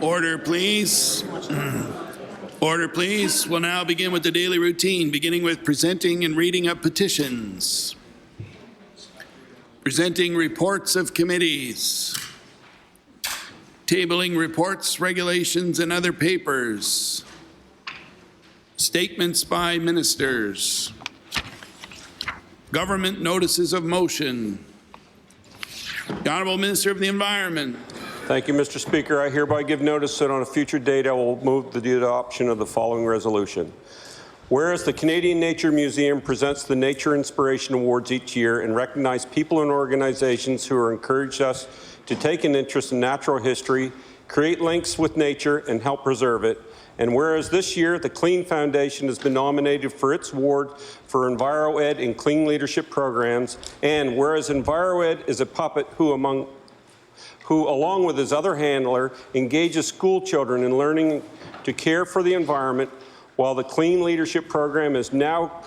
Order, please. Order, please. We'll now begin with the daily routine, beginning with presenting and reading of petitions. Presenting reports of committees. Tabling reports, regulations, and other papers. Statements by ministers. Government notices of motion. The Honourable Minister of the Environment. Thank you, Mr. Speaker. I hereby give notice that on a future date I will move the adoption of the following resolution. Whereas the Canadian Nature Museum presents the Nature Inspiration Awards each year and recognize people and organizations who are encouraged us to take an interest in natural history, create links with nature, and help preserve it. And whereas this year the Clean Foundation has been nominated for its award for EnviroEd and Clean Leadership Programs, and whereas EnviroEd is a puppet who, along with his other handler, engages school children in learning to care for the environment, while the Clean Leadership Program is now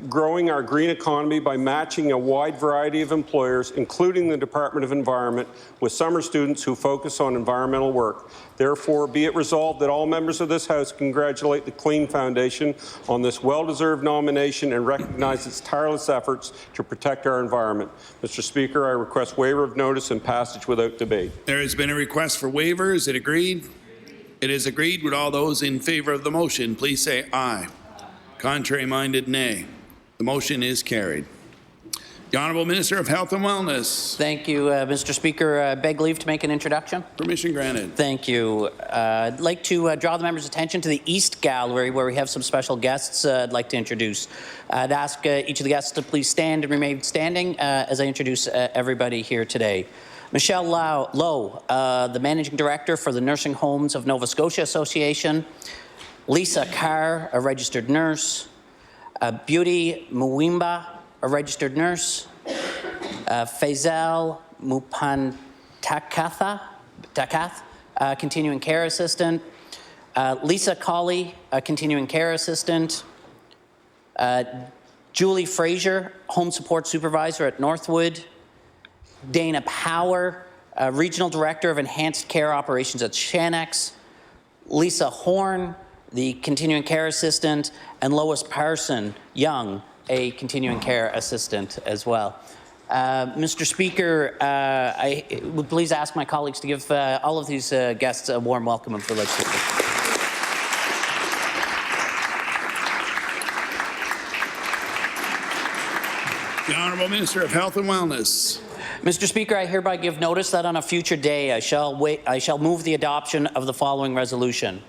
growing our green economy by matching a wide variety of employers, including the Department of Environment, with summer students who focus on environmental work. Therefore, be it resolved that all members of this House congratulate the Clean Foundation on this well-deserved nomination and recognize its tireless efforts to protect our environment. Mr. Speaker, I request waiver of notice and passage without debate. There has been a request for waiver. Is it agreed? It is agreed. Would all those in favour of the motion please say aye. Contrary-minded, nay. The motion is carried. The Honourable Minister of Health and Wellness. Thank you, Mr. Speaker. Beg leave to make an introduction. Permission granted. Thank you. I'd like to draw the members' attention to the East Gallery, where we have some special guests I'd like to introduce. I'd ask each of the guests to please stand and remain standing as I introduce everybody here today. Michelle Lowe, the Managing Director for the Nursing Homes of Nova Scotia Association. Lisa Carr, a registered nurse. Beauty Muwimba, a registered nurse. Faisal Mupantakath, continuing care assistant. Lisa Colley, a continuing care assistant. Julie Fraser, home support supervisor at Northwood. Dana Power, regional director of enhanced care operations at Shanex. Lisa Horn, the continuing care assistant, and Lois Parson Young, a continuing care assistant as well. Mr. Speaker, I would please ask my colleagues to give all of these guests a warm welcome and for legislature. The Honourable Minister of Health and Wellness. Mr. Speaker, I hereby give notice that on a future day I shall move the adoption of the following resolution.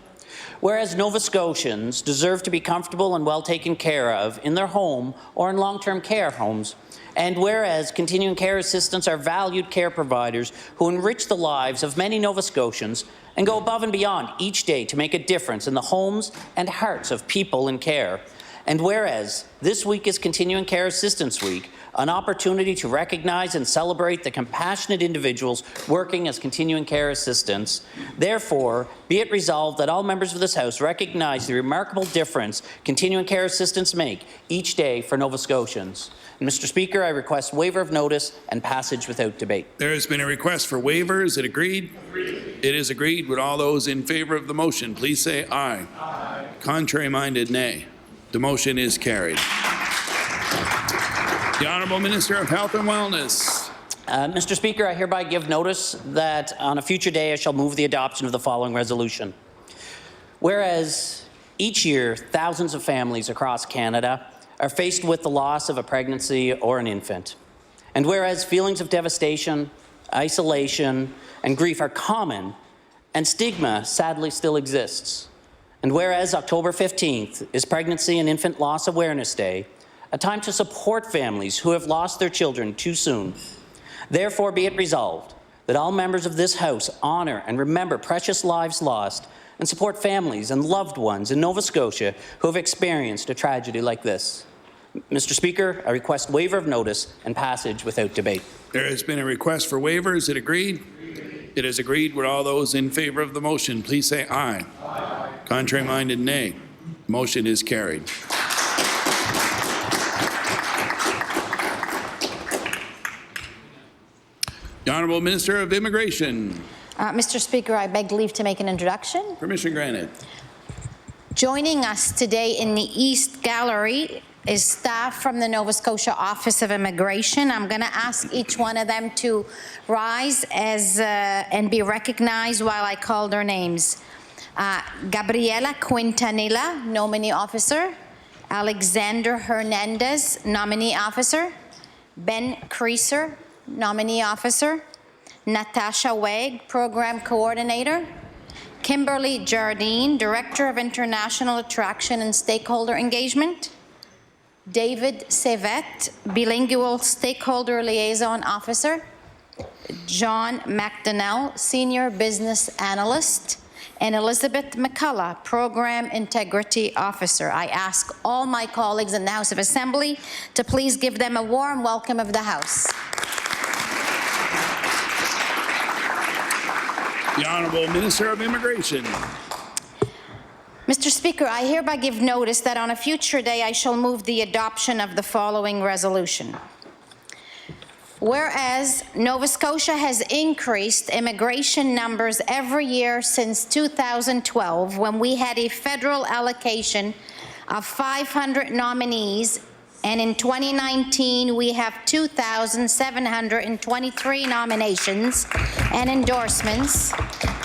Whereas Nova Scotians deserve to be comfortable and well taken care of in their home or in long-term care homes, and whereas continuing care assistants are valued care providers who enrich the lives of many Nova Scotians and go above and beyond each day to make a difference in the homes and hearts of people in care, and whereas this week is Continuing Care Assistance Week, an opportunity to recognize and celebrate the compassionate individuals working as continuing care assistants. Therefore, be it resolved that all members of this House recognize the remarkable difference continuing care assistants make each day for Nova Scotians. And Mr. Speaker, I request waiver of notice and passage without debate. There has been a request for waiver. Is it agreed? Agreed. It is agreed. Would all those in favour of the motion please say aye. Aye. Contrary-minded, nay. The motion is carried. The Honourable Minister of Health and Wellness. Mr. Speaker, I hereby give notice that on a future day I shall move the adoption of the following resolution. Whereas each year thousands of families across Canada are faced with the loss of a pregnancy or an infant, and whereas feelings of devastation, isolation, and grief are common, and stigma sadly still exists, and whereas October 15th is Pregnancy and Infant Loss Awareness Day, a time to support families who have lost their children too soon. Therefore, be it resolved that all members of this House honour and remember precious lives lost and support families and loved ones in Nova Scotia who have experienced a tragedy like this. Mr. Speaker, I request waiver of notice and passage without debate. There has been a request for waiver. Is it agreed? It is agreed. Would all those in favour of the motion please say aye. Aye. Contrary-minded, nay. The motion is carried. The Honourable Minister of Immigration. Mr. Speaker, I beg leave to make an introduction. Permission granted. Joining us today in the East Gallery is staff from the Nova Scotia Office of Immigration. I'm going to ask each one of them to rise and be recognized while I call their names. Gabriela Quintanilla, nominee officer. Alexander Hernandez, nominee officer. Ben Creaser, nominee officer. Natasha Wegg, program coordinator. Kimberly Jardine, Director of International Attraction and Stakeholder Engagement. David Sevet, Bilingual Stakeholder Liaison Officer. John McDonnell, Senior Business Analyst. And Elizabeth McCullough, Program Integrity Officer. I ask all my colleagues in the House of Assembly to please give them a warm welcome of the House. The Honourable Minister of Immigration. Mr. Speaker, I hereby give notice that on a future day I shall move the adoption of the following resolution. Whereas Nova Scotia has increased immigration numbers every year since 2012, when we had a federal allocation of 500 nominees, and in 2019 we have 2,723 nominations and endorsements,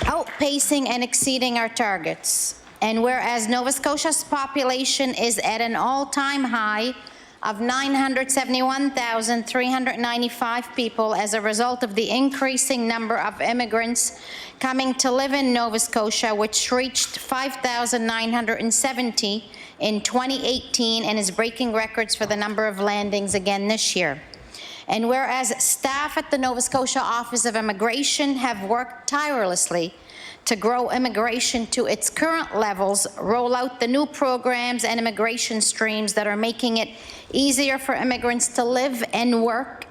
outpacing and exceeding our targets. And whereas Nova Scotia's population is at an all-time high of 971,395 people as a result of the increasing number of immigrants coming to live in Nova Scotia, which reached 5,970 in 2018 and is breaking records for the number of landings again this year. And whereas staff at the Nova Scotia Office of Immigration have worked tirelessly to grow immigration to its current levels, roll out the new programs and immigration streams that are making it easier for immigrants to live and work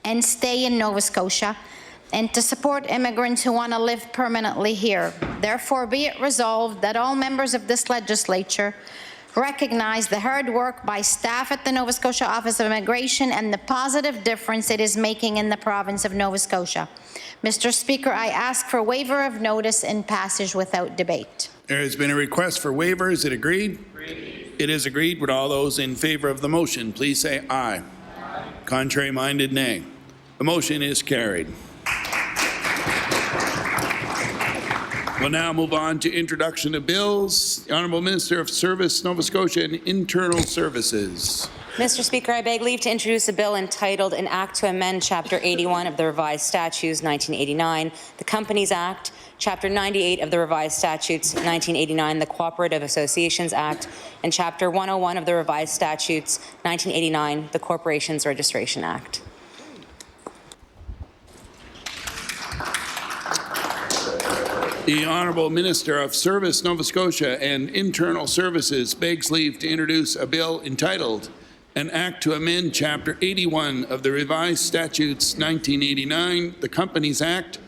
and stay in Nova Scotia, and to support immigrants who want to live permanently here. Therefore, be it resolved that all members of this legislature recognize the hard work by staff at the Nova Scotia Office of Immigration and the positive difference it is making in the province of Nova Scotia. Mr. Speaker, I ask for waiver of notice and passage without debate. There has been a request for waiver. Is it agreed? Agreed. It is agreed. Would all those in favour of the motion please say aye. Aye. Contrary minded, nay. The motion is carried. We'll now move on to introduction of bills. The Honourable Minister of Service, Nova Scotia and Internal Services. Mr. Speaker, I beg leave to introduce a bill entitled An Act to Amend Chapter 81 of the Revised Statutes 1989, the Companies Act, Chapter 98 of the Revised Statutes 1989, the Cooperative Associations Act, and Chapter 101 of the Revised Statutes 1989, the Corporations Registration Act. The Honourable Minister of Service, Nova Scotia and Internal Services begs leave to introduce a bill entitled An Act to Amend Chapter 81 of the Revised Statutes 1989, the Companies Act,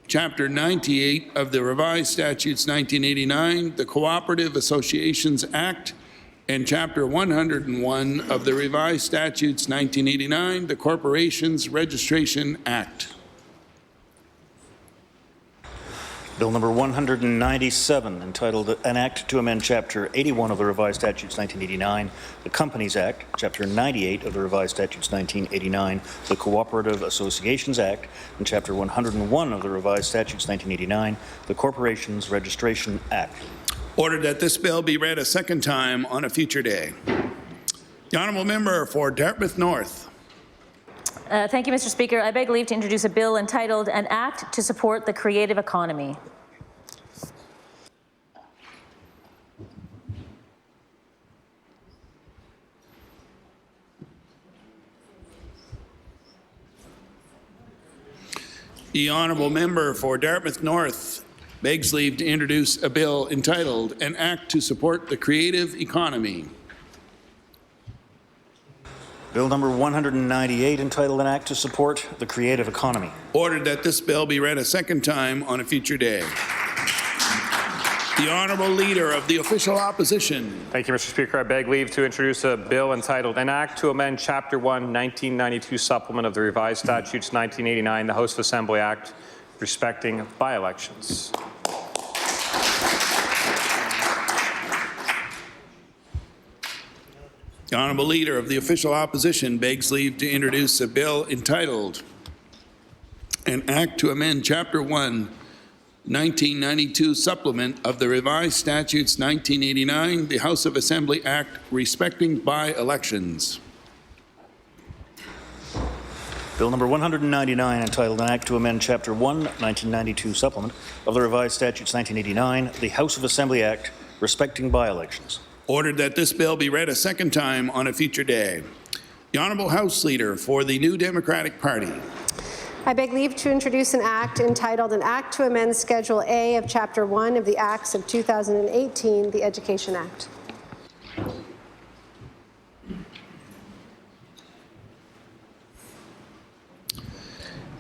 Chapter 98 of the Revised Statutes 1989, the Cooperative Associations Act, and Chapter 101 of the Revised Statutes 1989, the Corporations Registration Act. Bill number 197, entitled An Act to Amend Chapter 81 of the Revised Statutes 1989, the Companies Act, Chapter 98 of the Revised Statutes 1989, the Cooperative Associations Act, and Chapter 101 of the Revised Statutes 1989, the Corporations Registration Act. Ordered that this bill be read a second time on a future day. The Honourable Member for Dartmouth North. Thank you, Mr. Speaker. I beg leave to introduce a bill entitled An Act to Support the Creative Economy. The Honourable Member for Dartmouth North begs leave to introduce a bill entitled An Act to Support the Creative Economy. Bill number 198, entitled An Act to Support the Creative Economy. Ordered that this bill be read a second time on a future day. The Honourable Leader of the Official Opposition. Thank you, Mr. Speaker. I beg leave to introduce a bill entitled An Act to Amend Chapter 1, 1992 Supplement of the Revised Statutes 1989, the House of Assembly Act, respecting by-elections. The Honourable Leader of the Official Opposition begs leave to introduce a bill entitled An Act to Amend Chapter 1, 1992 Supplement of the Revised Statutes 1989, the House of Assembly Act respecting by-elections. Bill number 199, entitled An Act to Amend Chapter 1, 1992 Supplement of the Revised Statutes 1989, the House of Assembly Act respecting by-elections. Ordered that this bill be read a second time on a future day. The Honourable House Leader for the New Democratic Party. I beg leave to introduce an act entitled An Act to Amend Schedule A of Chapter 1 of the Acts of 2018, the Education Act.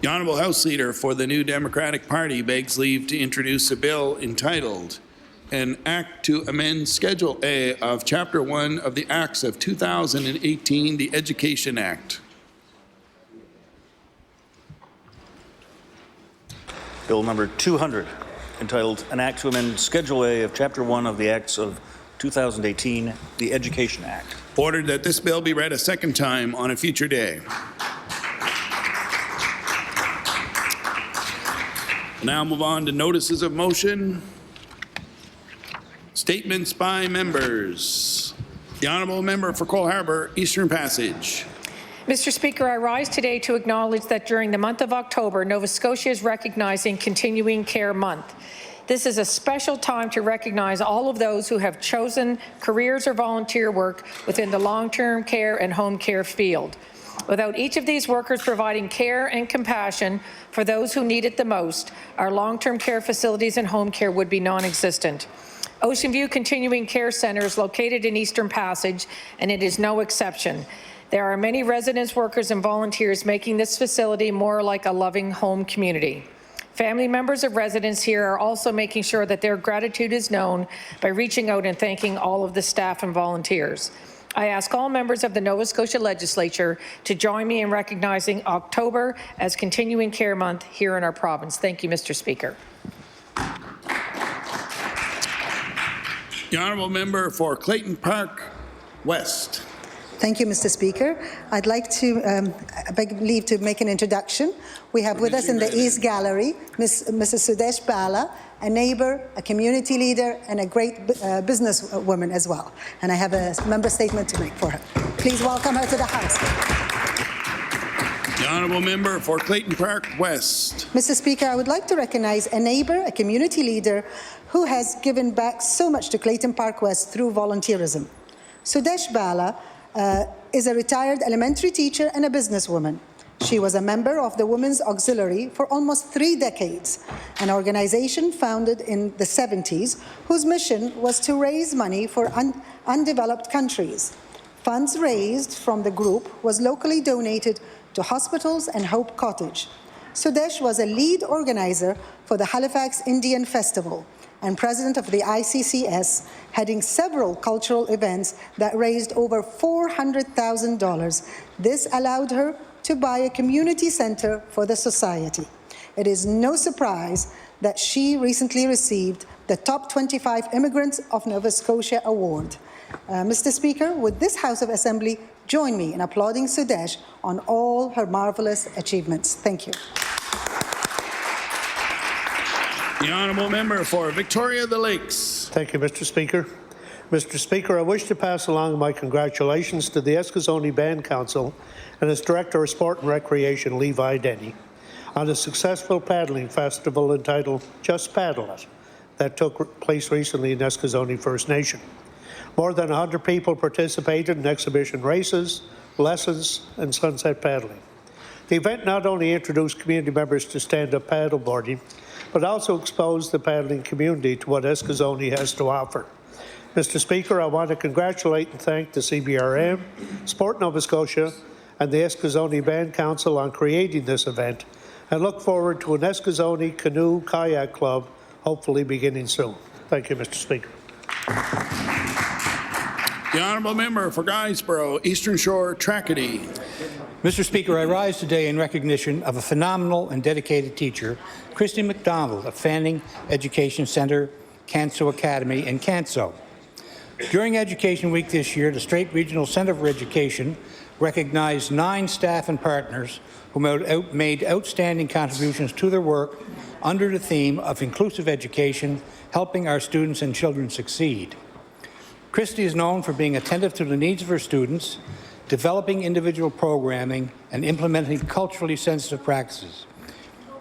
The Honourable House Leader for the New Democratic Party begs leave to introduce a bill entitled An Act to Amend Schedule A of Chapter 1 of the Acts of 2018, the Education Act. Bill number 200, entitled An Act to Amend Schedule A of Chapter 1 of the Acts of 2018, the Education Act. Ordered that this bill be read a second time on a future day. We'll now move on to notices of motion. Statements by members. The Honourable Member for Cole Harbour, Eastern Passage. Mr. Speaker, I rise today to acknowledge that during the month of October, Nova Scotia is recognizing Continuing Care Month. This is a special time to recognize all of those who have chosen careers or volunteer work within the long-term care and home care field. Without each of these workers providing care and compassion for those who need it the most, our long-term care facilities and home care would be non-existent. Ocean View Continuing Care Centre is located in Eastern Passage, and it is no exception. There are many residents, workers, and volunteers making this facility more like a loving home community. Family members of residents here are also making sure that their gratitude is known by reaching out and thanking all of the staff and volunteers. I ask all members of the Nova Scotia Legislature to join me in recognizing October as Continuing Care Month here in our province. Thank you, Mr. Speaker. The Honourable Member for Clayton Park West. Thank you, Mr. Speaker. I'd like to beg leave to make an introduction. We have with us in the East Gallery Mrs. Sudesh Bala, a neighbour, a community leader, and a great businesswoman as well. And I have a member statement to make for her. Please welcome her to the House. The Honourable Member for Clayton Park West. Mr. Speaker, I would like to recognize a neighbour, a community leader, who has given back so much to Clayton Park West through volunteerism. Sudesh Bala is a retired elementary teacher and a businesswoman. She was a member of the Women's Auxiliary for almost 3 decades, an organization founded in the 70s whose mission was to raise money for undeveloped countries. Funds raised from the group was locally donated to hospitals and Hope Cottage. Sudesh was a lead organizer for the Halifax Indian Festival and president of the ICCS, heading several cultural events that raised over $400,000. This allowed her to buy a community centre for the society. It is no surprise that she recently received the Top 25 Immigrants of Nova Scotia Award. Mr. Speaker, would this House of Assembly join me in applauding Sudesh on all her marvellous achievements? Thank you. The Honourable Member for Victoria the Lakes. Thank you, Mr. Speaker. Mr. Speaker, I wish to pass along my congratulations to the Eskasoni Band Council and its Director of Sport and Recreation, Levi Denny, on a successful paddling festival entitled Just Paddle It that took place recently in Eskasoni First Nation. More than 100 people participated in exhibition races, lessons, and sunset paddling. The event not only introduced community members to stand-up paddleboarding, but also exposed the paddling community to what Eskasoni has to offer. Mr. Speaker, I want to congratulate and thank the CBRM, Sport Nova Scotia, and the Eskasoni Band Council on creating this event, and look forward to an Eskasoni Canoe Kayak Club, hopefully beginning soon. Thank you, Mr. Speaker. The honourable member for Guysborough, Eastern Shore, Tracadie. Mr. Speaker, I rise today in recognition of a phenomenal and dedicated teacher, Christy McDonald of Fanning Education Centre, Canso Academy in Canso. During Education Week this year, the Strait Regional Centre for Education recognized 9 staff and partners who made outstanding contributions to their work under the theme of inclusive education, helping our students and children succeed. Christy is known for being attentive to the needs of her students, developing individual programming, and implementing culturally sensitive practices.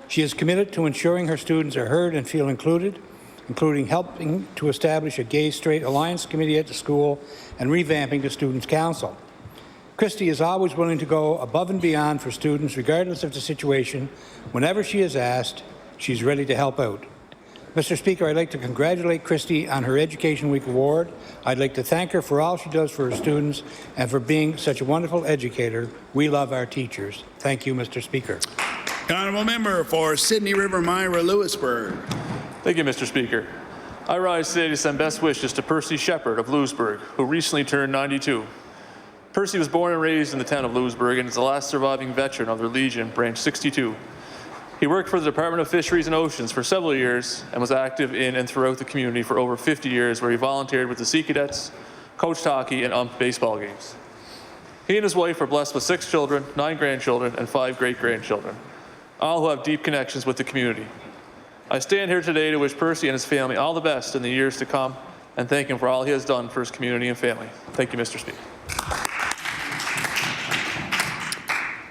She is committed to ensuring her students are heard and feel included, including helping to establish a Gay-Straight Alliance Committee at the school and revamping the Students' Council. Christy is always willing to go above and beyond for students, regardless of the situation. Whenever she is asked, she's ready to help out. Mr. Speaker, I'd like to congratulate Christy on her Education Week award. I'd like to thank her for all she does for her students and for being such a wonderful educator. We love our teachers. Thank you, Mr. Speaker. The honourable member for Sydney River, Myra, Lewisburg. Thank you, Mr. Speaker. I rise today to send best wishes to Percy Shepard of Lewisburg, who recently turned 92. Percy was born and raised in the town of Lewisburg and is the last surviving veteran of the Legion, Branch 62. He worked for the Department of Fisheries and Oceans for several years and was active in and throughout the community for over 50 years, where he volunteered with the Sea Cadets, coached hockey, and umped baseball games. He and his wife are blessed with 6 children, 9 grandchildren, and 5 great-grandchildren, all who have deep connections with the community. I stand here today to wish Percy and his family all the best in the years to come and thank him for all he has done for his community and family. Thank you, Mr. Speaker.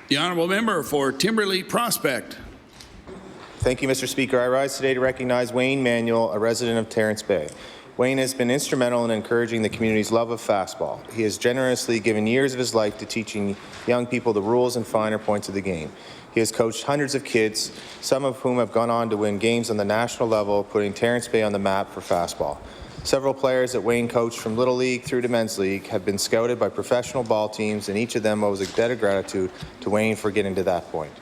The honourable member for Timberley Prospect. Thank you, Mr. Speaker. I rise today to recognize Wayne Manuel, a resident of Terrence Bay. Wayne has been instrumental in encouraging the community's love of fastball. He has generously given years of his life to teaching young people the rules and finer points of the game. He has coached hundreds of kids, some of whom have gone on to win games on the national level, putting Terrence Bay on the map for fastball. Several players that Wayne coached from Little League through to Men's League have been scouted by professional ball teams, and each of them owes a debt of gratitude to Wayne for getting to that point.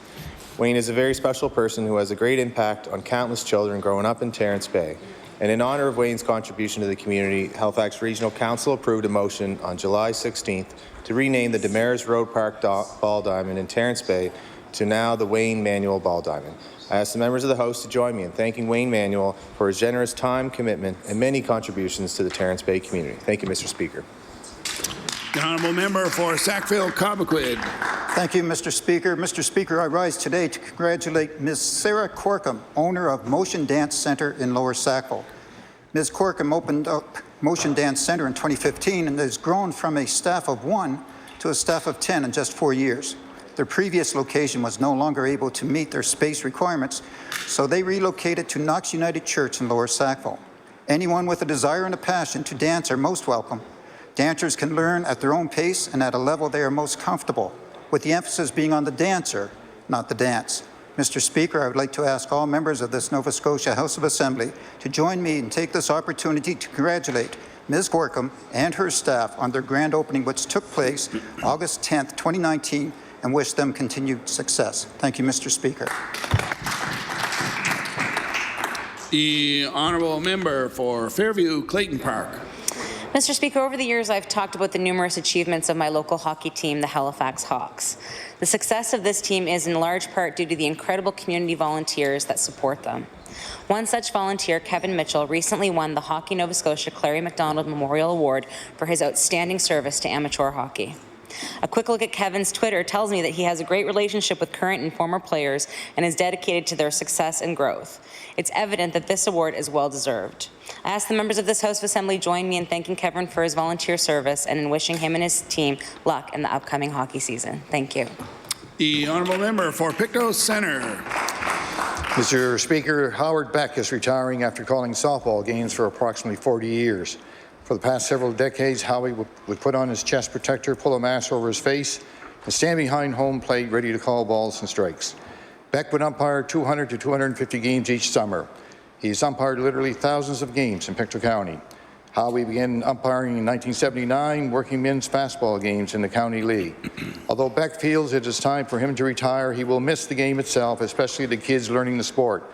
Wayne is a very special person who has a great impact on countless children growing up in Terrence Bay. And in honor of Wayne's contribution to the community, Halifax Regional Council approved a motion on July 16th to rename the Demers Road Park Ball Diamond in Terrence Bay to now the Wayne Manuel Ball Diamond. I ask the members of the House to join me in thanking Wayne Manuel for his generous time, commitment, and many contributions to the Terrence Bay community. Thank you, Mr. Speaker. The honourable member for Sackville-Cobequid. Thank you, Mr. Speaker. Mr. Speaker, I rise today to congratulate Ms. Sarah Corkum, owner of Motion Dance Centre in Lower Sackville. Ms. Corkum opened up Motion Dance Centre in 2015 and has grown from a staff of 1 to a staff of 10 in just 4 years. Their previous location was no longer able to meet their space requirements, so they relocated to Knox United Church in Lower Sackville. Anyone with a desire and a passion to dance are most welcome. Dancers can learn at their own pace and at a level they are most comfortable, with the emphasis being on the dancer, not the dance. Mr. Speaker, I would like to ask all members of this Nova Scotia House of Assembly to join me and take this opportunity to congratulate Ms. Gorkum and her staff on their grand opening, which took place August 10th, 2019, and wish them continued success. Thank you, Mr. Speaker. The honourable member for Fairview Clayton Park. Mr. Speaker, over the years I've talked about the numerous achievements of my local hockey team, the Halifax Hawks. The success of this team is in large part due to the incredible community volunteers that support them. One such volunteer, Kevin Mitchell, recently won the Hockey Nova Scotia Clary MacDonald Memorial Award for his outstanding service to amateur hockey. A quick look at Kevin's Twitter tells me that he has a great relationship with current and former players and is dedicated to their success and growth. It's evident that this award is well-deserved. I ask the members of this House of Assembly join me in thanking Kevin for his volunteer service and in wishing him and his team luck in the upcoming hockey season. Thank you. The honourable member for Pictou Centre. Mr. Speaker, Howard Beck is retiring after calling softball games for approximately 40 years. For the past several decades, Howie would put on his chest protector, pull a mask over his face, and stand behind home plate ready to call balls and strikes. Beck would umpire 200 to 250 games each summer. He's umpired literally thousands of games in Pictou County. Howie began umpiring in 1979, working men's fastball games in the County League. Although Beck feels it is time for him to retire, he will miss the game itself, especially the kids learning the sport.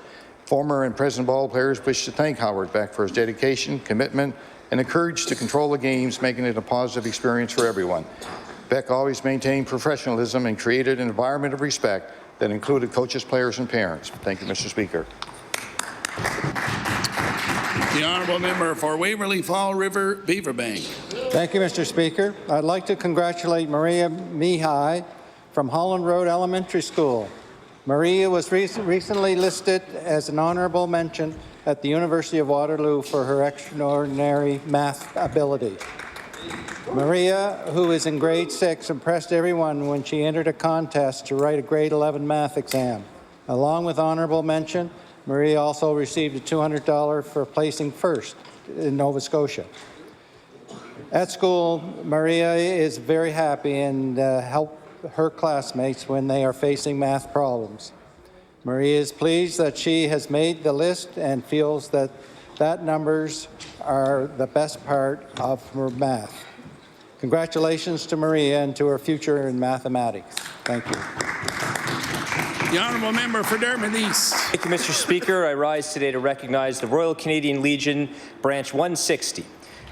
Former and present ball players wish to thank Howard Beck for his dedication, commitment, and encouraged to control the games, making it a positive experience for everyone. Beck always maintained professionalism and created an environment of respect that included coaches, players, and parents. Thank you, Mr. Speaker. The honourable member for Waverly Fall River Beaverbank. Thank you, Mr. Speaker. I'd like to congratulate Maria Mihai from Holland Road Elementary School. Maria was recently listed as an honourable mention at the University of Waterloo for her extraordinary math ability. Maria, who is in grade 6, impressed everyone when she entered a contest to write a grade 11 math exam. Along with honourable mention, Maria also received a $200 for placing first in Nova Scotia. At school, Maria is very happy and helps her classmates when they are facing math problems. Maria is pleased that she has made the list and feels that numbers are the best part of her math. Congratulations to Maria and to her future in mathematics. Thank you. The honourable member for Dartmouth East. Thank you, Mr. Speaker. I rise today to recognize the Royal Canadian Legion Branch 160.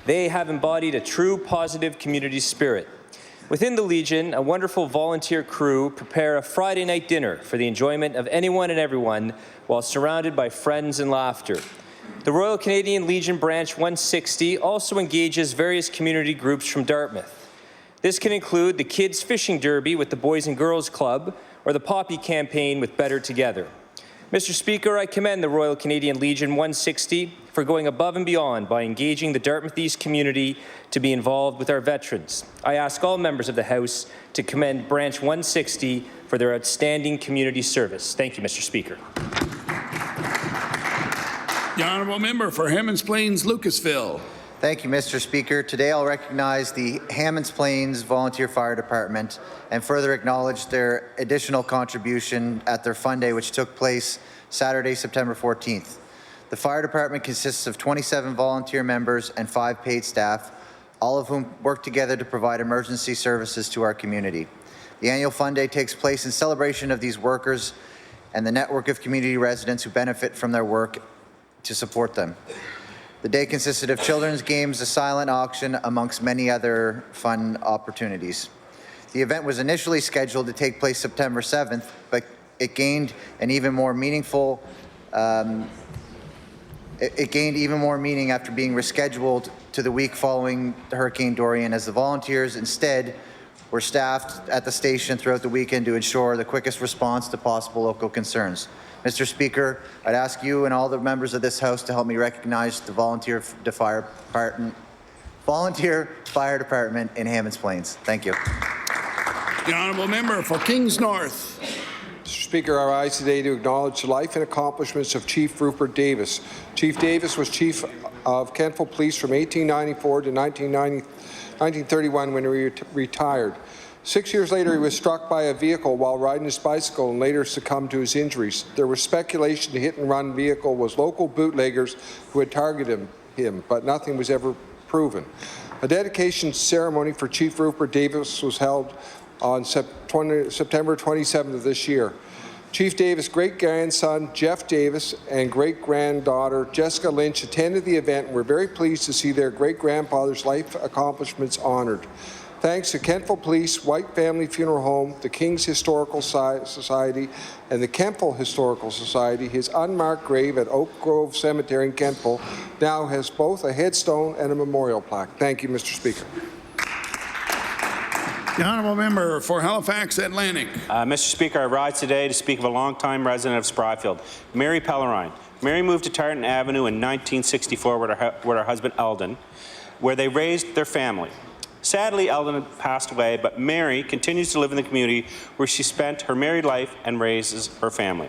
They have embodied a true positive community spirit. Within the Legion, a wonderful volunteer crew prepare a Friday night dinner for the enjoyment of anyone and everyone while surrounded by friends and laughter. The Royal Canadian Legion Branch 160 also engages various community groups from Dartmouth. This can include the Kids Fishing Derby with the Boys and Girls Club, or the Poppy Campaign with Better Together. Mr. Speaker, I commend the Royal Canadian Legion 160 for going above and beyond by engaging the Dartmouth East community to be involved with our veterans. I ask all members of the House to commend Branch 160 for their outstanding community service. Thank you, Mr. Speaker. The honourable member for Hammonds Plains Lucasville. Thank you, Mr. Speaker. Today I'll recognize the Hammonds Plains Volunteer Fire Department and further acknowledge their additional contribution at their Fun Day, which took place Saturday, September 14th. The fire department consists of 27 volunteer members and 5 paid staff, all of whom work together to provide emergency services to our community. The annual Fun Day takes place in celebration of these workers and the network of community residents who benefit from their work to support them. The day consisted of children's games, a silent auction, amongst many other fun opportunities. The event was initially scheduled to take place September 7th, but it gained an even more meaningful it gained even more meaning after being rescheduled to the week following Hurricane Dorian, as the volunteers instead were staffed at the station throughout the weekend to ensure the quickest response to possible local concerns. Mr. Speaker, I'd ask you and all the members of this House to help me recognize the volunteer fire department in Hammonds Plains. Thank you. The honourable member for Kings North. Mr. Speaker, I rise today to acknowledge the life and accomplishments of Chief Rupert Davis. Chief Davis was Chief of Kentville Police from 1894 to 1931 when he retired. 6 years later, he was struck by a vehicle while riding his bicycle and later succumbed to his injuries. There was speculation the hit-and-run vehicle was local bootleggers who had targeted him, but nothing was ever proven. A dedication ceremony for Chief Rupert Davis was held on September 27th of this year. Chief Davis' great-grandson, Jeff Davis, and great-granddaughter, Jessica Lynch, attended the event and were very pleased to see their great-grandfather's life accomplishments honored. Thanks to Kentville Police, White Family Funeral Home, the King's Historical Society, and the Kentville Historical Society, his unmarked grave at Oak Grove Cemetery in Kentville now has both a headstone and a memorial plaque. Thank you, Mr. Speaker. The honourable member for Halifax Atlantic. Mr. Speaker, I rise today to speak of a longtime resident of Spryfield, Mary Pellerine. Mary moved to Tartan Avenue in 1964 with her husband Eldon, where they raised their family. Sadly, Eldon had passed away, but Mary continues to live in the community where she spent her married life and raises her family.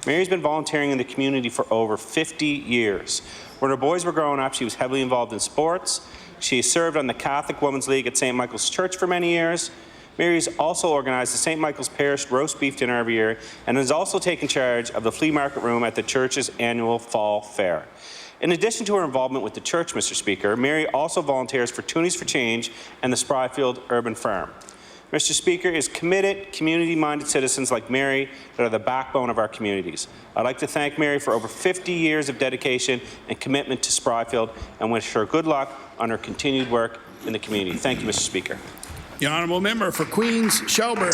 Mary's been volunteering in the community for over 50 years. When her boys were growing up, she was heavily involved in sports. She served on the Catholic Women's League at St. Michael's Church for many years. Mary's also organized the St. Michael's Parish roast beef dinner every year and has also taken charge of the flea market room at the church's annual fall fair. In addition to her involvement with the church, Mr. Speaker, Mary also volunteers for Toonies for Change and the Spryfield Urban Farm. Mr. Speaker, it is committed, community-minded citizens like Mary that are the backbone of our communities. I'd like to thank Mary for over 50 years of dedication and commitment to Spryfield and wish her good luck on her continued work in the community. Thank you, Mr. Speaker. The honourable member for Queens Shelburne.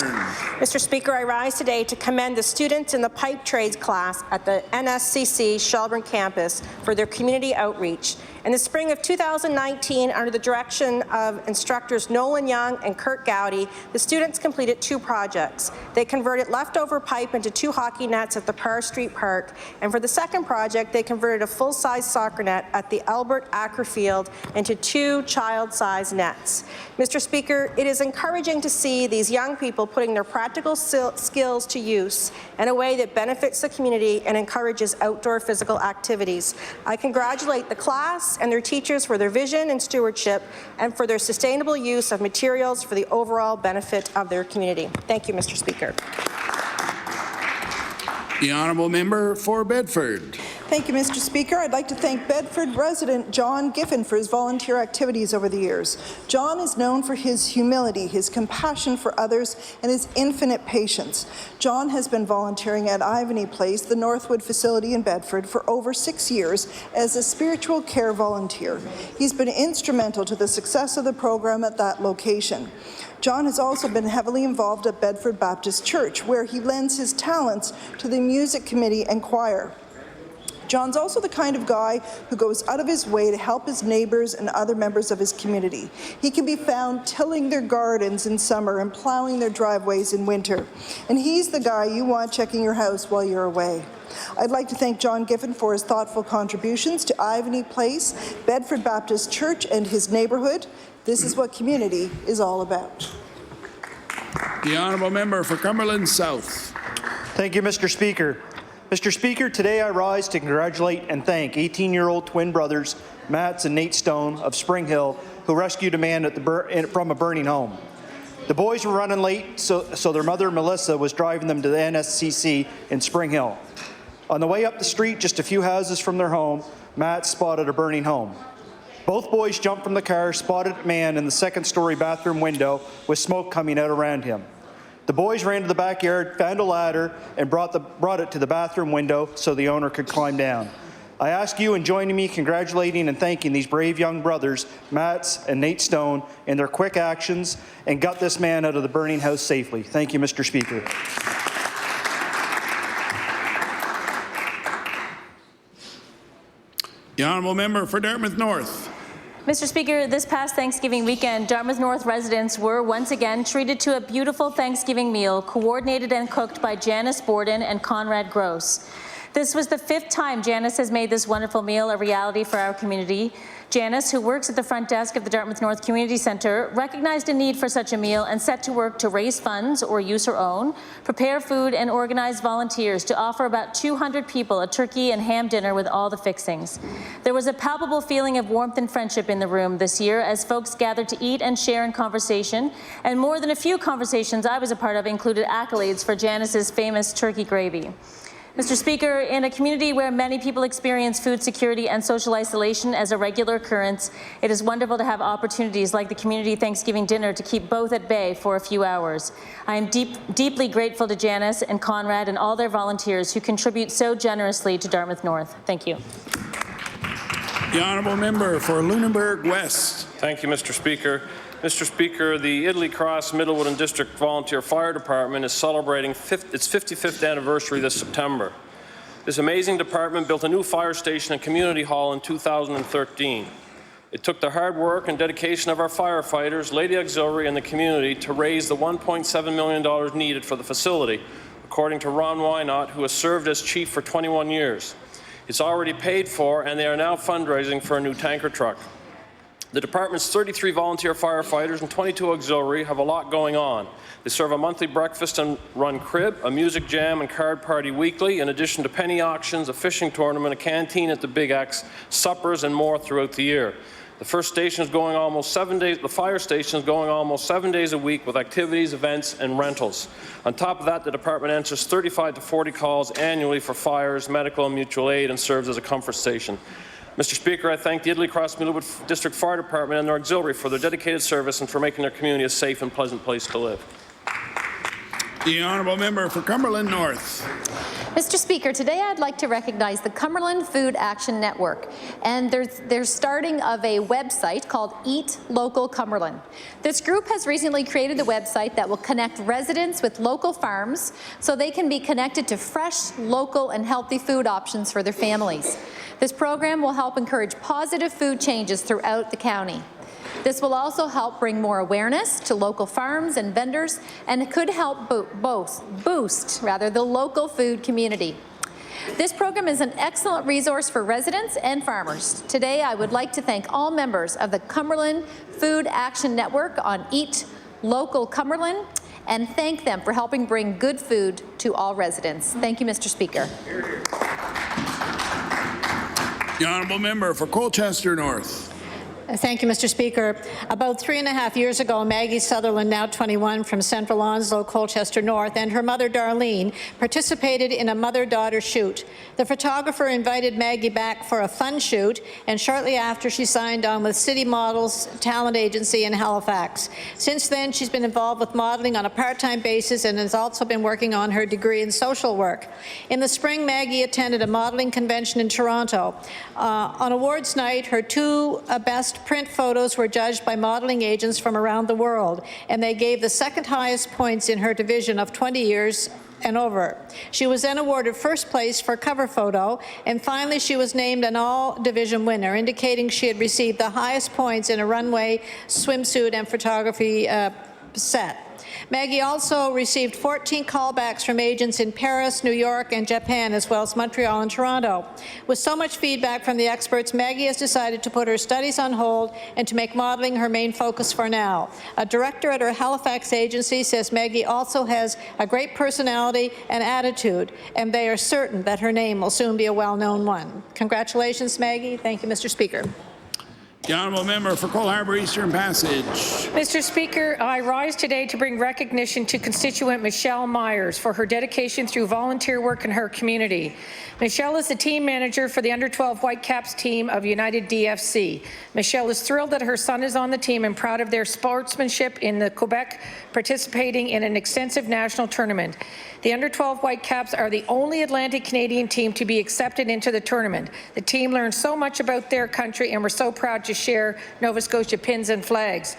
Mr. Speaker, I rise today to commend the students in the pipe trades class at the NSCC Shelburne campus for their community outreach. In the spring of 2019, under the direction of instructors Nolan Young and Kurt Gowdy, the students completed 2 projects. They converted leftover pipe into 2 hockey nets at the Parr Street Park, and for the second project, they converted a full-size soccer net at the Albert Acker Field into 2 child-sized nets. Mr. Speaker, it is encouraging to see these young people putting their practical skills to use in a way that benefits the community and encourages outdoor physical activities. I congratulate the class and their teachers for their vision and stewardship and for their sustainable use of materials for the overall benefit of their community. Thank you, Mr. Speaker. The honourable member for Bedford. Thank you, Mr. Speaker. I'd like to thank Bedford resident John Giffen for his volunteer activities over the years. John is known for his humility, his compassion for others, and his infinite patience. John has been volunteering at Ivany Place, the Northwood facility in Bedford, for over 6 years as a spiritual care volunteer. He's been instrumental to the success of the program at that location. John has also been heavily involved at Bedford Baptist Church, where he lends his talents to the music committee and choir. John's also the kind of guy who goes out of his way to help his neighbours and other members of his community. He can be found tilling their gardens in summer and plowing their driveways in winter. And he's the guy you want checking your house while you're away. I'd like to thank John Giffen for his thoughtful contributions to Ivany Place, Bedford Baptist Church, and his neighbourhood. This is what community is all about. The honourable member for Cumberland South. Thank you, Mr. Speaker. Mr. Speaker, today I rise to congratulate and thank 18-year-old twin brothers, Matt and Nate Stone of Spring Hill, who rescued a man from a burning home. The boys were running late, so their mother, Melissa, was driving them to the NSCC in Spring Hill. On the way up the street, just a few houses from their home, Matt spotted a burning home. Both boys jumped from the car, spotted a man in the second-story bathroom window with smoke coming out around him. The boys ran to the backyard, found a ladder, and brought it to the bathroom window so the owner could climb down. I ask you in joining me congratulating and thanking these brave young brothers, Matt and Nate Stone, in their quick actions and got this man out of the burning house safely. Thank you, Mr. Speaker. The honourable member for Dartmouth North. Mr. Speaker, this past Thanksgiving weekend, Dartmouth North residents were once again treated to a beautiful Thanksgiving meal coordinated and cooked by Janice Borden and Conrad Gross. This was the 5th time Janice has made this wonderful meal a reality for our community. Janice, who works at the front desk of the Dartmouth North Community Centre, recognized a need for such a meal and set to work to raise funds or use her own, prepare food, and organize volunteers to offer about 200 people a turkey and ham dinner with all the fixings. There was a palpable feeling of warmth and friendship in the room this year as folks gathered to eat and share in conversation, and more than a few conversations I was a part of included accolades for Janice's famous turkey gravy. Mr. Speaker, in a community where many people experience food security and social isolation as a regular occurrence, it is wonderful to have opportunities like the community Thanksgiving dinner to keep both at bay for a few hours. I am deeply grateful to Janice and Conrad and all their volunteers who contribute so generously to Dartmouth North. Thank you. The honourable member for Lunenburg West. Thank you, Mr. Speaker. Mr. Speaker, the Italy Cross Middlewood and District Volunteer Fire Department is celebrating its 55th anniversary this September. This amazing department built a new fire station and community hall in 2013. It took the hard work and dedication of our firefighters, Lady Auxiliary, and the community to raise the $1.7 million needed for the facility, according to Ron Wynott, who has served as chief for 21 years. It's already paid for, and they are now fundraising for a new tanker truck. The department's 33 volunteer firefighters and 22 auxiliary have a lot going on. They serve a monthly breakfast and run crib, a music jam and card party weekly, in addition to penny auctions, a fishing tournament, a canteen at the Big X, suppers, and more throughout the year. The fire station is going almost 7 days a week with activities, events, and rentals. On top of that, the department answers 35 to 40 calls annually for fires, medical, and mutual aid, and serves as a comfort station. Mr. Speaker, I thank the Italy Cross Middlewood District Fire Department and their auxiliary for their dedicated service and for making their community a safe and pleasant place to live. The honourable member for Cumberland North. Mr. Speaker, today I'd like to recognize the Cumberland Food Action Network, and they're starting of a website called Eat Local Cumberland. This group has recently created a website that will connect residents with local farms so they can be connected to fresh, local, and healthy food options for their families. This program will help encourage positive food changes throughout the county. This will also help bring more awareness to local farms and vendors, and it could help boost the local food community. This program is an excellent resource for residents and farmers. Today, I would like to thank all members of the Cumberland Food Action Network on Eat Local Cumberland and thank them for helping bring good food to all residents. Thank you, Mr. Speaker. The honourable member for Colchester North. Thank you, Mr. Speaker. About 3.5 years ago, Maggie Sutherland, now 21, from Central Onslow, Colchester North, and her mother, Darlene, participated in a mother-daughter shoot. The photographer invited Maggie back for a fun shoot, and shortly after, she signed on with City Models Talent Agency in Halifax. Since then, she's been involved with modeling on a part-time basis and has also been working on her degree in social work. In the spring, Maggie attended a modeling convention in Toronto. On awards night, her two best print photos were judged by modeling agents from around the world, and they gave the second highest points in her division of 20 years and over. She was then awarded first place for cover photo, and finally she was named an all-division winner, indicating she had received the highest points in a runway, swimsuit, and photography set. Maggie also received 14 callbacks from agents in Paris, New York, and Japan, as well as Montreal and Toronto. With so much feedback from the experts, Maggie has decided to put her studies on hold and to make modeling her main focus for now. A director at her Halifax agency says Maggie also has a great personality and attitude, and they are certain that her name will soon be a well-known one. Congratulations, Maggie. Thank you, Mr. Speaker. The honourable member for Cole Harbour Eastern Passage. Mr. Speaker, I rise today to bring recognition to constituent Michelle Myers for her dedication through volunteer work in her community. Michelle is the team manager for the under-12 Whitecaps team of United DFC. Michelle is thrilled that her son is on the team and proud of their sportsmanship in the Quebec, participating in an extensive national tournament. The under-12 Whitecaps are the only Atlantic Canadian team to be accepted into the tournament. The team learned so much about their country, and we're so proud to share Nova Scotia pins and flags.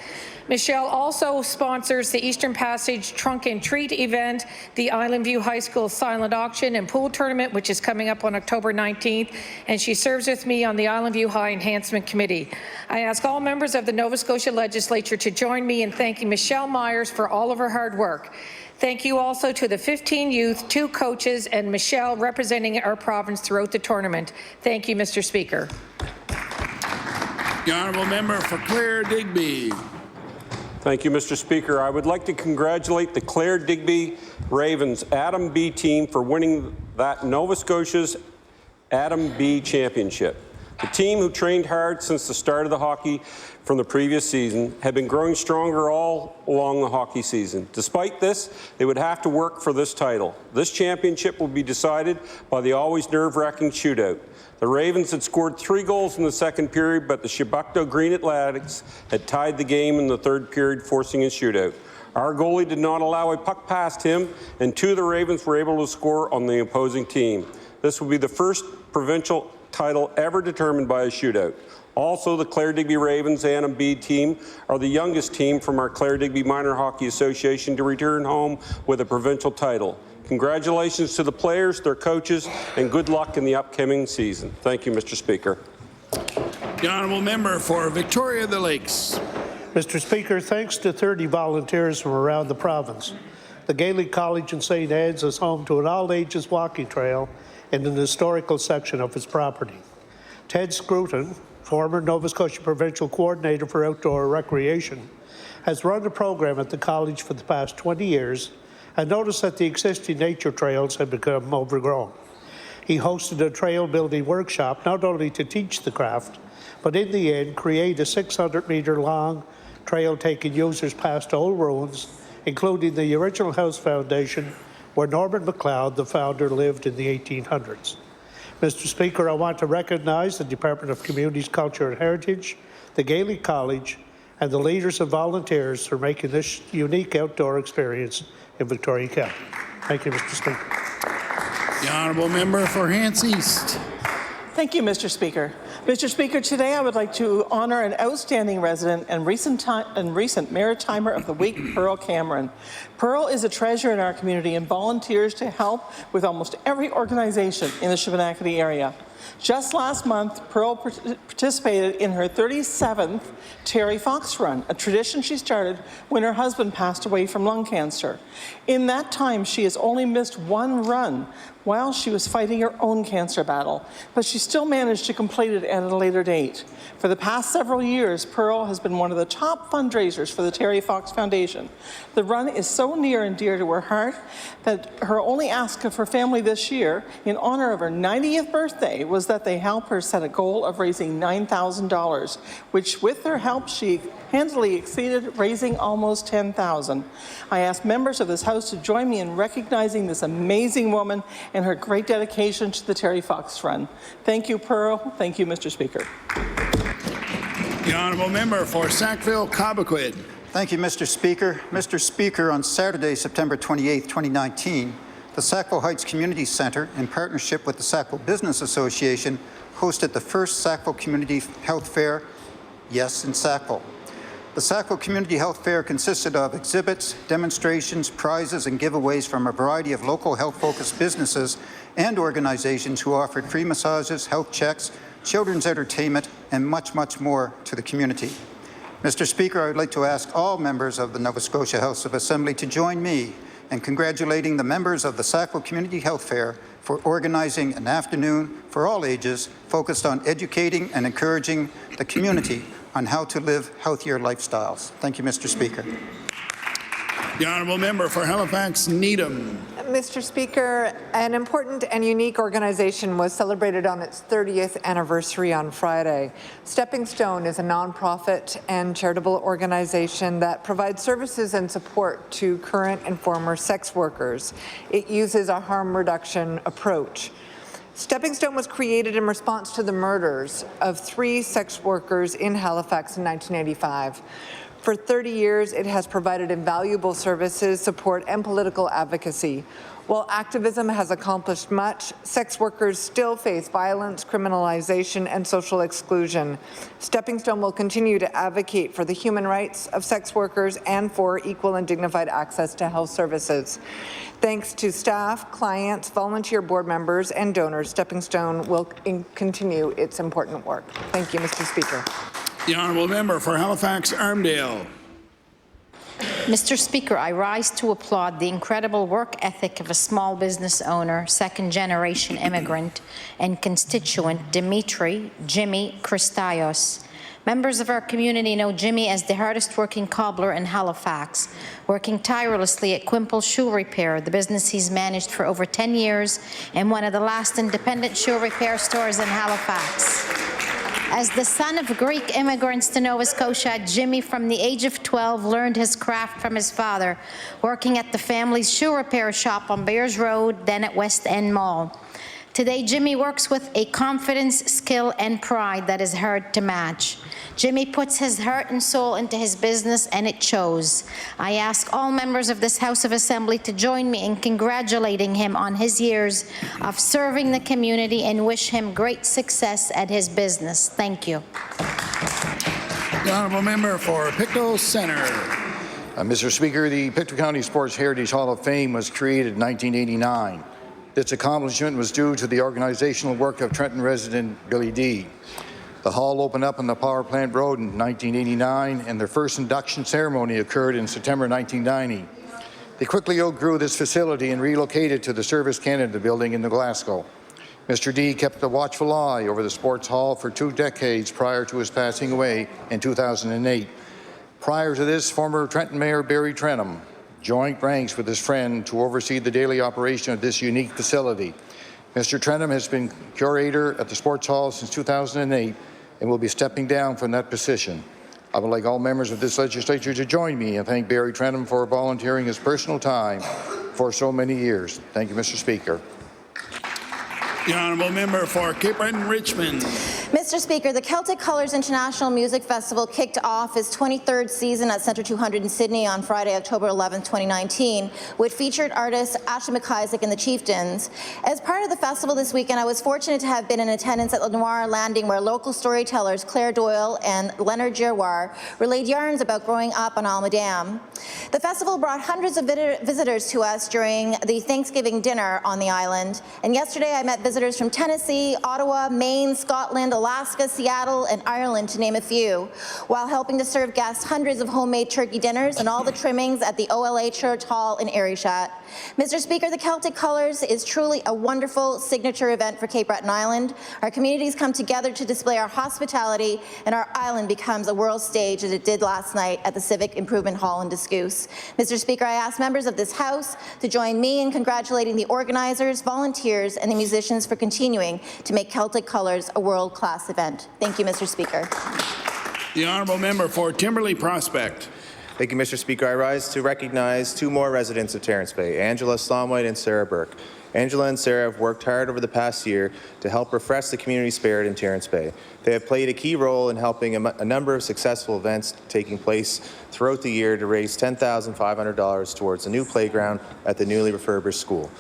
Michelle also sponsors the Eastern Passage Trunk and Treat event, the Island View High School Silent Auction and Pool Tournament, which is coming up on October 19th, and she serves with me on the Island View High Enhancement Committee. I ask all members of the Nova Scotia Legislature to join me in thanking Michelle Myers for all of her hard work. Thank you also to the 15 youth, 2 coaches, and Michelle representing our province throughout the tournament. Thank you, Mr. Speaker. The honourable member for Clare Digby. Thank you, Mr. Speaker. I would like to congratulate the Clare Digby Ravens Adam B team for winning that Nova Scotia's Adam B Championship. The team, who trained hard since the start of the hockey from the previous season, had been growing stronger all along the hockey season. Despite this, they would have to work for this title. This championship will be decided by the always nerve-wracking shootout. The Ravens had scored 3 goals in the second period, but the Chebucto Green Athletics had tied the game in the third period, forcing a shootout. Our goalie did not allow a puck past him, and 2 of the Ravens were able to score on the opposing team. This will be the first provincial title ever determined by a shootout. Also, the Clare Digby Ravens Adam B team are the youngest team from our Clare Digby Minor Hockey Association to return home with a provincial title. Congratulations to the players, their coaches, and good luck in the upcoming season. Thank you, Mr. Speaker. The honourable member for Victoria the Lakes. Mr. Speaker, thanks to 30 volunteers from around the province, the Gaelic College in St. Ed's is home to an all-ages walking trail in an historical section of its property. Ted Scruton, former Nova Scotia Provincial Coordinator for Outdoor Recreation, has run a program at the college for the past 20 years and noticed that the existing nature trails had become overgrown. He hosted a trail building workshop not only to teach the craft, but in the end create a 600-metre long trail taking users past old ruins, including the original house foundation where Norman MacLeod, the founder, lived in the 1800s. Mr. Speaker, I want to recognize the Department of Communities, Culture and Heritage, the Gaelic College, and the leaders and volunteers for making this unique outdoor experience in Victoria County. Thank you, Mr. Speaker. The honourable member for Hants East. Thank you, Mr. Speaker. Mr. Speaker, today I would like to honour an outstanding resident and recent Maritimer of the Week, Pearl Cameron. Pearl is a treasure in our community and volunteers to help with almost every organization in the Shubenacadie area. Just last month, Pearl participated in her 37th Terry Fox Run, a tradition she started when her husband passed away from lung cancer. In that time, she has only missed one run while she was fighting her own cancer battle, but she still managed to complete it at a later date. For the past several years, Pearl has been one of the top fundraisers for the Terry Fox Foundation. The run is so near and dear to her heart that her only ask of her family this year, in honor of her 90th birthday, was that they help her set a goal of raising $9,000, which with their help she handily exceeded, raising almost $10,000. I ask members of this House to join me in recognizing this amazing woman and her great dedication to the Terry Fox Run. Thank you, Pearl. Thank you, Mr. Speaker. The honourable member for Sackville-Cobequid. Thank you, Mr. Speaker. Mr. Speaker, on Saturday, September 28, 2019, the Sackville Heights Community Centre, in partnership with the Sackville Business Association, hosted the first Sackville Community Health Fair, yes, in Sackville. The Sackville Community Health Fair consisted of exhibits, demonstrations, prizes, and giveaways from a variety of local health-focused businesses and organizations who offered free massages, health checks, children's entertainment, and much, much more to the community. Mr. Speaker, I would like to ask all members of the Nova Scotia House of Assembly to join me in congratulating the members of the Sackville Community Health Fair for organizing an afternoon for all ages focused on educating and encouraging the community on how to live healthier lifestyles. Thank you, Mr. Speaker. The honourable member for Halifax Needham. Mr. Speaker, an important and unique organization was celebrated on its 30th anniversary on Friday. Stepping Stone is a nonprofit and charitable organization that provides services and support to current and former sex workers. It uses a harm reduction approach. Stepping Stone was created in response to the murders of 3 sex workers in Halifax in 1985. For 30 years, it has provided invaluable services, support, and political advocacy. While activism has accomplished much, sex workers still face violence, criminalization, and social exclusion. Stepping Stone will continue to advocate for the human rights of sex workers and for equal and dignified access to health services. Thanks to staff, clients, volunteer board members, and donors, Stepping Stone will continue its important work. Thank you, Mr. Speaker. The honourable member for Halifax Armdale. Mr. Speaker, I rise to applaud the incredible work ethic of a small business owner, second-generation immigrant, and constituent Dimitri Jimmy Christaios. Members of our community know Jimmy as the hardest-working cobbler in Halifax, working tirelessly at Quimple Shoe Repair, the business he's managed for over 10 years and one of the last independent shoe repair stores in Halifax. As the son of Greek immigrants to Nova Scotia, Jimmy, from the age of 12, learned his craft from his father, working at the family's shoe repair shop on Bears Road, then at West End Mall. Today, Jimmy works with a confidence, skill, and pride that is hard to match. Jimmy puts his heart and soul into his business, and it shows. I ask all members of this House of Assembly to join me in congratulating him on his years of serving the community and wish him great success at his business. Thank you. The honourable member for Pictou Centre. Mr. Speaker, the Pictou County Sports Heritage Hall of Fame was created in 1989. This accomplishment was due to the organizational work of Trenton resident Billy D. The hall opened up on the Power Plant Road in 1989, and their first induction ceremony occurred in September 1990. They quickly outgrew this facility and relocated to the Service Canada building in New Glasgow. Mr. D kept a watchful eye over the sports hall for 2 decades prior to his passing away in 2008. Prior to this, former Trenton Mayor Barry Trenum joined ranks with his friend to oversee the daily operation of this unique facility. Mr. Trenum has been curator at the Sports Hall since 2008 and will be stepping down from that position. I would like all members of this legislature to join me and thank Barry Trenum for volunteering his personal time for so many years. Thank you, Mr. Speaker. The honourable member for Cape Breton Richmond. Mr. Mr. Speaker, the Celtic Colours International Music Festival kicked off its 23rd season at Centre 200 in Sydney on Friday, October 11, 2019, which featured artists Ashley McIsaac and the Chieftains. As part of the festival this weekend, I was fortunate to have been in attendance at Lenoir Landing, where local storytellers Claire Doyle and Leonard Giroir relayed yarns about growing up on Alma Dam. The festival brought hundreds of visitors to us during the Thanksgiving dinner on the island, and yesterday I met visitors from Tennessee, Ottawa, Maine, Scotland, Alaska, Seattle, and Ireland, to name a few, while helping to serve guests hundreds of homemade turkey dinners and all the trimmings at the OLA Church Hall in Arishat. Mr. Speaker, the Celtic Colours is truly a wonderful signature event for Cape Breton Island. Our communities come together to display our hospitality, and our island becomes a world stage, as it did last night at the Civic Improvement Hall in Discoos. Mr. Speaker, I ask members of this House to join me in congratulating the organizers, volunteers, and the musicians for continuing to make Celtic Colours a world-class event. Thank you, Mr. Speaker. The honourable member for Timberley Prospect. Thank you, Mr. Speaker. I rise to recognize two more residents of Terrence Bay, Angela Slomwhite and Sarah Burke. Angela and Sarah have worked hard over the past year to help refresh the community spirit in Terrence Bay. They have played a key role in helping a number of successful events taking place throughout the year to raise $10,500 towards a new playground at the newly refurbished school.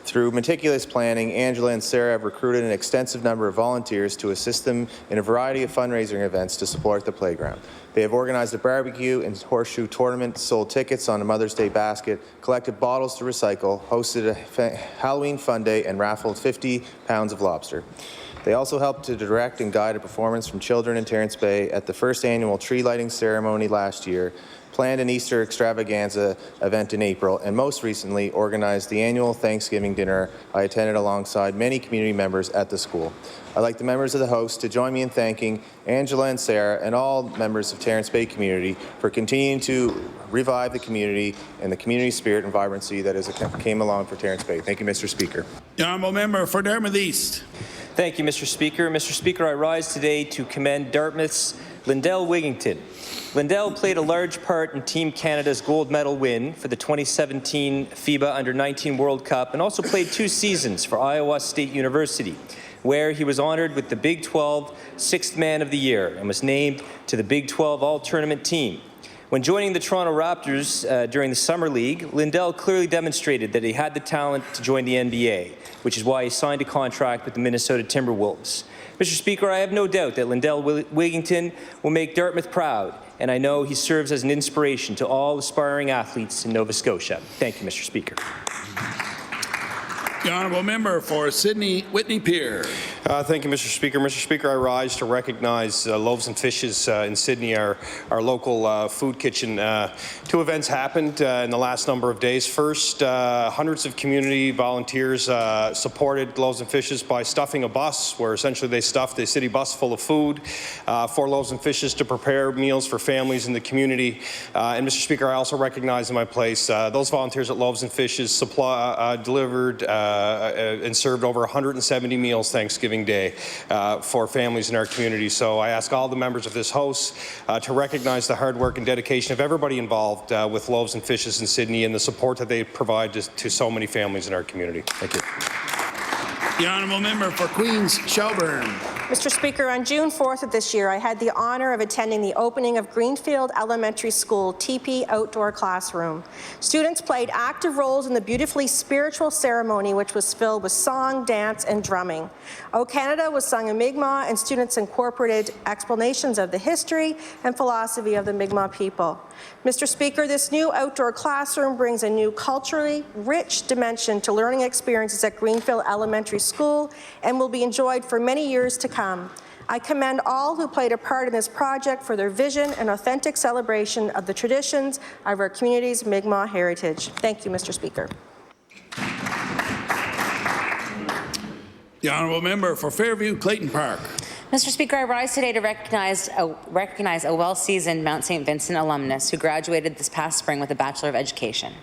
Through meticulous planning, Angela and Sarah have recruited an extensive number of volunteers to assist them in a variety of fundraising events to support the playground. They have organized a barbecue and horseshoe tournament, sold tickets on a Mother's Day basket, collected bottles to recycle, hosted a Halloween fun day, and raffled 50 pounds of lobster. They also helped to direct and guide a performance from children in Terrence Bay at the first annual tree lighting ceremony last year, planned an Easter extravaganza event in April, and most recently organized the annual Thanksgiving dinner I attended alongside many community members at the school. I'd like the members of the House to join me in thanking Angela and Sarah and all members of Terrence Bay community for continuing to revive the community and the community spirit and vibrancy that came along for Terrence Bay. Thank you, Mr. Speaker. The honourable member for Dartmouth East. Thank you, Mr. Speaker. Mr. Speaker, I rise today to commend Dartmouth's Lindell Wigington. Lindell played a large part in Team Canada's gold medal win for the 2017 FIBA Under-19 World Cup, and also played 2 seasons for Iowa State University, where he was honored with the Big 12 Sixth Man of the Year and was named to the Big 12 All-Tournament team. When joining the Toronto Raptors during the Summer League, Lindell clearly demonstrated that he had the talent to join the NBA, which is why he signed a contract with the Minnesota Timberwolves. Mr. Speaker, I have no doubt that Lindell Wigington will make Dartmouth proud, and I know he serves as an inspiration to all aspiring athletes in Nova Scotia. Thank you, Mr. Speaker. The honourable member for Sydney Whitney Pier. Thank you, Mr. Speaker. Mr. Speaker, I rise to recognize Loaves and Fishes in Sydney, our local food kitchen. 2 events happened in the last number of days. First, hundreds of community volunteers supported Loaves and Fishes by stuffing a bus, where essentially they stuffed a city bus full of food for Loaves and Fishes to prepare meals for families in the community. And Mr. Speaker, I also recognize in my place those volunteers at Loaves and Fishes delivered and served over 170 meals Thanksgiving Day for families in our community. So I ask all the members of this House to recognize the hard work and dedication of everybody involved with Loaves and Fishes in Sydney and the support that they provide to so many families in our community. Thank you. The honourable member for Queens Shelburne. Mr. Speaker, on June 4th of this year, I had the honour of attending the opening of Greenfield Elementary School TP Outdoor Classroom. Students played active roles in the beautifully spiritual ceremony, which was filled with song, dance, and drumming. O Canada was sung in Mi'kmaq, and students incorporated explanations of the history and philosophy of the Mi'kmaq people. Mr. Speaker, this new outdoor classroom brings a new culturally rich dimension to learning experiences at Greenfield Elementary School and will be enjoyed for many years to come. I commend all who played a part in this project for their vision and authentic celebration of the traditions of our community's Mi'kmaq heritage. Thank you, Mr. Speaker. The honourable member for Fairview Clayton Park. Mr. Speaker, I rise today to recognize a well-seasoned Mount St. Vincent alumnus who graduated this past spring with a Bachelor of Education.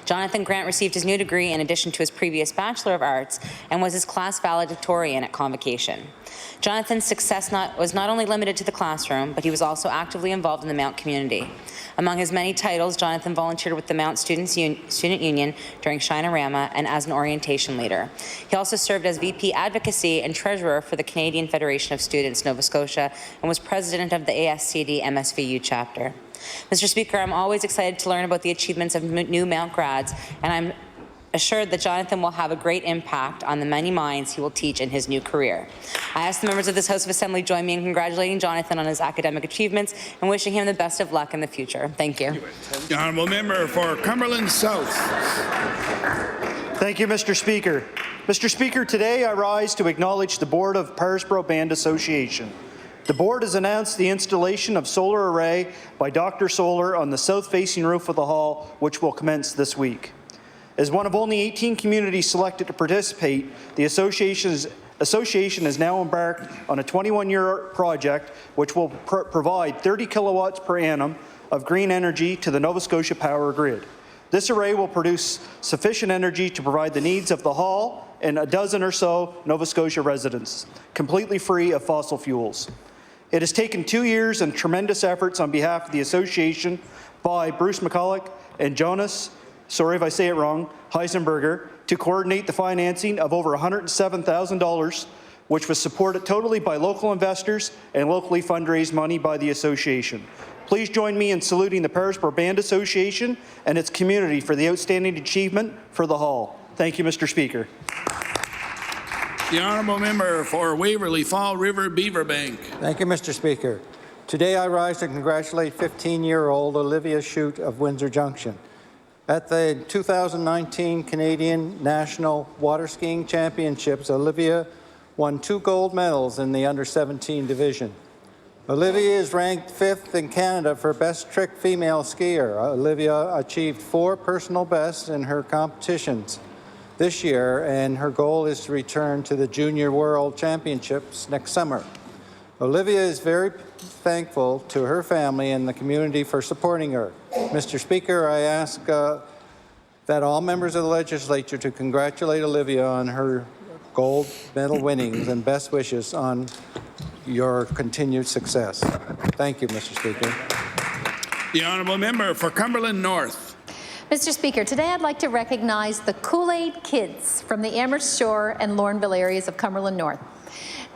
Jonathan Grant received his new degree in addition to his previous Bachelor of Arts and was his class valedictorian at Convocation. Jonathan's success was not only limited to the classroom, but he was also actively involved in the Mount community. Among his many titles, Jonathan volunteered with the Mount Student Union during Shine-A-Rama and as an orientation leader. He also served as VP Advocacy and Treasurer for the Canadian Federation of Students, Nova Scotia, and was president of the ASCD MSVU chapter. Mr. Speaker, I'm always excited to learn about the achievements of new Mount grads, and I'm assured that Jonathan will have a great impact on the many minds he will teach in his new career. I ask the members of this House of Assembly join me in congratulating Jonathan on his academic achievements and wishing him the best of luck in the future. Thank you. The honourable member for Cumberland South. Thank you, Mr. Speaker. Mr. Speaker, today I rise to acknowledge the Board of Parisboro Band Association. The board has announced the installation of solar array by Dr. Solar on the south-facing roof of the hall, which will commence this week. As one of only 18 communities selected to participate, the association has now embarked on a 21-year project which will provide 30 kilowatts per annum of green energy to the Nova Scotia power grid. This array will produce sufficient energy to provide the needs of the hall and a dozen or so Nova Scotia residents, completely free of fossil fuels. It has taken 2 years and tremendous efforts on behalf of the association by Bruce McCulloch and Jonas, sorry if I say it wrong, Heisenberger, to coordinate the financing of over $107,000, which was supported totally by local investors and locally fundraised money by the association. Please join me in saluting the Parisboro Band Association and its community for the outstanding achievement for the hall. Thank you, Mr. Speaker. The honourable member for Waverley Fall River Beaverbank. Thank you, Mr. Speaker. Today I rise to congratulate 15-year-old Olivia Shute of Windsor Junction. At the 2019 Canadian National Water Skiing Championships, Olivia won 2 gold medals in the under-17 division. Olivia is ranked 5th in Canada for Best Trick Female Skier. Olivia achieved 4 personal bests in her competitions this year, and her goal is to return to the Junior World Championships next summer. Olivia is very thankful to her family and the community for supporting her. Mr. Speaker, I ask that all members of the legislature to congratulate Olivia on her gold medal winnings and best wishes on your continued success. Thank you, Mr. Speaker. The honourable member for Cumberland North. Mr. Speaker, today I'd like to recognize the Kool-Aid Kids from the Amherst Shore and Lorneville areas of Cumberland North.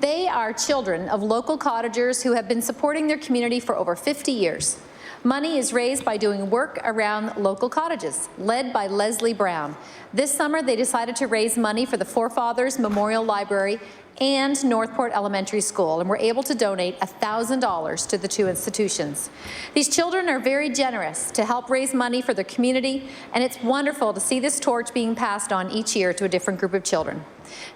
They are children of local cottagers who have been supporting their community for over 50 years. Money is raised by doing work around local cottages, led by Leslie Brown. This summer, they decided to raise money for the Forefathers Memorial Library and Northport Elementary School, and were able to donate $1,000 to the 2 institutions. These children are very generous to help raise money for their community, and it's wonderful to see this torch being passed on each year to a different group of children.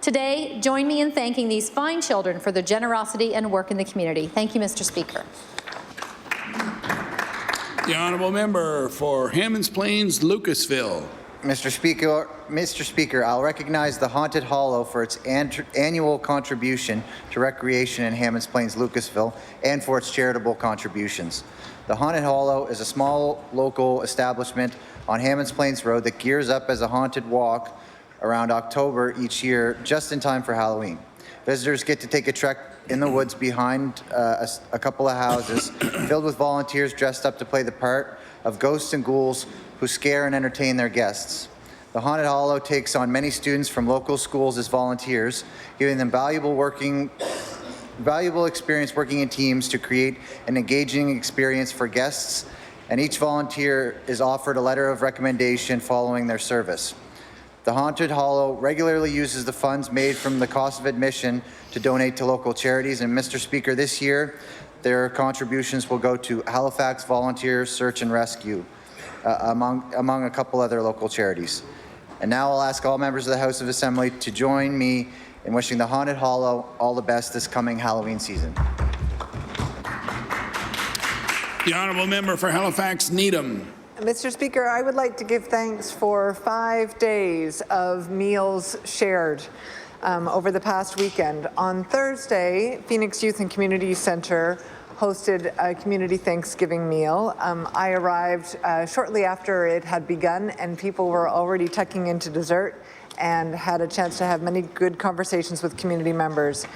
Today, join me in thanking these fine children for their generosity and work in the community. Thank you, Mr. Speaker. The honourable member for Hammonds Plains, Lucasville. Mr. Speaker, I'll recognize the Haunted Hollow for its annual contribution to recreation in Hammonds Plains, Lucasville, and for its charitable contributions. The Haunted Hollow is a small local establishment on Hammonds Plains Road that gears up as a haunted walk around October each year, just in time for Halloween. Visitors get to take a trek in the woods behind a couple of houses filled with volunteers dressed up to play the part of ghosts and ghouls who scare and entertain their guests. The Haunted Hollow takes on many students from local schools as volunteers, giving them valuable experience working in teams to create an engaging experience for guests, and each volunteer is offered a letter of recommendation following their service. The Haunted Hollow regularly uses the funds made from the cost of admission to donate to local charities, and Mr. Speaker, this year their contributions will go to Halifax Volunteers Search and Rescue, among a couple other local charities. And now I'll ask all members of the House of Assembly to join me in wishing the Haunted Hollow all the best this coming Halloween season. The honourable member for Halifax Needham. Mr. Speaker, I would like to give thanks for 5 days of meals shared over the past weekend. On Thursday, Phoenix Youth and Community Centre hosted a community Thanksgiving meal. I arrived shortly after it had begun, and people were already tucking into dessert, and had a chance to have many good conversations with community members.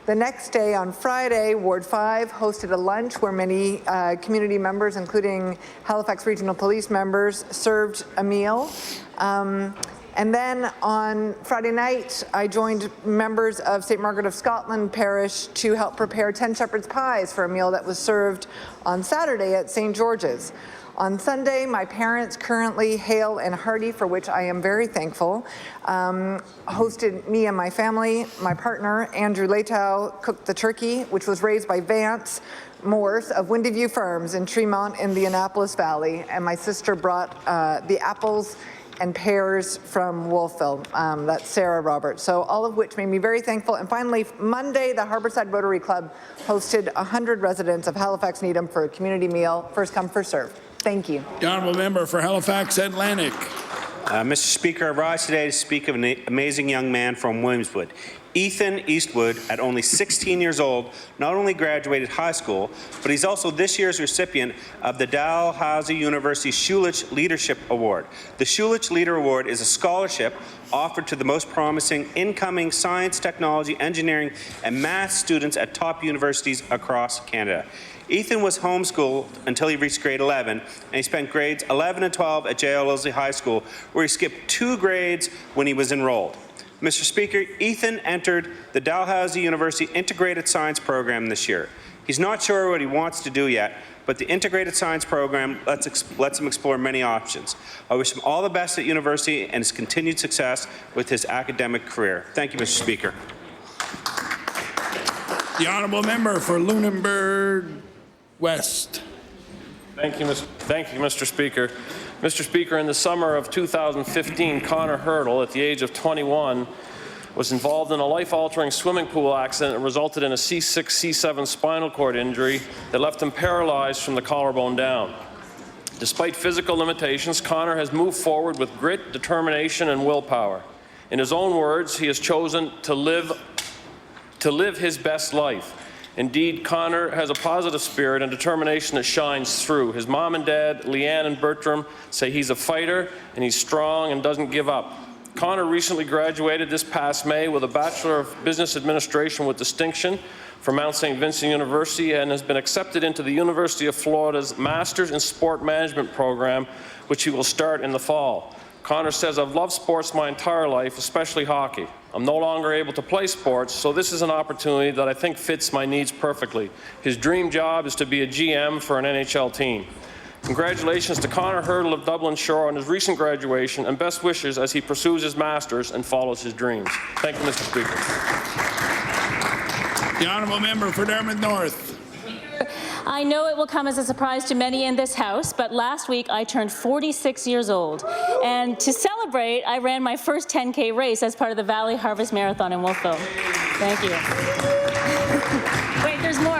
The next day, on Friday, Ward 5 hosted a lunch where many community members, including Halifax Regional Police members, served a meal. And then on Friday night, I joined members of St. Margaret of Scotland Parish to help prepare 10 shepherd's pies for a meal that was served on Saturday at St. George's. On Sunday, my parents, currently hale and hearty, for which I am very thankful, hosted me and my family. My partner, Andrew Latow, cooked the turkey, which was raised by Vance Morse of Windy View Farms in Tremont in the Annapolis Valley, and my sister brought the apples and pears from Wolfville. That's Sarah Roberts. So all of which made me very thankful. And finally, Monday, the Harborside Rotary Club hosted 100 residents of Halifax Needham for a community meal, first come, first served. Thank you. The Honourable Member for Halifax Atlantic. Mr. Speaker, I rise today to speak of an amazing young man from Williamswood. Ethan Eastwood, at only 16 years old, not only graduated high school, but he's also this year's recipient of the Dalhousie University Schulich Leadership Award. The Schulich Leader Award is a scholarship offered to the most promising incoming science, technology, engineering, and math students at top universities across Canada. Ethan was homeschooled until he reached grade 11, and he spent grades 11 and 12 at J.L. Leslie High School, where he skipped 2 grades when he was enrolled. Mr. Speaker, Ethan entered the Dalhousie University Integrated Science Program this year. He's not sure what he wants to do yet, but the Integrated Science Program lets him explore many options. I wish him all the best at university and his continued success with his academic career. Thank you, Mr. Speaker. The Honourable Member for Lunenburg West. Thank you, Mr. Speaker. Mr. Speaker, in the summer of 2015, Connor Hurdle, at the age of 21, was involved in a life-altering swimming pool accident that resulted in a C6, C7 spinal cord injury that left him paralyzed from the collarbone down. Despite physical limitations, Connor has moved forward with grit, determination, and willpower. In his own words, he has chosen to live his best life. Indeed, Connor has a positive spirit and determination that shines through. His mom and dad, Leanne and Bertram, say he's a fighter and he's strong and doesn't give up. Connor recently graduated this past May with a Bachelor of Business Administration with distinction from Mount St. Vincent University and has been accepted into the University of Florida's Masters in Sport Management program, which he will start in the fall. Connor says, "I've loved sports my entire life, especially hockey. I'm no longer able to play sports, so this is an opportunity that I think fits my needs perfectly. His dream job is to be a GM for an NHL team." Congratulations to Connor Hurdle of Dublin Shore on his recent graduation, and best wishes as he pursues his Masters and follows his dreams. Thank you, Mr. Speaker. The Honourable Member for Dartmouth North. I know it will come as a surprise to many in this House, but last week I turned 46 years old. And to celebrate, I ran my first 10K race as part of the Valley Harvest Marathon in Wolfville. Thank you. Wait, there's more.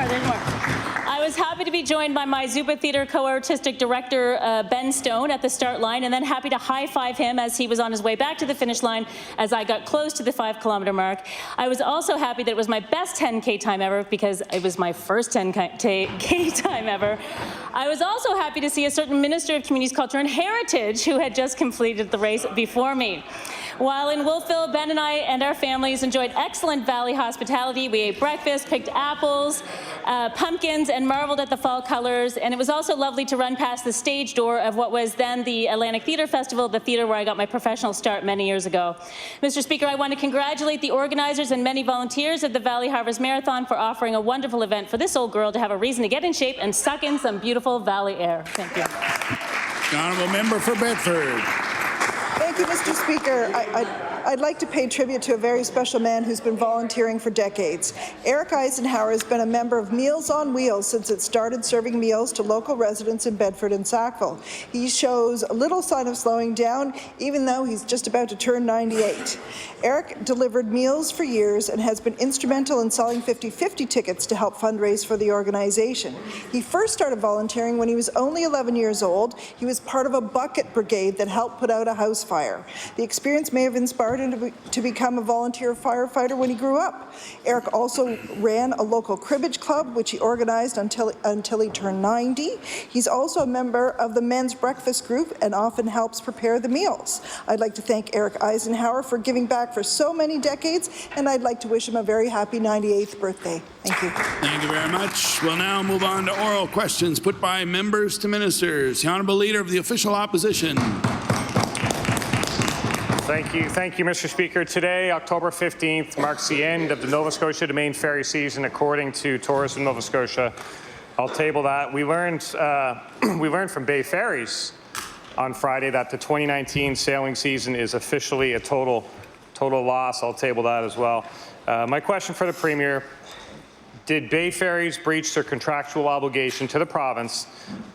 I was happy to be joined by my Zuba Theatre co-artistic director, Ben Stone, at the start line, and then happy to high-five him as he was on his way back to the finish line as I got close to the 5-kilometer mark. I was also happy that it was my best 10K time ever because it was my first 10K time ever. I was also happy to see a certain Minister of Communities, Culture and Heritage who had just completed the race before me. While in Wolfville, Ben and I and our families enjoyed excellent valley hospitality. We ate breakfast, picked apples, pumpkins, and marveled at the fall colors. And it was also lovely to run past the stage door of what was then the Atlantic Theatre Festival, the theatre where I got my professional start many years ago. Mr. Speaker, I want to congratulate the organizers and many volunteers of the Valley Harvest Marathon for offering a wonderful event for this old girl to have a reason to get in shape and suck in some beautiful valley air. Thank you. The Honourable Member for Bedford. Thank you, Mr. Speaker. I'd like to pay tribute to a very special man who's been volunteering for decades. Eric Eisenhower has been a member of Meals on Wheels since it started serving meals to local residents in Bedford and Sackville. He shows little sign of slowing down, even though he's just about to turn 98. Eric delivered meals for years and has been instrumental in selling 50/50 tickets to help fundraise for the organization. He first started volunteering when he was only 11 years old. He was part of a bucket brigade that helped put out a house fire. fire. The experience may have inspired him to become a volunteer firefighter when he grew up. Eric also ran a local cribbage club, which he organized until he turned 90. He's also a member of the Men's Breakfast Group and often helps prepare the meals. I'd like to thank Eric Eisenhower for giving back for so many decades, and I'd like to wish him a very happy 98th birthday. Thank you. Thank you very much. We'll now move on to oral questions put by members to ministers. The Honourable Leader of the Official Opposition. Thank you, Mr. Speaker. Today, October 15th, marks the end of the Nova Scotia to Maine ferry season, according to Tourism Nova Scotia. I'll table that. We learned from Bay Ferries on Friday that the 2019 sailing season is officially a total loss. I'll table that as well. My question for the Premier: did Bay Ferries breach their contractual obligation to the province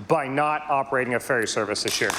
by not operating a ferry service this year?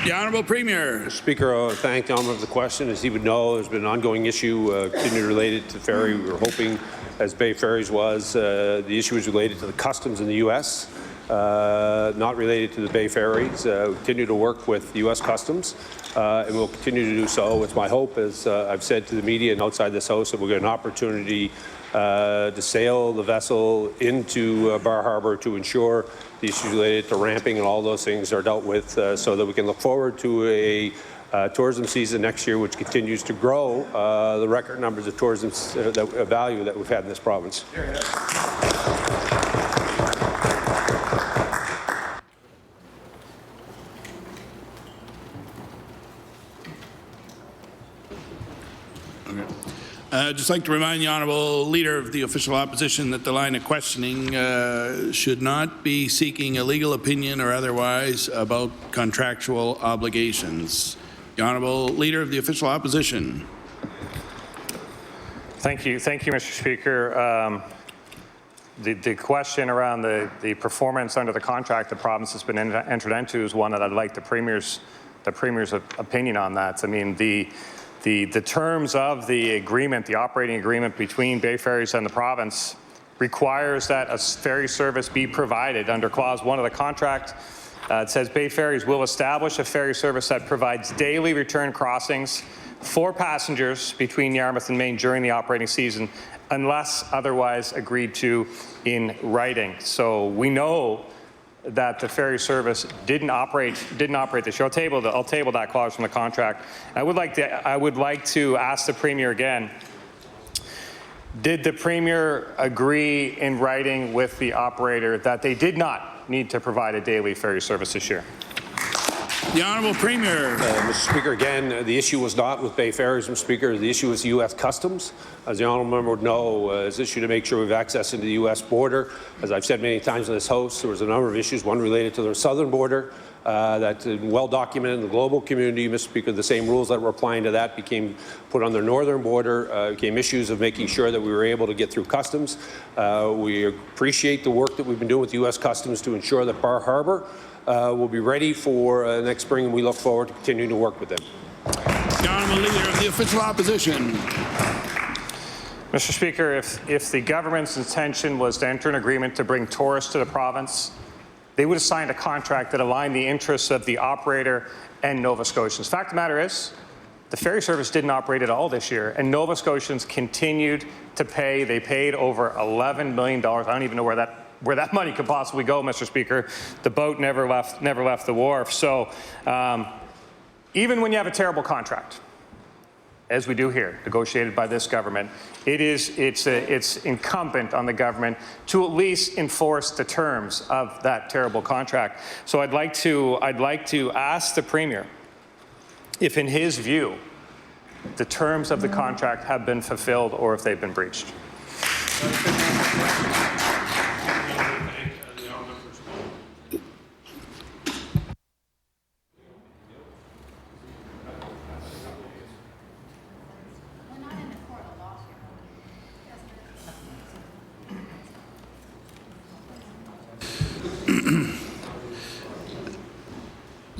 The Honourable Premier. Mr. Speaker, I thank the Honourable for the question. As he would know, there's been an ongoing issue continually related to ferry. We were hoping, as Bay Ferries was, the issue was related to the customs in the U.S., not related to the Bay Ferries. We continue to work with U.S. Customs, and we'll continue to do so. It's my hope, as I've said to the media and outside this House, that we'll get an opportunity to sail the vessel into Bar Harbor to ensure the issues related to ramping and all those things are dealt with, so that we can look forward to a tourism season next year, which continues to grow the record numbers of tourism value that we've had in this province. I'd just like to remind the Honourable Leader of the Official Opposition that the line of questioning should not be seeking a legal opinion or otherwise about contractual obligations. The Honourable Leader of the Official Opposition. Thank you, Mr. Speaker. The question around the performance under the contract the province has been entered into is one that I'd like the Premier's opinion on that. I mean, the terms of the agreement, the operating agreement between Bay Ferries and the province, requires that a ferry service be provided. Under Clause 1 of the contract, it says Bay Ferries will establish a ferry service that provides daily return crossings for passengers between Yarmouth and Maine during the operating season, unless otherwise agreed to in writing. So we know that the ferry service didn't operate this year. I'll table that clause from the contract. I would like to ask the Premier again, did the Premier agree in writing with the operator that they did not need to provide a daily ferry service this year? The Honourable Premier. Mr. Speaker, again, the issue was not with Bay Ferries, Mr. Speaker. The issue was U.S. Customs. As the Honourable Member would know, it's an issue to make sure we have access into the U.S. border. As I've said many times in this House, there was a number of issues, one related to the southern border, that's well documented in the global community, Mr. Speaker. The same rules that were applying to that became put on the northern border, became issues of making sure that we were able to get through customs. We appreciate the work that we've been doing with U.S. Customs to ensure that Bar Harbor will be ready for next spring, and we look forward to continuing to work with them. The Honourable Leader of the Official Opposition. Mr. Speaker, if the government's intention was to enter an agreement to bring tourists to the province, they would have signed a contract that aligned the interests of the operator and Nova Scotians. The fact of the matter is, the ferry service didn't operate at all this year, and Nova Scotians continued to pay. They paid over $11 million. I don't even know where that money could possibly go, Mr. Speaker. The boat never left the wharf. So even when you have a terrible contract, as we do here, negotiated by this government, it's incumbent on the government to at least enforce the terms of that terrible contract. So I'd like to ask the Premier if, in his view, the terms of the contract have been fulfilled or if they've been breached.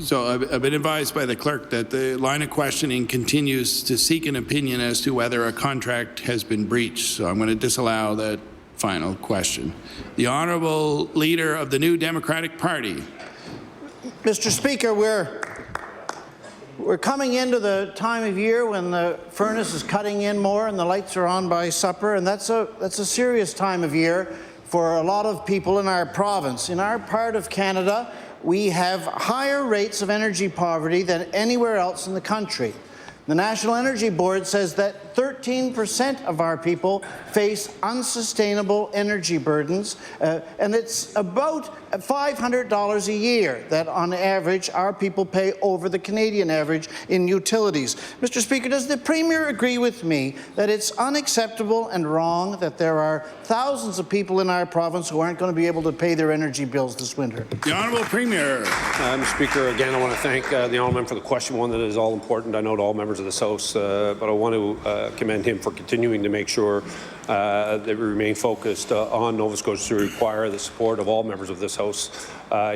So I've been advised by the clerk that the line of questioning continues to seek an opinion as to whether a contract has been breached. So I'm going to disallow that final question. The Honourable Leader of the New Democratic Party. Mr. Speaker, we're We're coming into the time of year when the furnace is cutting in more and the lights are on by supper, and that's a serious time of year for a lot of people in our province. In our part of Canada, we have higher rates of energy poverty than anywhere else in the country. The National Energy Board says that 13% of our people face unsustainable energy burdens, and it's about $500 a year that, on average, our people pay over the Canadian average in utilities. Mr. Speaker, does the Premier agree with me that it's unacceptable and wrong that there are thousands of people in our province who aren't going to be able to pay their energy bills this winter? The Honourable Premier. Mr. Speaker, again, I want to thank the Honourable for the question, one that is all important, I know, to all members of this House, but I want to commend him for continuing to make sure that we remain focused on Nova Scotia to require the support of all members of this House.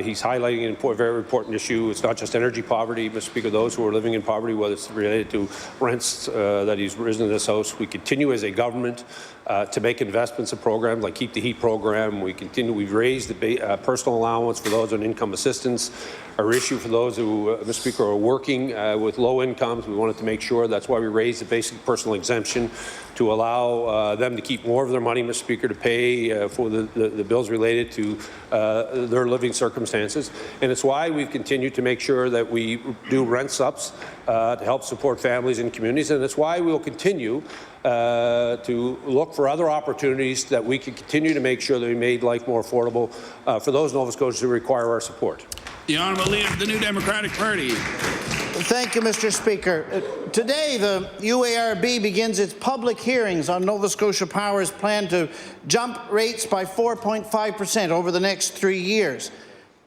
He's highlighting a very important issue. It's not just energy poverty, Mr. Speaker, those who are living in poverty, whether it's related to rents that he's risen in this House. We continue as a government to make investments in programs like Keep the Heat program. We've raised the personal allowance for those on income assistance. Our issue for those who, Mr. Speaker, are working with low incomes, we wanted to make sure that's why we raised the basic personal exemption to allow them to keep more of their money, Mr. Speaker, to pay for the bills related to their living circumstances. And it's why we've continued to make sure that we do rent subs to help support families and communities. And it's why we'll continue to look for other opportunities that we can continue to make sure that we made life more affordable for those Nova Scotians who require our support. The Honourable Leader of the New Democratic Party. Thank you, Mr. Speaker. Today, the UARB begins its public hearings on Nova Scotia Power's plan to jump rates by 4.5% over the next 3 years.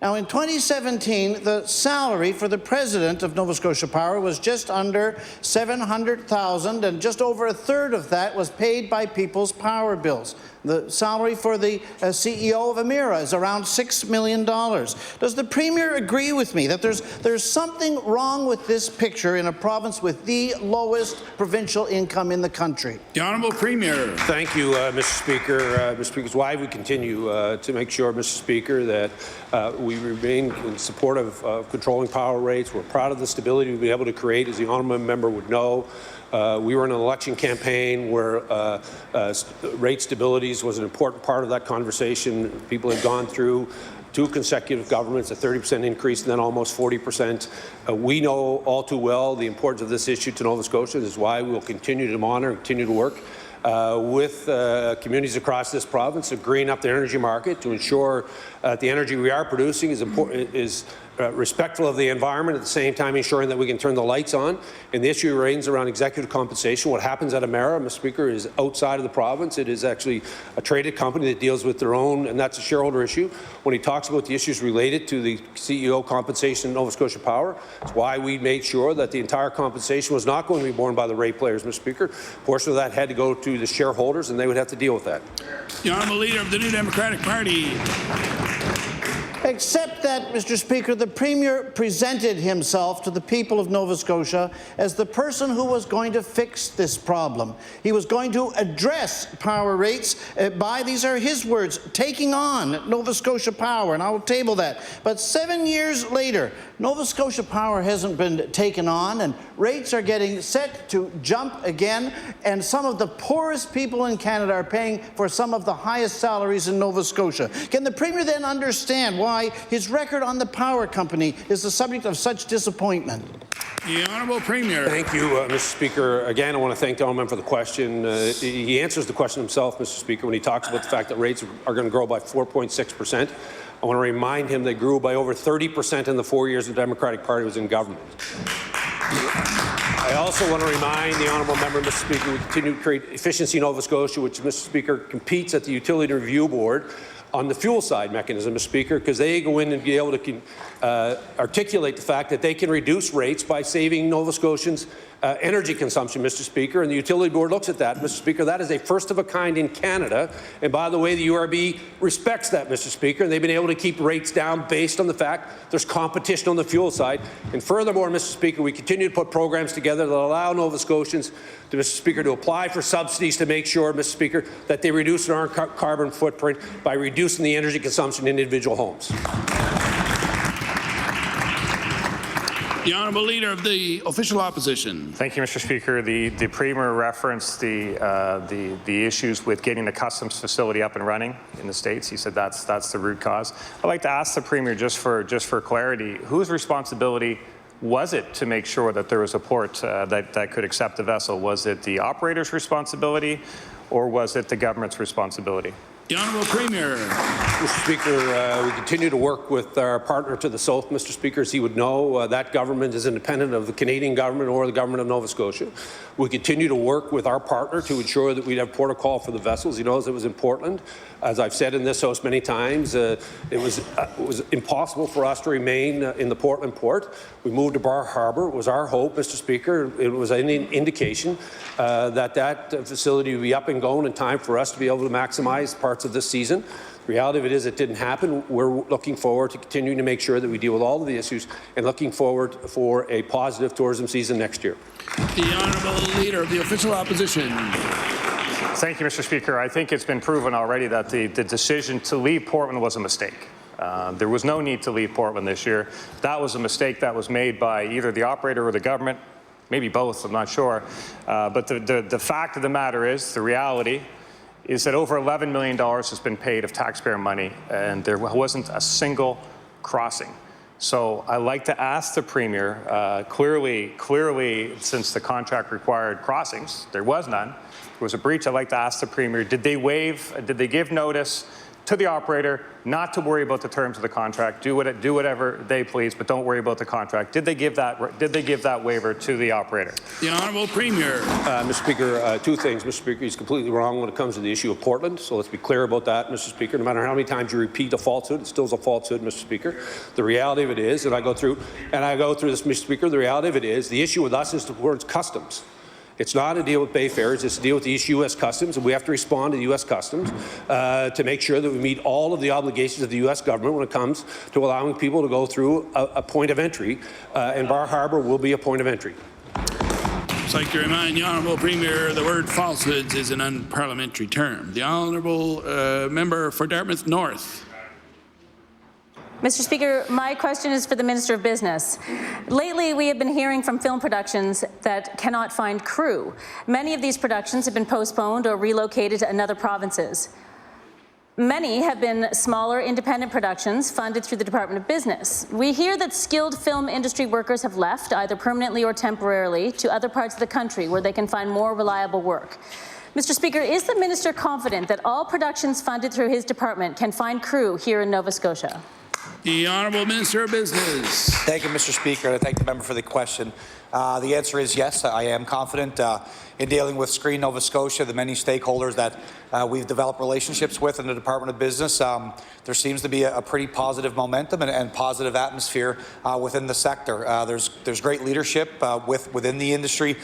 Now, in 2017, the salary for the president of Nova Scotia Power was just under $700,000, and just over a third of that was paid by people's power bills. The salary for the CEO of Emera is around $6 million. Does the Premier agree with me that there's something wrong with this picture in a province with the lowest provincial income in the country? The Honourable Premier. Thank you, Mr. Speaker. Mr. Speaker, it's why we continue to make sure, Mr. Speaker, that we remain in support of controlling power rates. We're proud of the stability we've been able to create, as the honourable member would know. We were in an election campaign where rate stabilities was an important part of that conversation. People had gone through 2 consecutive governments, a 30% increase, and then almost 40%. We know all too well the importance of this issue to Nova Scotia. This is why we will continue to monitor and continue to work with communities across this province to green up the energy market to ensure the energy we are producing is respectful of the environment, at the same time ensuring that we can turn the lights on. And the issue remains around executive compensation. What happens at Emera, Mr. Speaker, is outside of the province. It is actually a traded company that deals with their own, and that's a shareholder issue. When he talks about the issues related to the CEO compensation in Nova Scotia Power, it's why we made sure that the entire compensation was not going to be borne by the ratepayers, Mr. Speaker. A portion of that had to go to the shareholders, and they would have to deal with that. The Honourable Leader of the New Democratic Party. Except that, Mr. Speaker, the Premier presented himself to the people of Nova Scotia as the person who was going to fix this problem. He was going to address power rates by, these are his words, taking on Nova Scotia Power, and I will table that. But 7 years later, Nova Scotia Power hasn't been taken on, and rates are getting set to jump again, and some of the poorest people in Canada are paying for some of the highest salaries in Nova Scotia. Can the Premier then understand why his record on the power company is the subject of such disappointment? The Honourable Premier. Thank you, Mr. Speaker. Again, I want to thank the Honourable for the question. He answers the question himself, Mr. Speaker, when he talks about the fact that rates are going to grow by 4.6%. I want to remind him they grew by over 30% in the 4 years the Democratic Party was in government. I also want to remind the honourable member, Mr. Speaker, we continue to create Efficiency Nova Scotia, which, Mr. Speaker, competes at the Utility Review Board on the fuel side mechanism, Mr. Speaker, because they go in and be able to articulate the fact that they can reduce rates by saving Nova Scotians energy consumption, Mr. Speaker, and the Utility Board looks at that, Mr. Speaker. That is a first of a kind in Canada, and by the way, the URB respects that, Mr. Speaker, and they've been able to keep rates down based on the fact there's competition on the fuel side. And furthermore, Mr. Speaker, we continue to put programs together that allow Nova Scotians, Mr. Speaker, to apply for subsidies to make sure, Mr. Speaker, that they reduce our carbon footprint by reducing the energy consumption in individual homes. The Honourable Leader of the Official Opposition. Thank you, Mr. Speaker. The Premier referenced the issues with getting the customs facility up and running in the States. He said that's the root cause. I'd like to ask the Premier, just for clarity, whose responsibility was it to make sure that there was a port that could accept the vessel? Was it the operator's responsibility, or was it the government's responsibility? The Honourable Premier. Mr. Speaker, we continue to work with our partner to the south, Mr. Speaker. As he would know, that government is independent of the Canadian government or the government of Nova Scotia. We continue to work with our partner to ensure that we'd have protocol for the vessels. He knows it was in Portland. As I've said in this House many times, it was impossible for us to remain in the Portland port. We moved to Bar Harbour. It was our hope, Mr. Speaker. It was an indication that facility would be up and going in time for us to be able to maximize parts of this season. The reality of it is it didn't happen. We're looking forward to continuing to make sure that we deal with all of the issues and looking forward for a positive tourism season next year. The Honourable Leader of the Official Opposition. Thank you, Mr. Speaker. I think it's been proven already that the decision to leave Portland was a mistake. There was no need to leave Portland this year. That was a mistake that was made by either the operator or the government, maybe both, I'm not sure. But the fact of the matter is, the reality is that over $11 million has been paid of taxpayer money, and there wasn't a single crossing. So I'd like to ask the Premier, clearly, since the contract required crossings, there was none. There was a breach. I'd like to ask the Premier, did they give notice to the operator not to worry about the terms of the contract, do whatever they please, but don't worry about the contract? Did they give that waiver to the operator? The Honourable Premier. Mr. Speaker, two things. Mr. Speaker, he's completely wrong when it comes to the issue of Portland, so let's be clear about that, Mr. Speaker. No matter how many times you repeat a falsehood, it still is a falsehood, Mr. Speaker. The reality of it is, and I go through this, Mr. Speaker, the reality of it is, the issue with us is towards customs. It's not a deal with Bay Fares, it's a deal with the U.S. Customs, and we have to respond to the U.S. Customs to make sure that we meet all of the obligations of the U.S. government when it comes to allowing people to go through a point of entry, and Bar Harbour will be a point of entry. I'd like to remind the Honourable Premier the word falsehoods is an unparliamentary term. The Honourable Member for Dartmouth North. Mr. Speaker, my question is for the Minister of Business. Lately, we have been hearing from film productions that cannot find crew. Many of these productions have been postponed or relocated to other provinces. Many have been smaller independent productions funded through the Department of Business. We hear that skilled film industry workers have left, either permanently or temporarily, to other parts of the country where they can find more reliable work. Mr. Speaker, is the Minister confident that all productions funded through his department can find crew here in Nova Scotia? The Honourable Minister of Business. Thank you, Mr. Speaker, and I thank the member for the question. The answer is yes, I am confident. In dealing with Screen Nova Scotia, the many stakeholders that we've developed relationships with in the Department of Business, there seems to be a pretty positive momentum and positive atmosphere within the sector. There's great leadership within the industry.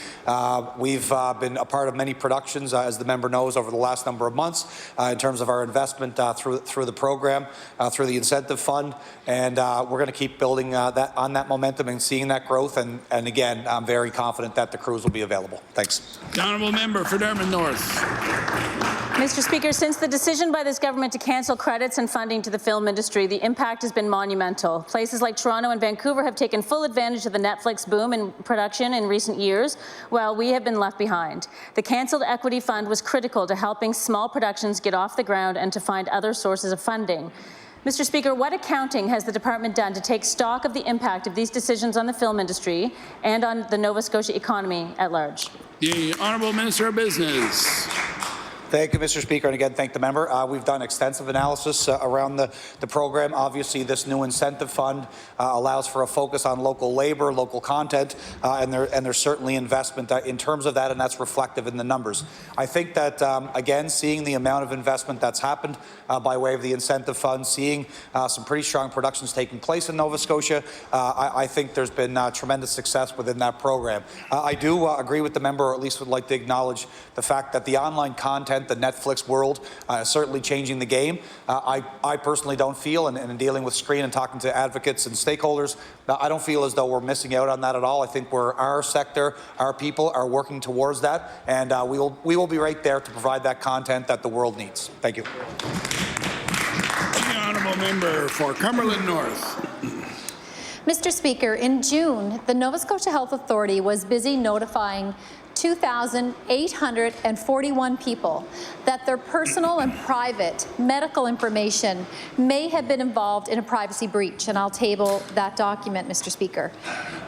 We've been a part of many productions, as the member knows, over the last number of months in terms of our investment through the program, through the incentive fund, and we're going to keep building on that momentum and seeing that growth. And again, I'm very confident that the crews will be available. Thanks. The Honourable Member for Dartmouth North. Mr. Speaker, since the decision by this government to cancel credits and funding to the film industry, the impact has been monumental. Places like Toronto and Vancouver have taken full advantage of the Netflix boom in production in recent years, while we have been left behind. The cancelled equity fund was critical to helping small productions get off the ground and to find other sources of funding. Mr. Speaker, what accounting has the department done to take stock of the impact of these decisions on the film industry and on the Nova Scotia economy at large? The Honourable Minister of Business. Thank you, Mr. Speaker, and again, thank the member. We've done extensive analysis around the program. Obviously, this new incentive fund allows for a focus on local labor, local content, and there's certainly investment in terms of that, and that's reflective in the numbers. I think that, again, seeing the amount of investment that's happened by way of the incentive fund, seeing some pretty strong productions taking place in Nova Scotia, I think there's been tremendous success within that program. I do agree with the member, or at least would like to acknowledge the fact that the online content, the Netflix world, is certainly changing the game. I personally don't feel, and in dealing with Screen and talking to advocates and stakeholders, I don't feel as though we're missing out on that at all. I think our sector, our people are working towards that, and we will be right there to provide that content that the world needs. Thank you. The Honourable Member for Cumberland North. Mr. Speaker, in June, the Nova Scotia Health Authority was busy notifying 2,841 people that their personal and private medical information may have been involved in a privacy breach, and I'll table that document, Mr. Speaker.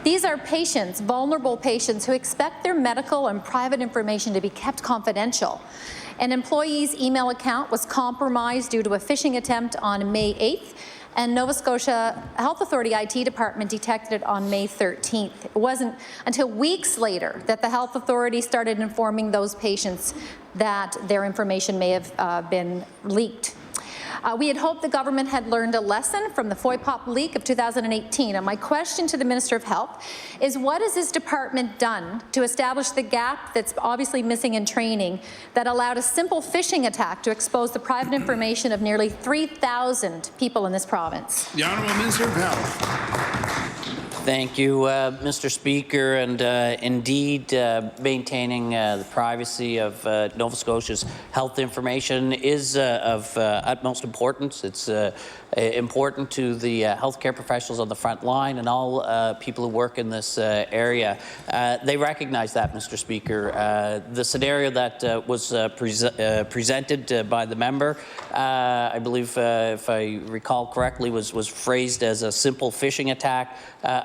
These are patients, vulnerable patients, who expect their medical and private information to be kept confidential. An employee's email account was compromised due to a phishing attempt on May 8th, and Nova Scotia Health Authority IT department detected it on May 13th. It wasn't until weeks later that the Health Authority started informing those patients that their information may have been leaked. We had hoped the government had learned a lesson from the FOIPOP leak of 2018, and my question to the Minister of Health is, what has this department done to establish the gap that's obviously missing in training that allowed a simple phishing attack to expose the private information of nearly 3,000 people in this province? The Honourable Minister of Health. Thank you, Mr. Speaker. And indeed, maintaining the privacy of Nova Scotia's health information is of utmost importance. It's important to the healthcare professionals on the front line and all people who work in this area. They recognize that, Mr. Speaker. The scenario that was presented by the member, I believe, if I recall correctly, was phrased as a simple phishing attack.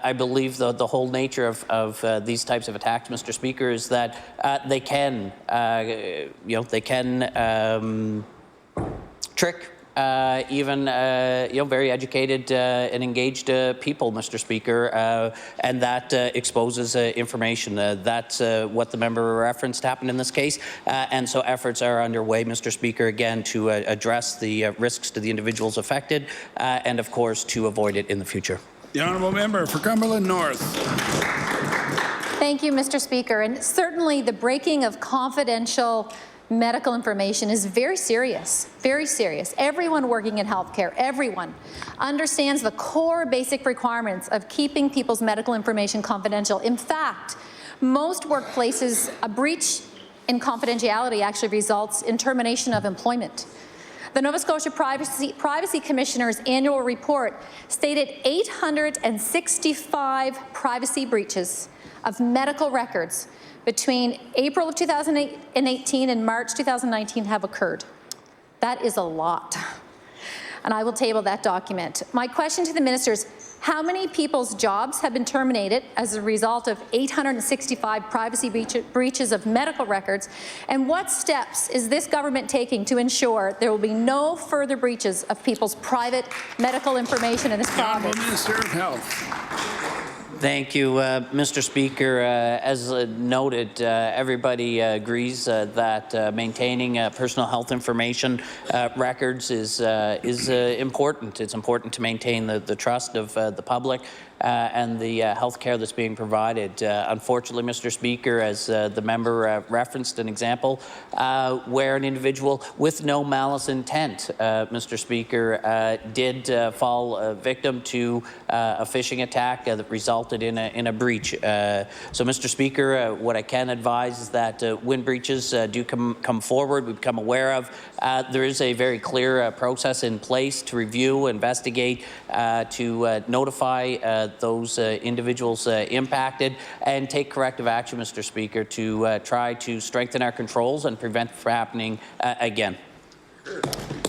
I believe the whole nature of these types of attacks, Mr. Speaker, is that they can, trick even very educated and engaged people, Mr. Speaker, and that exposes information. That's what the member referenced happened in this case, and so efforts are underway, Mr. Speaker, again to address the risks to the individuals affected, and of course to avoid it in the future. The Honourable Member for Cumberland North. Thank you, Mr. Speaker. And certainly the breaking of confidential medical information is very serious, very serious. Everyone working in healthcare, everyone, understands the core basic requirements of keeping people's medical information confidential. In fact, most workplaces, a breach in confidentiality actually results in termination of employment. The Nova Scotia Privacy Commissioner's annual report stated 865 privacy breaches of medical records between April of 2018 and March 2019 have occurred. That is a lot. And I will table that document. My question to the minister is, how many people's jobs have been terminated as a result of 865 privacy breaches of medical records? And what steps is this government taking to ensure there will be no further breaches of people's private medical information in this province? The Minister of Health. Thank you, Mr. Speaker. As noted, everybody agrees that maintaining personal health information records is important. It's important to maintain the trust of the public and the health care that's being provided. Unfortunately, Mr. Speaker, as the member referenced an example where an individual with no malice intent, Mr. Speaker, did fall victim to a phishing attack that resulted in a breach. So, Mr. Speaker, what I can advise is that when breaches do come forward, we become aware of, there is a very clear process in place to review, investigate, to notify those individuals impacted and take corrective action, Mr. Speaker, to try to strengthen our controls and prevent from happening again.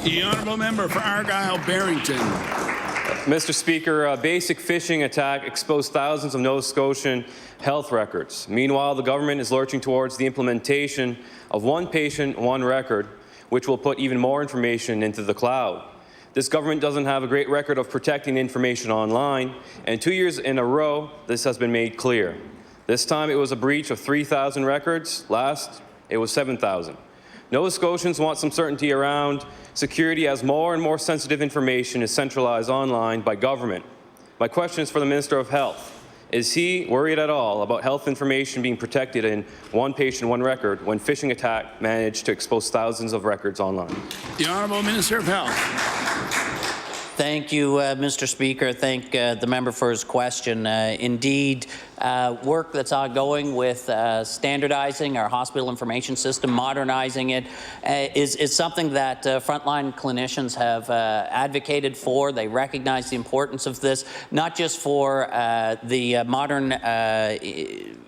The Honourable Member for Argyle-Barrington. Mr. Speaker, a basic phishing attack exposed thousands of Nova Scotian health records. Meanwhile, the government is lurching towards the implementation of one patient, one record, which will put even more information into the cloud. This government doesn't have a great record of protecting information online, and 2 years in a row, this has been made clear. This time, it was a breach of 3,000 records. Last, it was 7,000. Nova Scotians want some certainty around security as more and more sensitive information is centralized online by government. My question is for the Minister of Health. Is he worried at all about health information being protected in one patient, one record when phishing attack managed to expose thousands of records online? The Honourable Minister of Health. Thank you, Mr. Speaker. Thank the member for his question. Indeed, work that's ongoing with standardizing our hospital information system, modernizing it, is something that frontline clinicians have advocated for. They recognize the importance of this, not just for the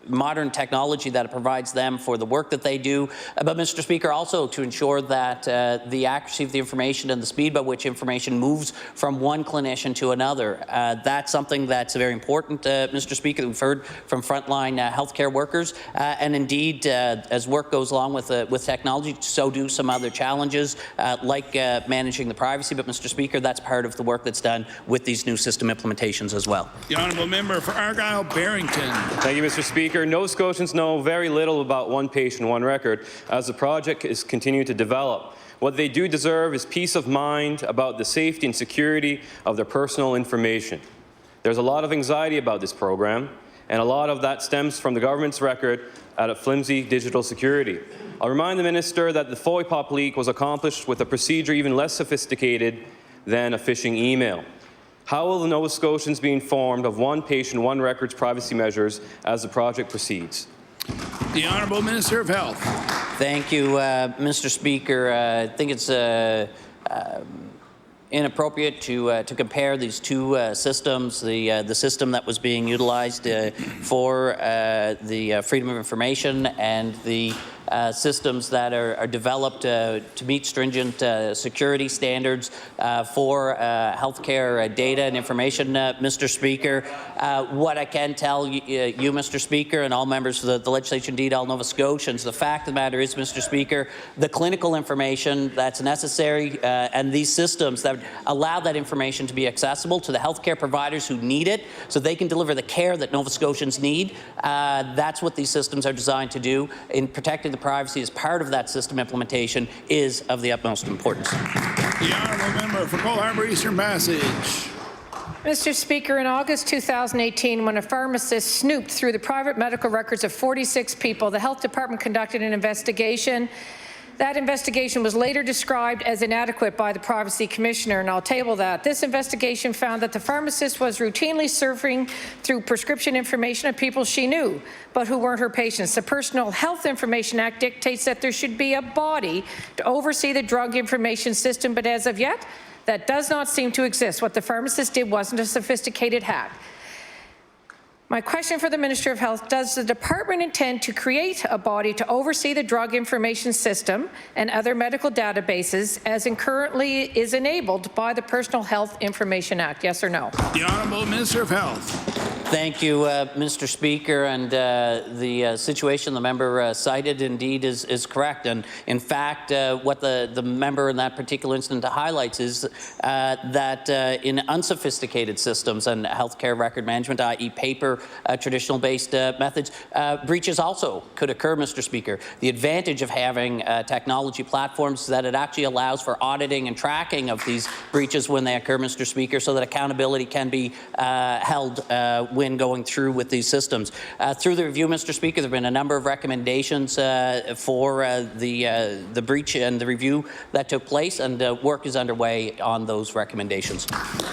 modern technology that it provides them for the work that they do, but Mr. Speaker, also to ensure that the accuracy of the information and the speed by which information moves from one clinician to another. That's something that's very important, Mr. Speaker, that we've heard from frontline healthcare workers, and indeed, as work goes along with technology, so do some other challenges, like managing the privacy. But Mr. Speaker, that's part of the work that's done with these new system implementations as well. The honourable member for Argyle-Barrington. Thank you, Mr. Speaker. Nova Scotians know very little about one patient, one record, as the project is continuing to develop. What they do deserve is peace of mind about the safety and security of their personal information. There's a lot of anxiety about this program, and a lot of that stems from the government's record at a flimsy digital security. I'll remind the minister that the FOIPOP leak was accomplished with a procedure even less sophisticated than a phishing email. How will the Nova Scotians be informed of one patient, one record's privacy measures as the project proceeds? The Honourable Minister of Health. Thank you, Mr. Speaker. I think it's inappropriate to compare these two systems. The system that was being utilized for the freedom of information and the systems that are developed to meet stringent security standards for healthcare data and information, Mr. Speaker. What I can tell you, Mr. Speaker, and all members of the legislature, indeed all Nova Scotians, the fact of the matter is, Mr. Speaker, the clinical information that's necessary and these systems that allow that information to be accessible to the healthcare providers who need it so they can deliver the care that Nova Scotians need. That's what these systems are designed to do. In protecting the privacy as part of that system implementation is of the utmost importance. The honourable member for Cole Harbour Eastern Passage. Mr. Speaker, in August 2018, when a pharmacist snooped through the private medical records of 46 people, the Health Department conducted an investigation. That investigation was later described as inadequate by the Privacy Commissioner, and I'll table that. This investigation found that the pharmacist was routinely surfing through prescription information of people she knew, but who weren't her patients. The Personal Health Information Act dictates that there should be a body to oversee the drug information system, but as of yet, that does not seem to exist. What the pharmacist did wasn't a sophisticated hack. My question for the Minister of Health, does the department intend to create a body to oversee the drug information system and other medical databases as currently is enabled by the Personal Health Information Act? Yes or no? The Honourable Minister of Health. Thank you, Mr. Speaker. And the situation the member cited indeed is correct. And in fact, what the member in that particular incident highlights is that in unsophisticated systems and healthcare record management, i.e. paper, traditional-based methods, breaches also could occur, Mr. Speaker. The advantage of having technology platforms is that it actually allows for auditing and tracking of these breaches when they occur, Mr. Speaker, so that accountability can be held when going through with these systems. Through the review, Mr. Speaker, there have been a number of recommendations for the breach and the review that took place, and work is underway on those recommendations.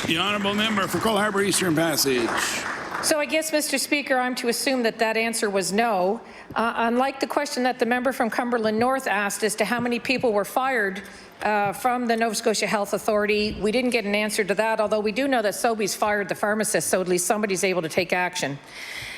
The Honourable Member for Cole Harbour Eastern Passage. So I guess, Mr. Speaker, I'm to assume that that answer was no. Unlike the question that the member from Cumberland North asked as to how many people were fired from the Nova Scotia Health Authority, we didn't get an answer to that, although we do know that Sobeys fired the pharmacist, so at least somebody's able to take action.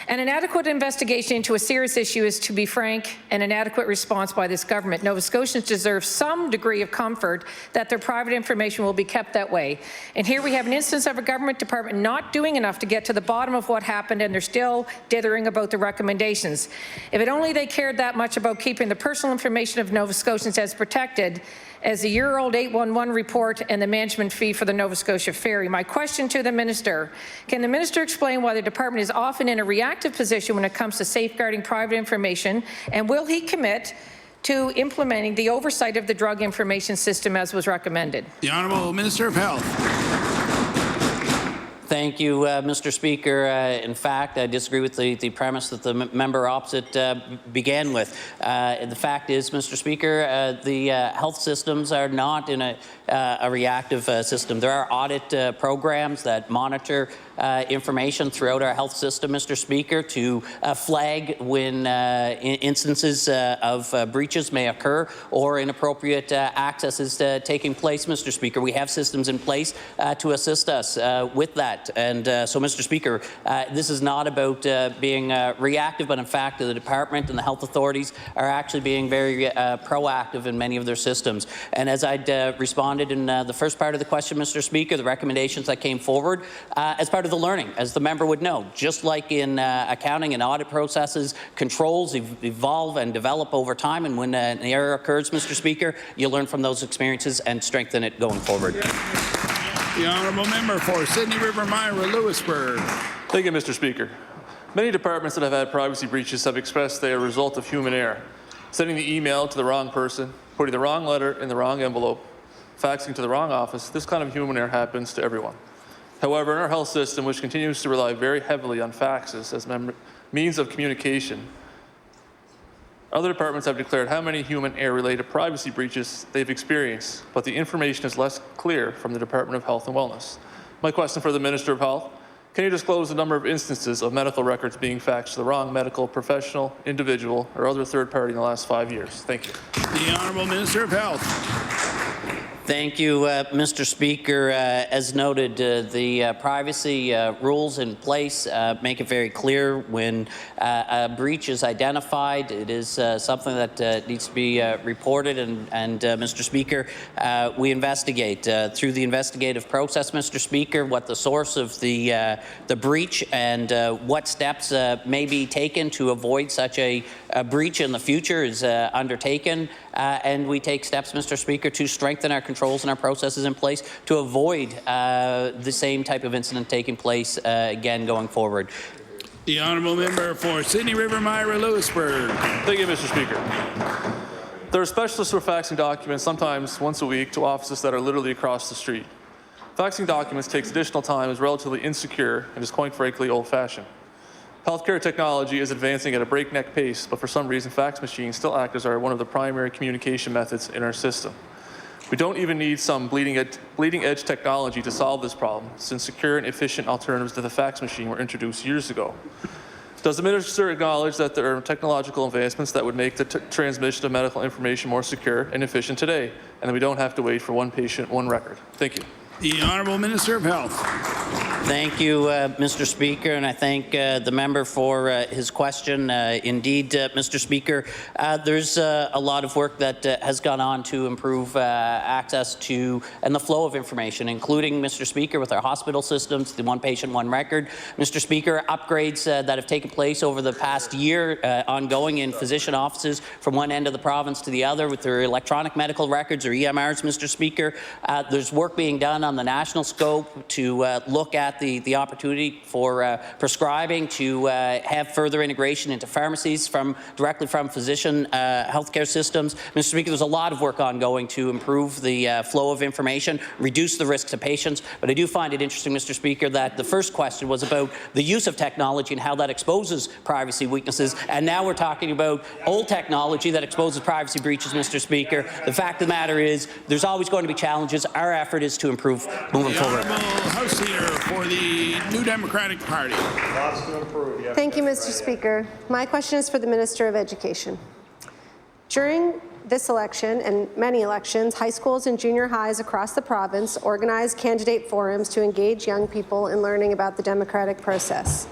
An inadequate investigation into a serious issue is, to be frank, an inadequate response by this government. Nova Scotians deserve some degree of comfort that their private information will be kept that way. And here we have an instance of a government department not doing enough to get to the bottom of what happened, and they're still dithering about the recommendations. If it only they cared that much about keeping the personal information of Nova Scotians as protected as the year-old 811 report and the management fee for the Nova Scotia Ferry. My question to the Minister, can the Minister explain why the Department is often in a reactive position when it comes to safeguarding private information, and will he commit to implementing the oversight of the drug information system as was recommended? The Honourable Minister of Health. Thank you, Mr. Speaker. In fact, I disagree with the premise that the member opposite began with. The fact is, Mr. Speaker, the health systems are not in a reactive system. There are audit programs that monitor information throughout our health system, Mr. Speaker, to flag when instances of breaches may occur or inappropriate access is taking place, Mr. Speaker. We have systems in place to assist us with that. And so, Mr. Speaker, this is not about being reactive, but in fact, the department and the health authorities are actually being very proactive in many of their systems. And as I'd responded in the first part of the question, Mr. Speaker, the recommendations that came forward as part of the learning, as the member would know, just like in accounting and audit processes, controls evolve and develop over time. And when an error occurs, Mr. Speaker, you learn from those experiences and strengthen it going forward. The honourable member for Sydney River Myra Lewisburg. Thank you, Mr. Speaker. Many departments that have had privacy breaches have expressed they are a result of human error. Sending the email to the wrong person, putting the wrong letter in the wrong envelope, faxing to the wrong office, this kind of human error happens to everyone. However, in our health system, which continues to rely very heavily on faxes as means of communication, other departments have declared how many human error-related privacy breaches they've experienced, but the information is less clear from the Department of Health and Wellness. My question for the Minister of Health, can you disclose the number of instances of medical records being faxed to the wrong medical professional, individual, or other third party in the last 5 years? Thank you. The Honourable Minister of Health. Thank you, Mr. Speaker. As noted, the privacy rules in place make it very clear when a breach is identified. It is something that needs to be reported, and Mr. Speaker, we investigate through the investigative process, Mr. Speaker, what the source of the breach and what steps may be taken to avoid such a breach in the future is undertaken, and we take steps, Mr. Speaker, to strengthen our controls and our processes in place to avoid the same type of incident taking place again going forward. The honourable member for Sydney River Myra Lewisburg. Thank you, Mr. Speaker. There are specialists for faxing documents sometimes once a week to offices that are literally across the street. Faxing documents takes additional time, is relatively insecure, and is quite frankly old-fashioned. Healthcare technology is advancing at a breakneck pace, but for some reason fax machines still act as one of the primary communication methods in our system. We don't even need some bleeding edge technology to solve this problem, since secure and efficient alternatives to the fax machine were introduced years ago. Does the Minister acknowledge that there are technological advancements that would make the transmission of medical information more secure and efficient today, and that we don't have to wait for one patient, one record? Thank you. The Honourable Minister of Health. Thank you, Mr. Speaker, and I thank the member for his question. Indeed, Mr. Speaker, there's a lot of work that has gone on to improve access to and the flow of information, including, Mr. Speaker, with our hospital systems, the one patient, one record. Mr. Speaker, upgrades that have taken place over the past year ongoing in physician offices from one end of the province to the other with their electronic medical records or EMRs, Mr. Speaker. There's work being done on the national scope to look at the opportunity for prescribing, to have further integration into pharmacies directly from physician healthcare systems. Mr. Speaker, there's a lot of work ongoing to improve the flow of information, reduce the risks to patients, but I do find it interesting, Mr. Speaker, that the first question was about the use of technology and how that exposes privacy weaknesses, and now we're talking about old technology that exposes privacy breaches, Mr. Speaker. The fact of the matter is there's always going to be challenges. Our effort is to improve moving forward. House Leader for the New Democratic Party. Lots to improve. Thank you, Mr. Speaker. My question is for the Minister of Education. During this election and many elections, high schools and junior highs across the province organize candidate forums to engage young people in learning about the democratic process.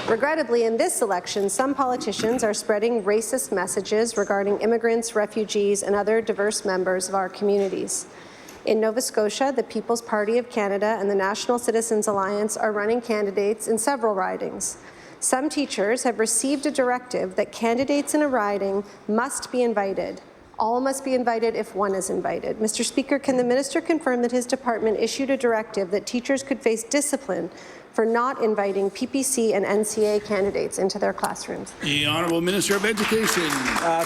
Regrettably, in this election, some politicians are spreading racist messages regarding immigrants, refugees, and other diverse members of our communities. In Nova Scotia, the People's Party of Canada and the National Citizens Alliance are running candidates in several ridings. Some teachers have received a directive that candidates in a riding must be invited. All must be invited if one is invited. Mr. Speaker, can the minister confirm that his department issued a directive that teachers could face discipline for not inviting PPC and NCA candidates into their classrooms? The Honourable Minister of Education.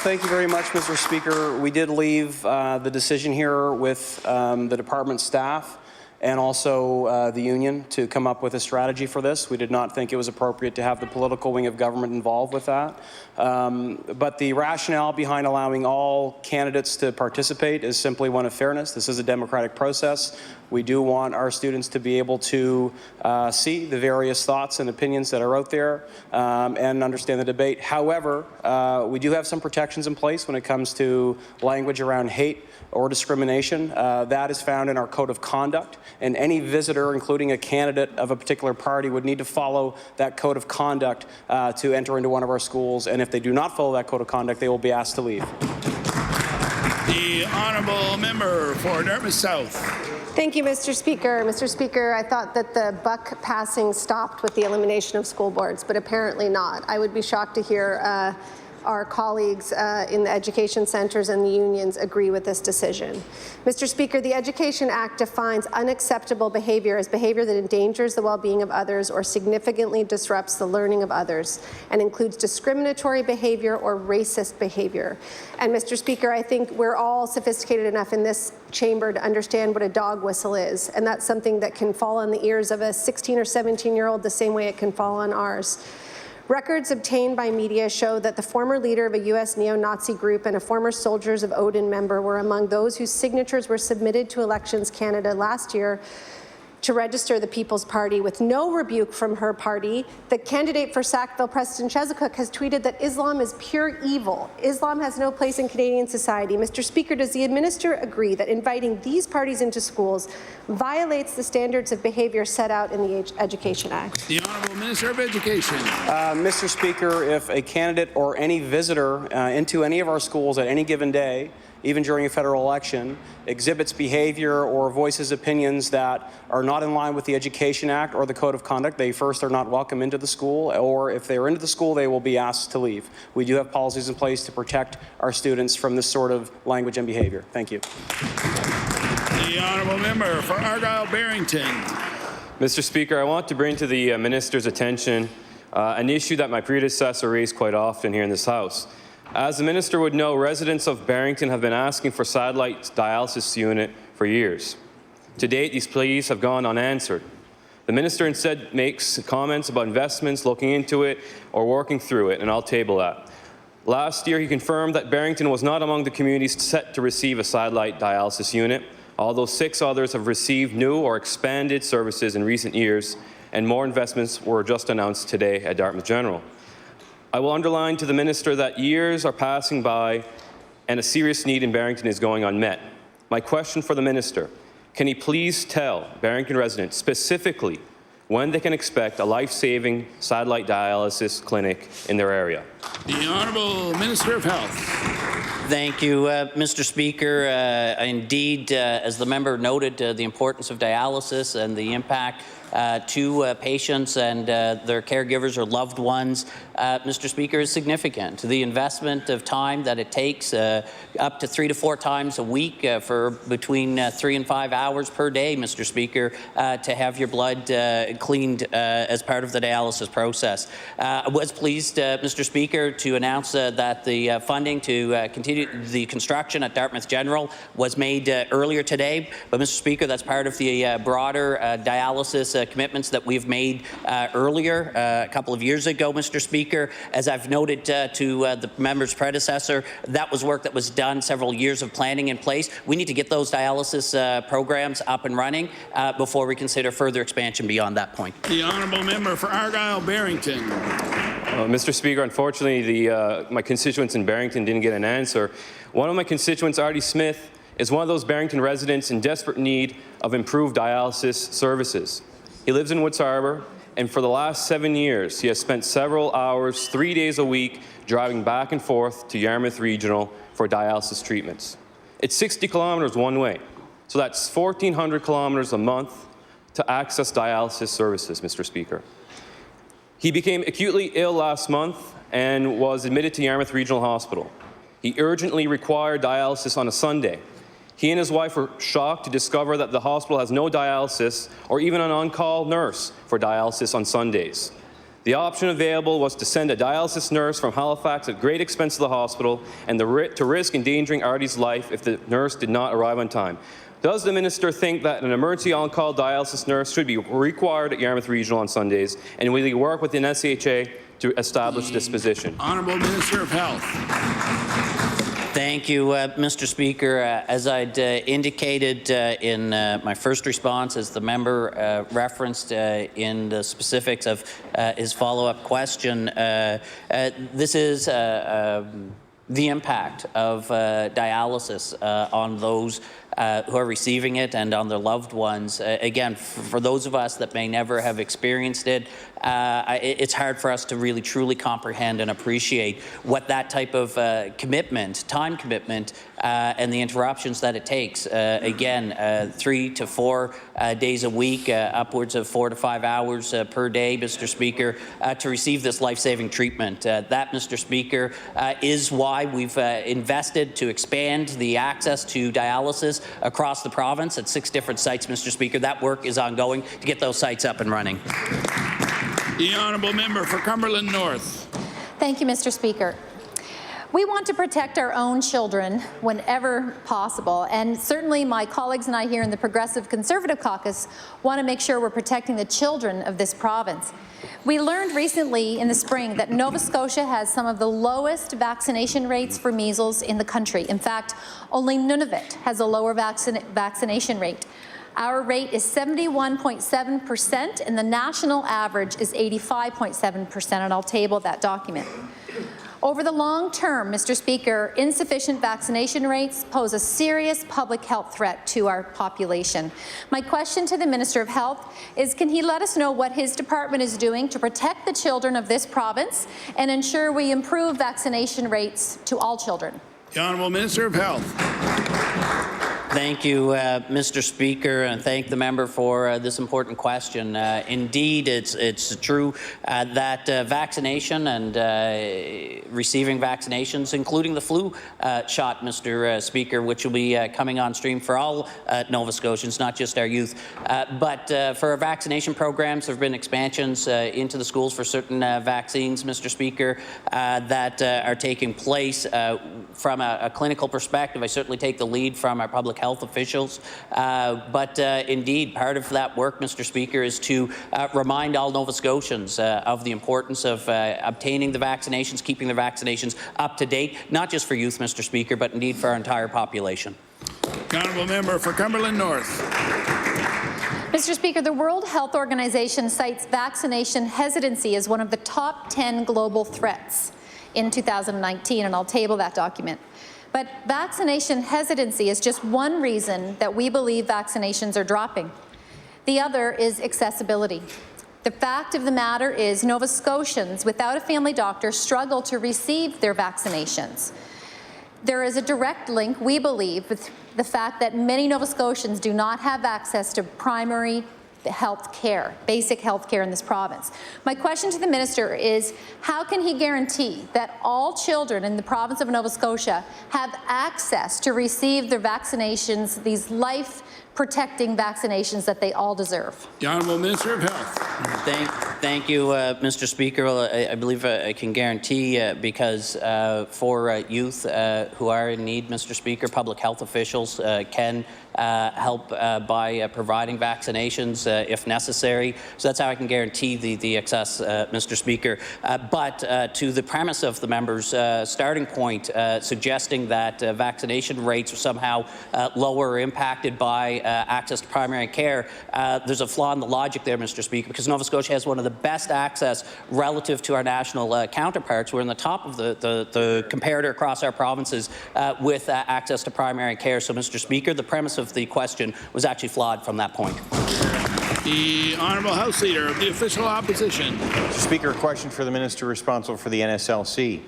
Thank you very much, Mr. Speaker. We did leave the decision here with the department staff, and also the union to come up with a strategy for this. We did not think it was appropriate to have the political wing of government involved with that. But the rationale behind allowing all candidates to participate is simply one of fairness. This is a democratic process. We do want our students to be able to see the various thoughts and opinions that are out there and understand the debate. However, we do have some protections in place when it comes to language around hate or discrimination. That is found in our code of conduct, and any visitor, including a candidate of a particular party, would need to follow that code of conduct to enter into one of our schools, and if they do not follow that code of conduct, they will be asked to leave. The honourable member for Dartmouth South. Thank you, Mr. Speaker. Mr. Speaker, I thought that the buck passing stopped with the elimination of school boards, but apparently not. I would be shocked to hear our colleagues in the education centres and the unions agree with this decision. Mr. Speaker, the Education Act defines unacceptable behaviour as behaviour that endangers the well-being of others or significantly disrupts the learning of others, and includes discriminatory behaviour or racist behaviour. And Mr. Speaker, I think we're all sophisticated enough in this chamber to understand what a dog whistle is, and that's something that can fall on the ears of a 16 or 17-year-old the same way it can fall on ours. Records obtained by media show that the former leader of a U.S. neo-Nazi group and a former Soldiers of Odin member were among those whose signatures were submitted to Elections Canada last year to register the People's Party with no rebuke from her party. The candidate for Sackville, Preston Chesapeake, has tweeted that Islam is pure evil. Islam has no place in Canadian society. Mr. Speaker, does the minister agree that inviting these parties into schools violates the standards of behaviour set out in the Education Act? The Honourable Minister of Education. Mr. Speaker, if a candidate or any visitor into any of our schools at any given day, even during a federal election, exhibits behavior or voices opinions that are not in line with the Education Act or the Code of Conduct, they first are not welcome into the school, or if they are into the school, they will be asked to leave. We do have policies in place to protect our students from this sort of language and behavior. Thank you. The Honourable Member for Argyle-Barrington. Mr. Speaker, I want to bring to the Minister's attention an issue that my predecessor raised quite often here in this House. As the Minister would know, residents of Barrington have been asking for satellite dialysis unit for years. To date, these pleas have gone unanswered. The Minister instead makes comments about investments, looking into it, or working through it, and I'll table that. Last year, he confirmed that Barrington was not among the communities set to receive a satellite dialysis unit, although 6 others have received new or expanded services in recent years, and more investments were just announced today at Dartmouth General. I will underline to the Minister that years are passing by and a serious need in Barrington is going unmet. My question for the Minister, can he please tell Barrington residents specifically when they can expect a life-saving satellite dialysis clinic in their area? The Honourable Minister of Health. Thank you, Mr. Speaker. Indeed, as the member noted, the importance of dialysis and the impact to patients and their caregivers or loved ones, Mr. Speaker, is significant. The investment of time that it takes up to 3 to 4 times a week for between 3 and 5 hours per day, Mr. Speaker, to have your blood cleaned as part of the dialysis process. I was pleased, Mr. Speaker, to announce that the funding to continue the construction at Dartmouth General was made earlier today. But, Mr. Speaker, that's part of the broader dialysis commitments that we've made earlier, a couple of years ago, Mr. Speaker. As I've noted to the member's predecessor, that was work that was done, several years of planning in place. We need to get those dialysis programs up and running before we consider further expansion beyond that point. The Honourable Member for Argyle-Barrington. Mr. Speaker, unfortunately, my constituents in Barrington didn't get an answer. One of my constituents, Artie Smith, is one of those Barrington residents in desperate need of improved dialysis services. He lives in Woods Harbour, and for the last 7 years, he has spent several hours, 3 days a week, driving back and forth to Yarmouth Regional for dialysis treatments. It's 60 kilometres one way, so that's 1,400 kilometres a month to access dialysis services, Mr. Speaker. He became acutely ill last month and was admitted to Yarmouth Regional Hospital. He urgently required dialysis on a Sunday. He and his wife were shocked to discover that the hospital has no dialysis or even an on-call nurse for dialysis on Sundays. The option available was to send a dialysis nurse from Halifax at great expense to the hospital and to risk endangering Artie's life if the nurse did not arrive on time. Does the minister think that an emergency on-call dialysis nurse should be required at Yarmouth Regional on Sundays, and will he work with the NSCHA to establish this position? Honourable Minister of Health. Thank you, Mr. Speaker. As I'd indicated in my first response, as the member referenced in the specifics of his follow-up question, this is the impact of dialysis on those who are receiving it and on their loved ones. Again, for those of us that may never have experienced it, it's hard for us to really truly comprehend and appreciate what that type of commitment, time commitment, and the interruptions that it takes. Again, 3 to 4 days a week, upwards of 4 to 5 hours per day, Mr. Speaker, to receive this life-saving treatment. That, Mr. Speaker, is why we've invested to expand the access to dialysis across the province at 6 different sites, Mr. Speaker. That work is ongoing to get those sites up and running. The honourable member for Cumberland North. Thank you, Mr. Speaker. We want to protect our own children whenever possible, and certainly my colleagues and I here in the Progressive Conservative Caucus want to make sure we're protecting the children of this province. We learned recently in the spring that Nova Scotia has some of the lowest vaccination rates for measles in the country. In fact, only Nunavut has a lower vaccination rate. Our rate is 71.7%, and the national average is 85.7%, and I'll table that document. Over the long term, Mr. Speaker, insufficient vaccination rates pose a serious public health threat to our population. My question to the Minister of Health is, can he let us know what his department is doing to protect the children of this province and ensure we improve vaccination rates to all children? The Honourable Minister of Health. Thank you, Mr. Speaker, and thank the member for this important question. Indeed, it's true that vaccination and receiving vaccinations, including the flu shot, Mr. Speaker, which will be coming on stream for all Nova Scotians, not just our youth. But for our vaccination programs, there have been expansions into the schools for certain vaccines, Mr. Speaker, that are taking place. From a clinical perspective, I certainly take the lead from our public health officials. But indeed, part of that work, Mr. Speaker, is to remind all Nova Scotians of the importance of obtaining the vaccinations, keeping the vaccinations up to date, not just for youth, Mr. Speaker, but indeed for our entire population. Honourable member for Cumberland North. Mr. Speaker, the World Health Organization cites vaccination hesitancy as one of the top 10 global threats in 2019, and I'll table that document. But vaccination hesitancy is just one reason that we believe vaccinations are dropping. The other is accessibility. The fact of the matter is Nova Scotians without a family doctor struggle to receive their vaccinations. There is a direct link, we believe, with the fact that many Nova Scotians do not have access to primary health care, basic health care in this province. My question to the minister is, how can he guarantee that all children in the province of Nova Scotia have access to receive their vaccinations, these life-protecting vaccinations that they all deserve? The Honourable Minister of Health. Thank you, Mr. Speaker. Well, I believe I can guarantee because for youth who are in need, Mr. Speaker, public health officials can help by providing vaccinations if necessary. So that's how I can guarantee the access, Mr. Speaker. But to the premise of the member's starting point, suggesting that vaccination rates are somehow lower or impacted by access to primary care, there's a flaw in the logic there, Mr. Speaker, because Nova Scotia has one of the best access relative to our national counterparts. We're in the top of the comparator across our provinces with access to primary care. So, Mr. Speaker, the premise of the question was actually flawed from that point. The Honourable House Leader of the Official Opposition. Mr. Speaker, a question for the Minister responsible for the NSLC.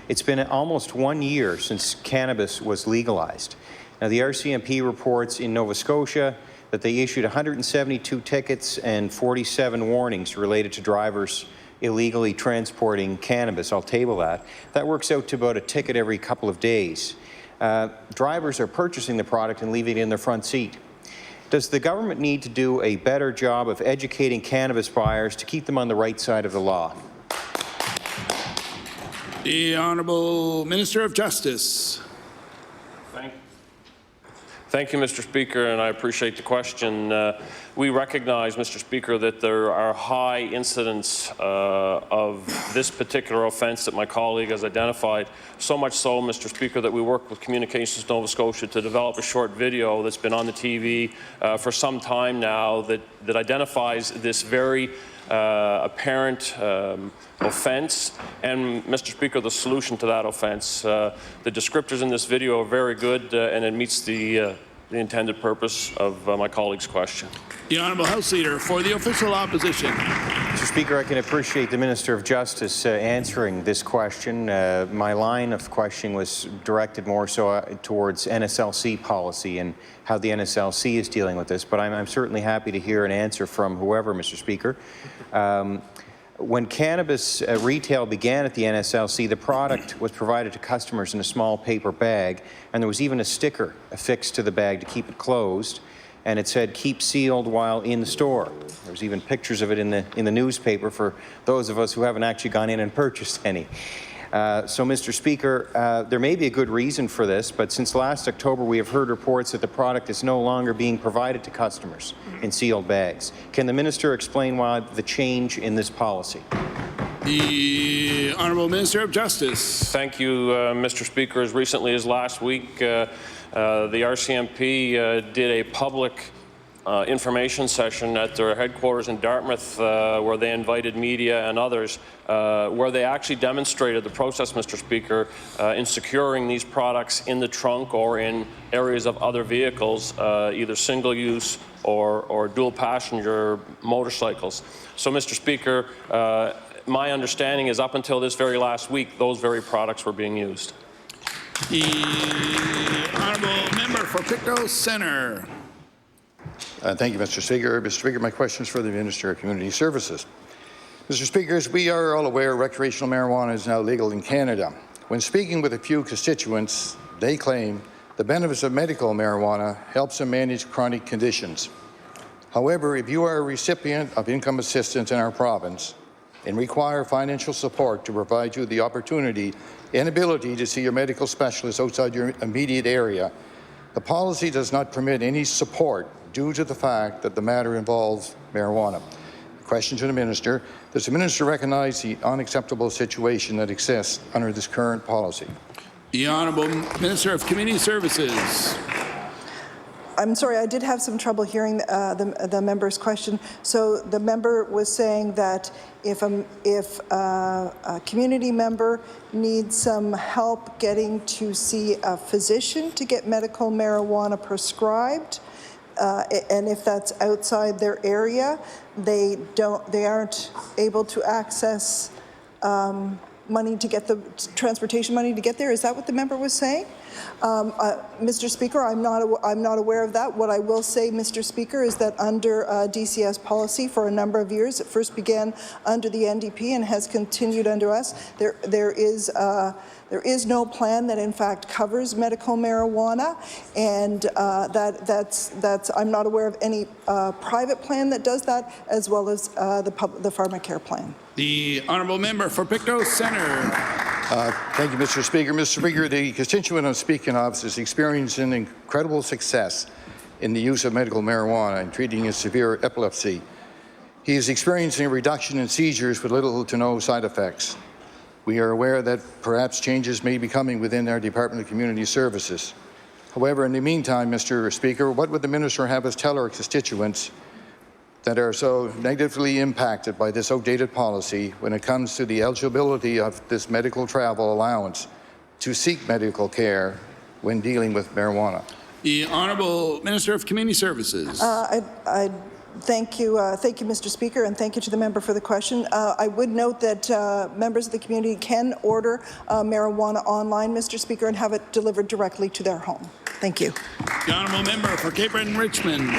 It's been almost 1 year since cannabis was legalized. Now, the RCMP reports in Nova Scotia that they issued 172 tickets and 47 warnings related to drivers illegally transporting cannabis. I'll table that. That works out to about a ticket every couple of days. Drivers are purchasing the product and leaving it in their front seat. Does the government need to do a better job of educating cannabis buyers to keep them on the right side of the law? The Honourable Minister of Justice. Thank you, Mr. Speaker, and I appreciate the question. We recognize, Mr. Speaker, that there are high incidents of this particular offence that my colleague has identified, so much so, Mr. Speaker, that we worked with Communications Nova Scotia to develop a short video that's been on the TV for some time now that identifies this very apparent offence and, Mr. Speaker, the solution to that offence. The descriptors in this video are very good and it meets the intended purpose of my colleague's question. The Honourable House Leader for the Official Opposition. Mr. Speaker, I can appreciate the Minister of Justice answering this question. My line of questioning was directed more so towards NSLC policy and how the NSLC is dealing with this, but I'm certainly happy to hear an answer from whoever, Mr. Speaker. When cannabis retail began at the NSLC, the product was provided to customers in a small paper bag, and there was even a sticker affixed to the bag to keep it closed, and it said, "Keep sealed while in store." There was even pictures of it in the newspaper for those of us who haven't actually gone in and purchased any. So, Mr. Speaker, there may be a good reason for this, but since last October we have heard reports that the product is no longer being provided to customers in sealed bags. Can the Minister explain why the change in this policy? The Honourable Minister of Justice. Thank you, Mr. Speaker. As recently as last week, the RCMP did a public information session at their headquarters in Dartmouth where they invited media and others, where they actually demonstrated the process, Mr. Speaker, in securing these products in the trunk or in areas of other vehicles, either single-use or dual-passenger motorcycles. So, Mr. Speaker, my understanding is up until this very last week, those very products were being used. The Honourable Member for Pictou Centre. Thank you, Mr. Speaker. Mr. Speaker, my question is for the Minister of Community Services. Mr. Speaker, as we are all aware, recreational marijuana is now legal in Canada. When speaking with a few constituents, they claim the benefits of medical marijuana helps them manage chronic conditions. However, if you are a recipient of income assistance in our province and require financial support to provide you the opportunity and ability to see your medical specialist outside your immediate area, the policy does not permit any support due to the fact that the matter involves marijuana. Question to the Minister: does the Minister recognize the unacceptable situation that exists under this current policy? The Honourable Minister of Community Services. I'm sorry, I did have some trouble hearing the member's question. So the member was saying that if a community member needs some help getting to see a physician to get medical marijuana prescribed, and if that's outside their area, they aren't able to access money to get the transportation money to get there. Is that what the member was saying? Mr. Speaker, I'm not aware of that. What I will say, Mr. Speaker, is that under DCS policy for a number of years, it first began under the NDP and has continued under us. There is no plan that in fact covers medical marijuana, and I'm not aware of any private plan that does that, as well as the pharmacare plan. The Honourable Member for Pictou Centre. Thank you, Mr. Speaker. Mr. Speaker, the constituent I'm speaking of is experiencing incredible success in the use of medical marijuana in treating his severe epilepsy. He is experiencing a reduction in seizures with little to no side effects. We are aware that perhaps changes may be coming within our Department of Community Services. However, in the meantime, Mr. Speaker, what would the Minister have us tell our constituents that are so negatively impacted by this outdated policy when it comes to the eligibility of this medical travel allowance to seek medical care when dealing with marijuana? The Honourable Minister of Community Services. Thank you, Mr. Speaker, and thank you to the member for the question. I would note that members of the community can order marijuana online, Mr. Speaker, and have it delivered directly to their home. Thank you. The Honourable Member for Cape Breton Richmond.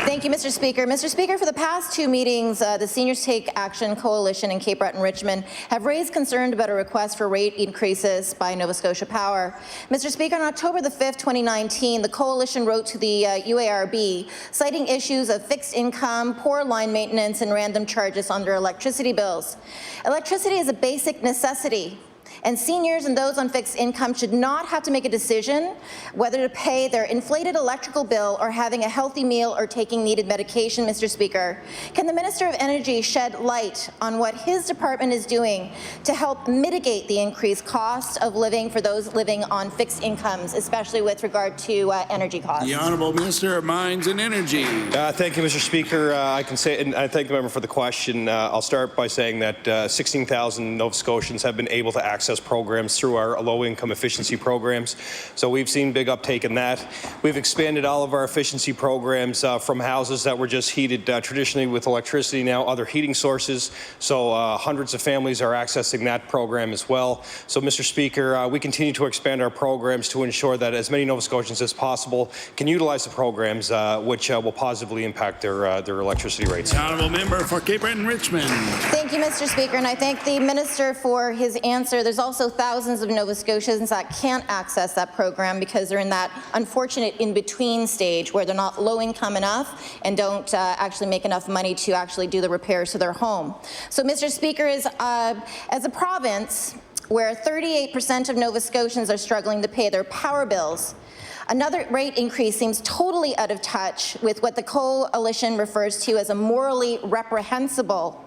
Thank you, Mr. Speaker. Mr. Speaker, for the past two meetings, the Seniors Take Action Coalition in Cape Breton Richmond have raised concern about a request for rate increases by Nova Scotia Power. Mr. Speaker, on October the 5th, 2019, the coalition wrote to the UARB, citing issues of fixed income, poor line maintenance, and random charges on their electricity bills. Electricity is a basic necessity. And seniors and those on fixed income should not have to make a decision whether to pay their inflated electrical bill or having a healthy meal or taking needed medication, Mr. Speaker. Can the Minister of Energy shed light on what his department is doing to help mitigate the increased cost of living for those living on fixed incomes, especially with regard to energy costs? The Honourable Minister of Mines and Energy. Thank you, Mr. Speaker. I can say, and I thank the member for the question. I'll start by saying that 16,000 Nova Scotians have been able to access programs through our low-income efficiency programs. So we've seen big uptake in that. We've expanded all of our efficiency programs from houses that were just heated traditionally with electricity, now other heating sources. So hundreds of families are accessing that program as well. So, Mr. Speaker, we continue to expand our programs to ensure that as many Nova Scotians as possible can utilize the programs which will positively impact their electricity rates. The Honourable Member for Cape Breton-Richmond. Thank you, Mr. Speaker, and I thank the Minister for his answer. There's also thousands of Nova Scotians that can't access that program because they're in that unfortunate in-between stage where they're not low income enough and don't actually make enough money to actually do the repairs to their home. So, Mr. Speaker, as a province where 38% of Nova Scotians are struggling to pay their power bills, another rate increase seems totally out of touch with what the coalition refers to as a morally reprehensible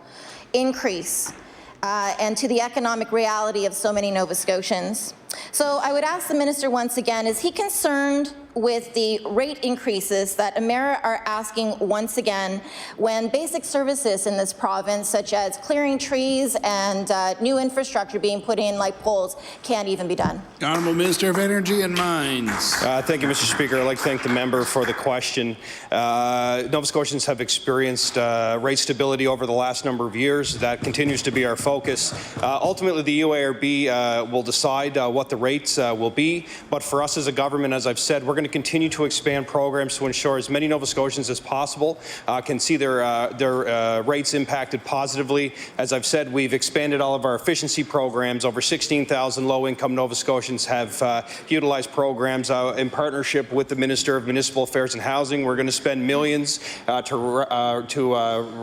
increase and to the economic reality of so many Nova Scotians. So I would ask the minister once again, is he concerned with the rate increases that Emera are asking once again when basic services in this province, such as clearing trees and new infrastructure being put in like poles, can't even be done? The Honourable Minister of Energy and Mines. Thank you, Mr. Speaker. I'd like to thank the member for the question. Nova Scotians have experienced rate stability over the last number of years. That continues to be our focus. Ultimately, the UARB will decide what the rates will be, but for us as a government, as I've said, we're going to continue to expand programs to ensure as many Nova Scotians as possible can see their rates impacted positively. As I've said, we've expanded all of our efficiency programs. Over 16,000 low-income Nova Scotians have utilized programs in partnership with the Minister of Municipal Affairs and Housing. We're going to spend millions to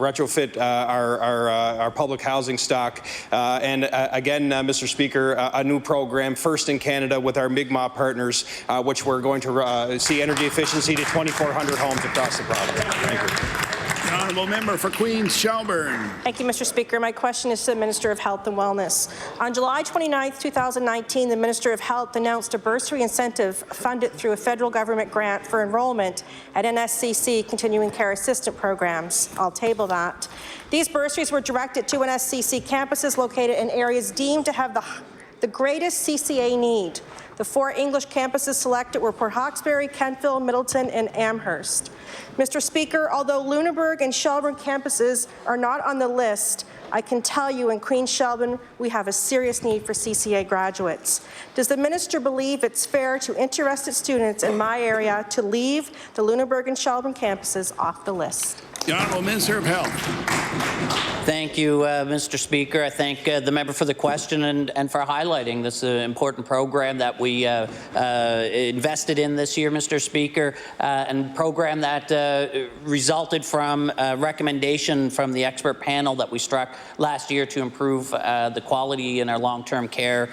retrofit our public housing stock. And again, Mr. Speaker, a new program, first in Canada with our Mi'kmaq partners, which we're going to see energy efficiency to 2,400 homes across the province. Thank you. The Honourable Member for Queens Shelburne. Thank you, Mr. Speaker. My question is to the Minister of Health and Wellness. On July 29, 2019, the Minister of Health announced a bursary incentive funded through a federal government grant for enrollment at NSCC continuing care assistant programs. I'll table that. These bursaries were directed to NSCC campuses located in areas deemed to have the greatest CCA need. The 4 English campuses selected were Port Hawkesbury, Kentville, Middleton, and Amherst. Mr. Speaker, although Lunenburg and Shelburne campuses are not on the list, I can tell you in Queens Shelburne we have a serious need for CCA graduates. Does the minister believe it's fair to interested students in my area to leave the Lunenburg and Shelburne campuses off the list? The Honourable Minister of Health. Thank you, Mr. Speaker. I thank the member for the question and for highlighting this important program that we invested in this year, Mr. Speaker, and program that resulted from a recommendation from the expert panel that we struck last year to improve the quality in our long-term care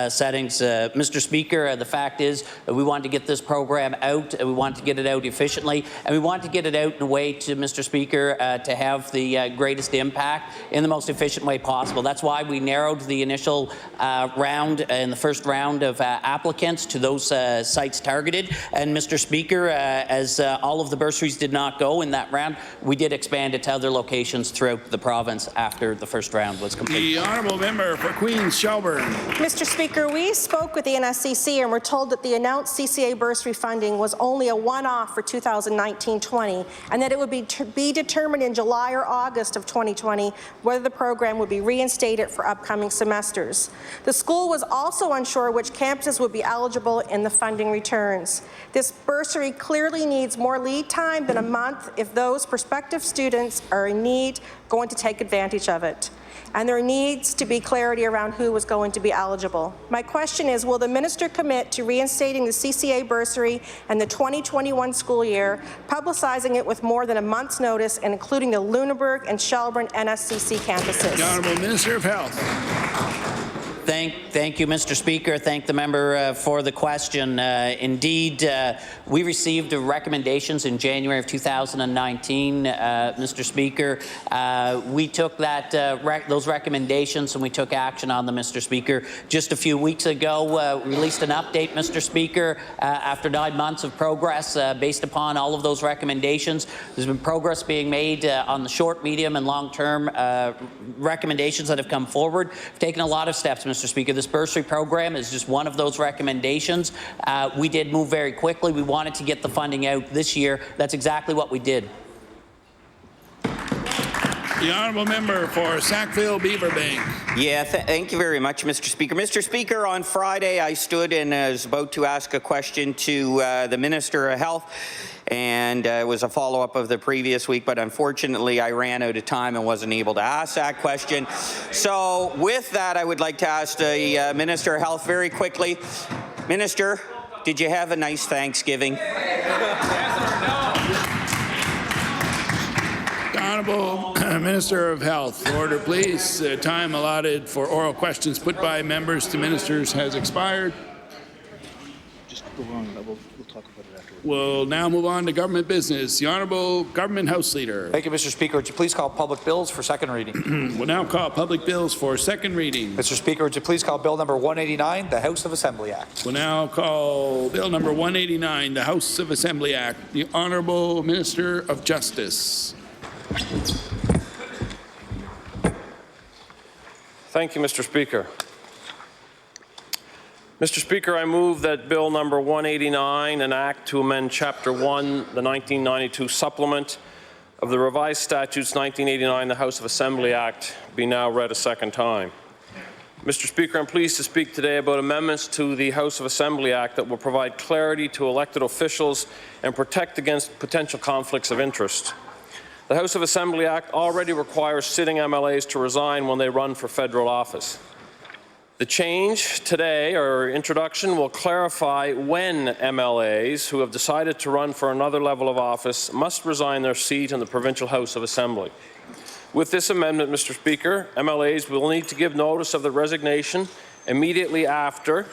settings. Mr. Speaker, the fact is we want to get this program out, we want to get it out efficiently, and we want to get it out in a way, to Mr. Speaker, to have the greatest impact in the most efficient way possible. That's why we narrowed the initial round in the first round of applicants to those sites targeted. And Mr. Speaker, as all of the bursaries did not go in that round, we did expand it to other locations throughout the province after the first round was complete. The Honourable Member for Queens Shelburne. Mr. Speaker, we spoke with the NSCC and were told that the announced CCA bursary funding was only a one-off for 2019-20 and that it would be determined in July or August of 2020 whether the program would be reinstated for upcoming semesters. The school was also unsure which campuses would be eligible in the funding returns. This bursary clearly needs more lead time than a month if those prospective students are in need going to take advantage of it. And there needs to be clarity around who was going to be eligible. My question is, will the minister commit to reinstating the CCA bursary in the 2021 school year, publicizing it with more than a month's notice and including the Lunenburg and Shelburne NSCC campuses? The Honourable Minister of Health. Thank you, Mr. Speaker. Thank the member for the question. Indeed, we received recommendations in January of 2019, Mr. Speaker. We took those recommendations and we took action on them, Mr. Speaker. Just a few weeks ago, released an update, Mr. Speaker, after 9 months of progress based upon all of those recommendations. There's been progress being made on the short, medium, and long-term recommendations that have come forward. We've taken a lot of steps, Mr. Speaker. This bursary program is just one of those recommendations. We did move very quickly. We wanted to get the funding out this year. That's exactly what we did. The honourable member for Sackville-Beaverbank. Yeah, thank you very much, Mr. Speaker. Mr. Speaker, on Friday I stood and was about to ask a question to the Minister of Health, and it was a follow-up of the previous week, but unfortunately I ran out of time and wasn't able to ask that question. So with that, I would like to ask the Minister of Health very quickly. Minister, did you have a nice Thanksgiving? Honourable Minister of Health, order please. Time allotted for oral questions put by members to ministers has expired. Just go on. We'll talk about it afterwards. We'll now move on to government business. The Honourable Government House Leader. Thank you, Mr. Speaker. Would you please call public bills for second reading? We'll now call public bills for second reading. Mr. Speaker, would you please call Bill number 189, the House of Assembly Act? We'll now call Bill number 189, the House of Assembly Act. The Honourable Minister of Justice. Thank you, Mr. Speaker. Mr. Speaker, I move that Bill number 189, an act to amend Chapter 1, the 1992 supplement of the Revised Statutes 1989, the House of Assembly Act, be now read a second time. Mr. Speaker, I'm pleased to speak today about amendments to the House of Assembly Act that will provide clarity to elected officials and protect against potential conflicts of interest. The House of Assembly Act already requires sitting MLAs to resign when they run for federal office. The change today, or introduction, will clarify when MLAs who have decided to run for another level of office must resign their seat in the Provincial House of Assembly. With this amendment, Mr. Speaker, MLAs will need to give notice of the resignation immediately after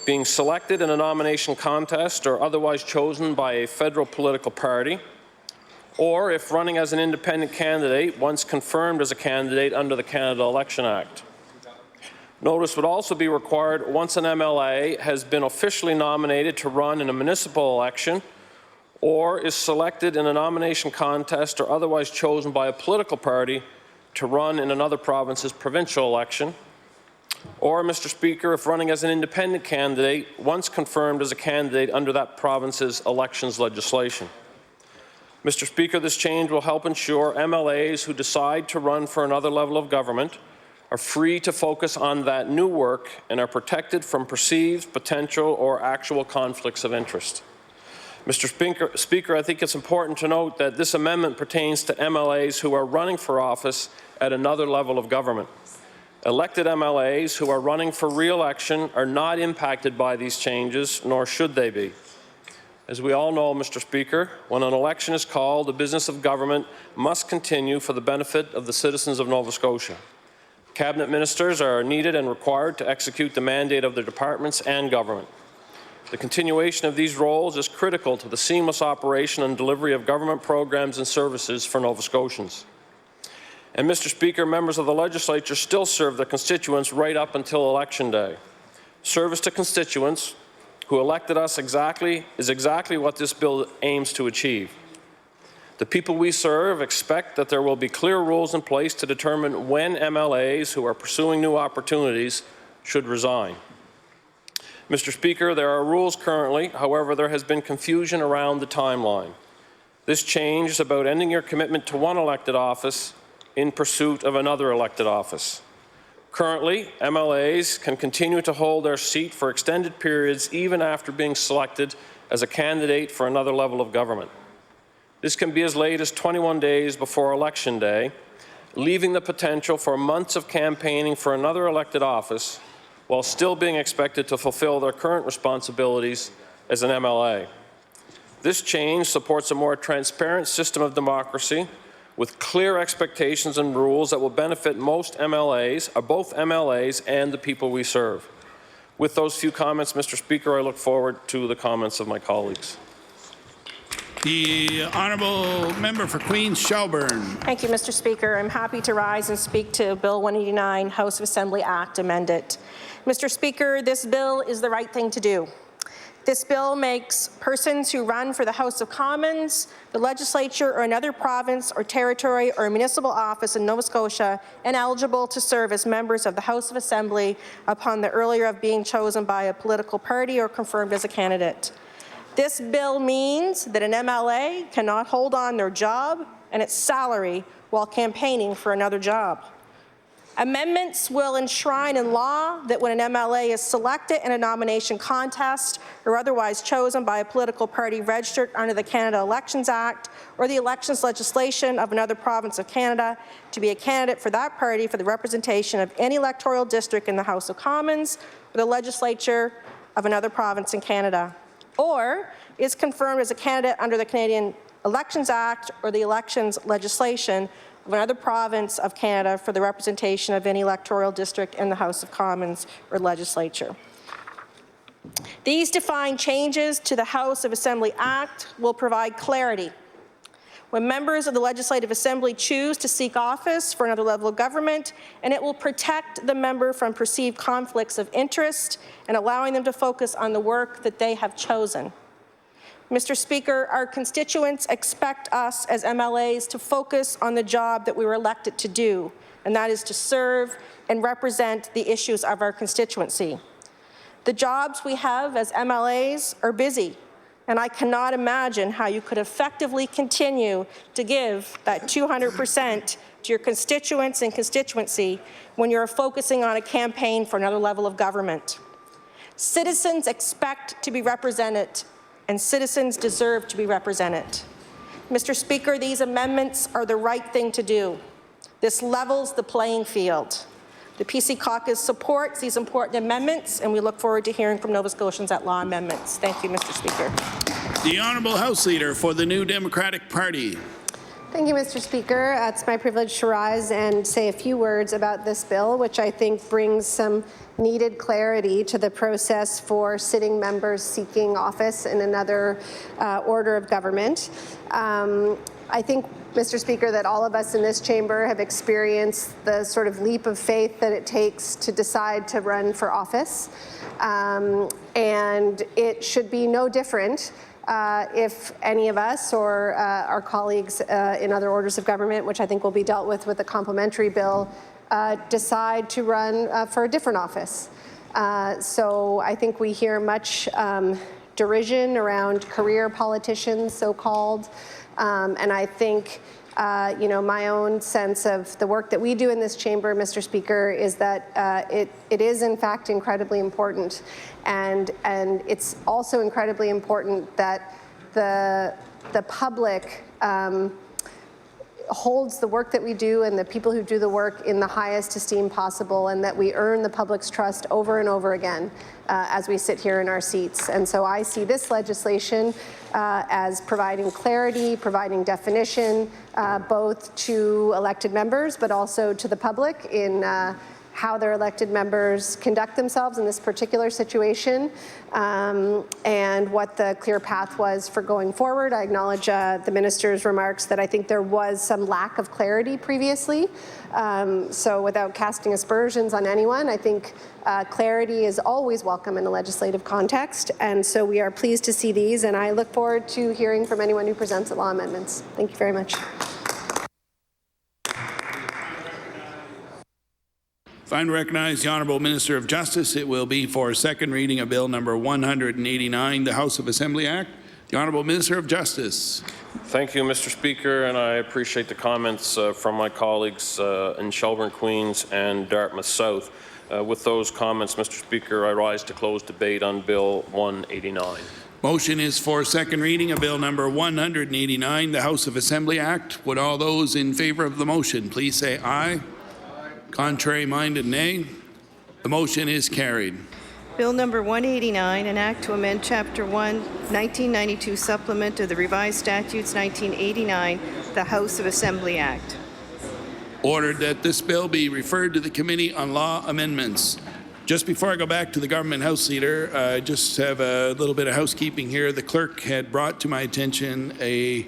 being selected in a nomination contest or otherwise chosen by a federal political party, or if running as an independent candidate once confirmed as a candidate under the Canada Election Act. Notice would also be required once an MLA has been officially nominated to run in a municipal election or is selected in a nomination contest or otherwise chosen by a political party to run in another province's provincial election, or, Mr. Speaker, if running as an independent candidate once confirmed as a candidate under that province's elections legislation. Mr. Speaker, this change will help ensure MLAs who decide to run for another level of government are free to focus on that new work and are protected from perceived, potential, or actual conflicts of interest. Mr. Speaker, I think it's important to note that this amendment pertains to MLAs who are running for office at another level of government. Elected MLAs who are running for re-election are not impacted by these changes, nor should they be. As we all know, Mr. Speaker, when an election is called, the business of government must continue for the benefit of the citizens of Nova Scotia. Cabinet ministers are needed and required to execute the mandate of their departments and government. The continuation of these roles is critical to the seamless operation and delivery of government programs and services for Nova Scotians. And, Mr. Speaker, members of the legislature still serve their constituents right up until Election Day. Service to constituents who elected us is exactly what this bill aims to achieve. The people we serve expect that there will be clear rules in place to determine when MLAs who are pursuing new opportunities should resign. Mr. Speaker, there are rules currently, however, there has been confusion around the timeline. This change is about ending your commitment to one elected office in pursuit of another elected office. Currently, MLAs can continue to hold their seat for extended periods even after being selected as a candidate for another level of government. This can be as late as 21 days before Election Day, leaving the potential for months of campaigning for another elected office while still being expected to fulfill their current responsibilities as an MLA. This change supports a more transparent system of democracy with clear expectations and rules that will benefit most MLAs, both MLAs and the people we serve. With those few comments, Mr. Speaker, I look forward to the comments of my colleagues. The honourable member for Queens Shelburne. Thank you, Mr. Speaker. I'm happy to rise and speak to Bill 189, House of Assembly Act amended. Mr. Speaker, this bill is the right thing to do. This bill makes persons who run for the House of Commons, the legislature, or another province or territory or municipal office in Nova Scotia ineligible to serve as members of the House of Assembly upon the earlier of being chosen by a political party or confirmed as a candidate. This bill means that an MLA cannot hold on their job and its salary while campaigning for another job. Amendments will enshrine in law that when an MLA is selected in a nomination contest or otherwise chosen by a political party registered under the Canada Elections Act or the elections legislation of another province of Canada to be a candidate for that party for the representation of any electoral district in the House of Commons or the legislature of another province in Canada, or is confirmed as a candidate under the Canadian Elections Act or the elections legislation of another province of Canada for the representation of any electoral district in the House of Commons or legislature. These defined changes to the House of Assembly Act will provide clarity. When members of the Legislative Assembly choose to seek office for another level of government, and it will protect the member from perceived conflicts of interest and allowing them to focus on the work that they have chosen. Mr. Speaker, our constituents expect us as MLAs to focus on the job that we were elected to do, and that is to serve and represent the issues of our constituency. The jobs we have as MLAs are busy, and I cannot imagine how you could effectively continue to give that 200% to your constituents and constituency when you're focusing on a campaign for another level of government. Citizens expect to be represented, and citizens deserve to be represented. Mr. Speaker, these amendments are the right thing to do. This levels the playing field. The PC caucus supports these important amendments, and we look forward to hearing from Nova Scotians at law amendments. Thank you, Mr. Speaker. The Honourable House Leader for the New Democratic Party. Thank you, Mr. Speaker. It's my privilege to rise and say a few words about this bill, which I think brings some needed clarity to the process for sitting members seeking office in another order of government. I think, Mr. Speaker, that all of us in this chamber have experienced the sort of leap of faith that it takes to decide to run for office. And it should be no different if any of us or our colleagues in other orders of government, which I think will be dealt with the complementary bill, decide to run for a different office. So I think we hear much derision around career politicians, so-called, and I think my own sense of the work that we do in this chamber, Mr. Speaker, is that it is in fact incredibly important, and it's also incredibly important that the public holds the work that we do and the people who do the work in the highest esteem possible, and that we earn the public's trust over and over again as we sit here in our seats. And so I see this legislation as providing clarity, providing definition, both to elected members but also to the public in how their elected members conduct themselves in this particular situation, and what the clear path was for going forward. I acknowledge the minister's remarks that I think there was some lack of clarity previously. So without casting aspersions on anyone, I think clarity is always welcome in a legislative context, and so we are pleased to see these, and I look forward to hearing from anyone who presents law amendments. Thank you very much. If I recognize the Honourable Minister of Justice, it will be for second reading of Bill number 189, the House of Assembly Act. The Honourable Minister of Justice. Thank you, Mr. Speaker, and I appreciate the comments from my colleagues in Shelburne, Queens and Dartmouth South. With those comments, Mr. Speaker, I rise to close debate on Bill 189. Motion is for second reading of Bill number 189, the House of Assembly Act. Would all those in favour of the motion please say aye. Contrary-minded, nay. The motion is carried. Bill number 189, an act to amend Chapter 1, 1992 supplement of the Revised Statutes 1989, the House of Assembly Act. Ordered that this bill be referred to the Committee on Law Amendments. Just before I go back to the Government House Leader, I just have a little bit of housekeeping here. The clerk had brought to my attention a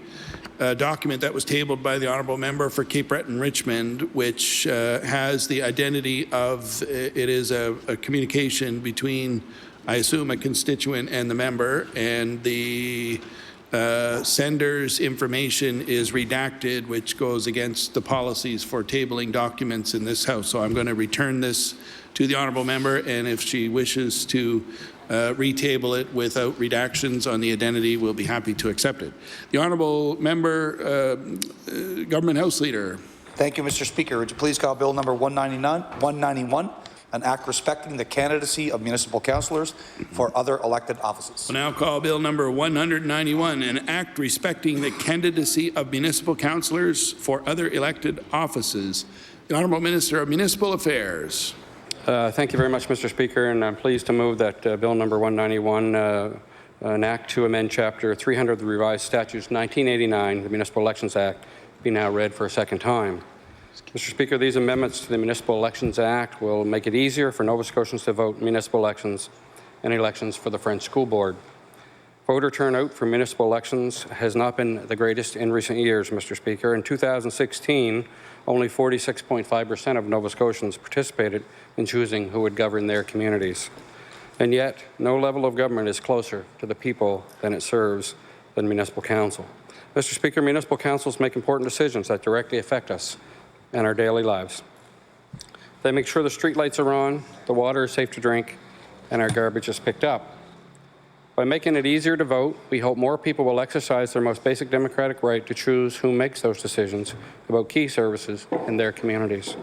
document that was tabled by the Honourable Member for Cape Breton-Richmond, which has the identity of, it is a communication between, I assume, a constituent and the member, and the sender's information is redacted, which goes against the policies for tabling documents in this House. So I'm going to return this to the Honourable Member, and if she wishes to retable it without redactions on the identity, we'll be happy to accept it. The Honourable Member, Government House Leader. Thank you, Mr. Speaker. Would you please call Bill number 191, an act respecting the candidacy of municipal councillors for other elected offices. We'll now call Bill number 191, an act respecting the candidacy of municipal councillors for other elected offices. The Honourable Minister of Municipal Affairs. Thank you very much, Mr. Speaker, and I'm pleased to move that Bill number 191, an act to amend Chapter 300 of the Revised Statutes 1989, the Municipal Elections Act, be now read for a second time. Mr. Speaker, these amendments to the Municipal Elections Act will make it easier for Nova Scotians to vote in municipal elections and elections for the French School Board. Voter turnout for municipal elections has not been the greatest in recent years, Mr. Speaker. In 2016, only 46.5% of Nova Scotians participated in choosing who would govern their communities. And yet, no level of government is closer to the people than it serves than municipal council. Mr. Speaker, municipal councils make important decisions that directly affect us and our daily lives. They make sure the street lights are on, the water is safe to drink, and our garbage is picked up. By making it easier to vote, we hope more people will exercise their most basic democratic right to choose who makes those decisions about key services in their communities.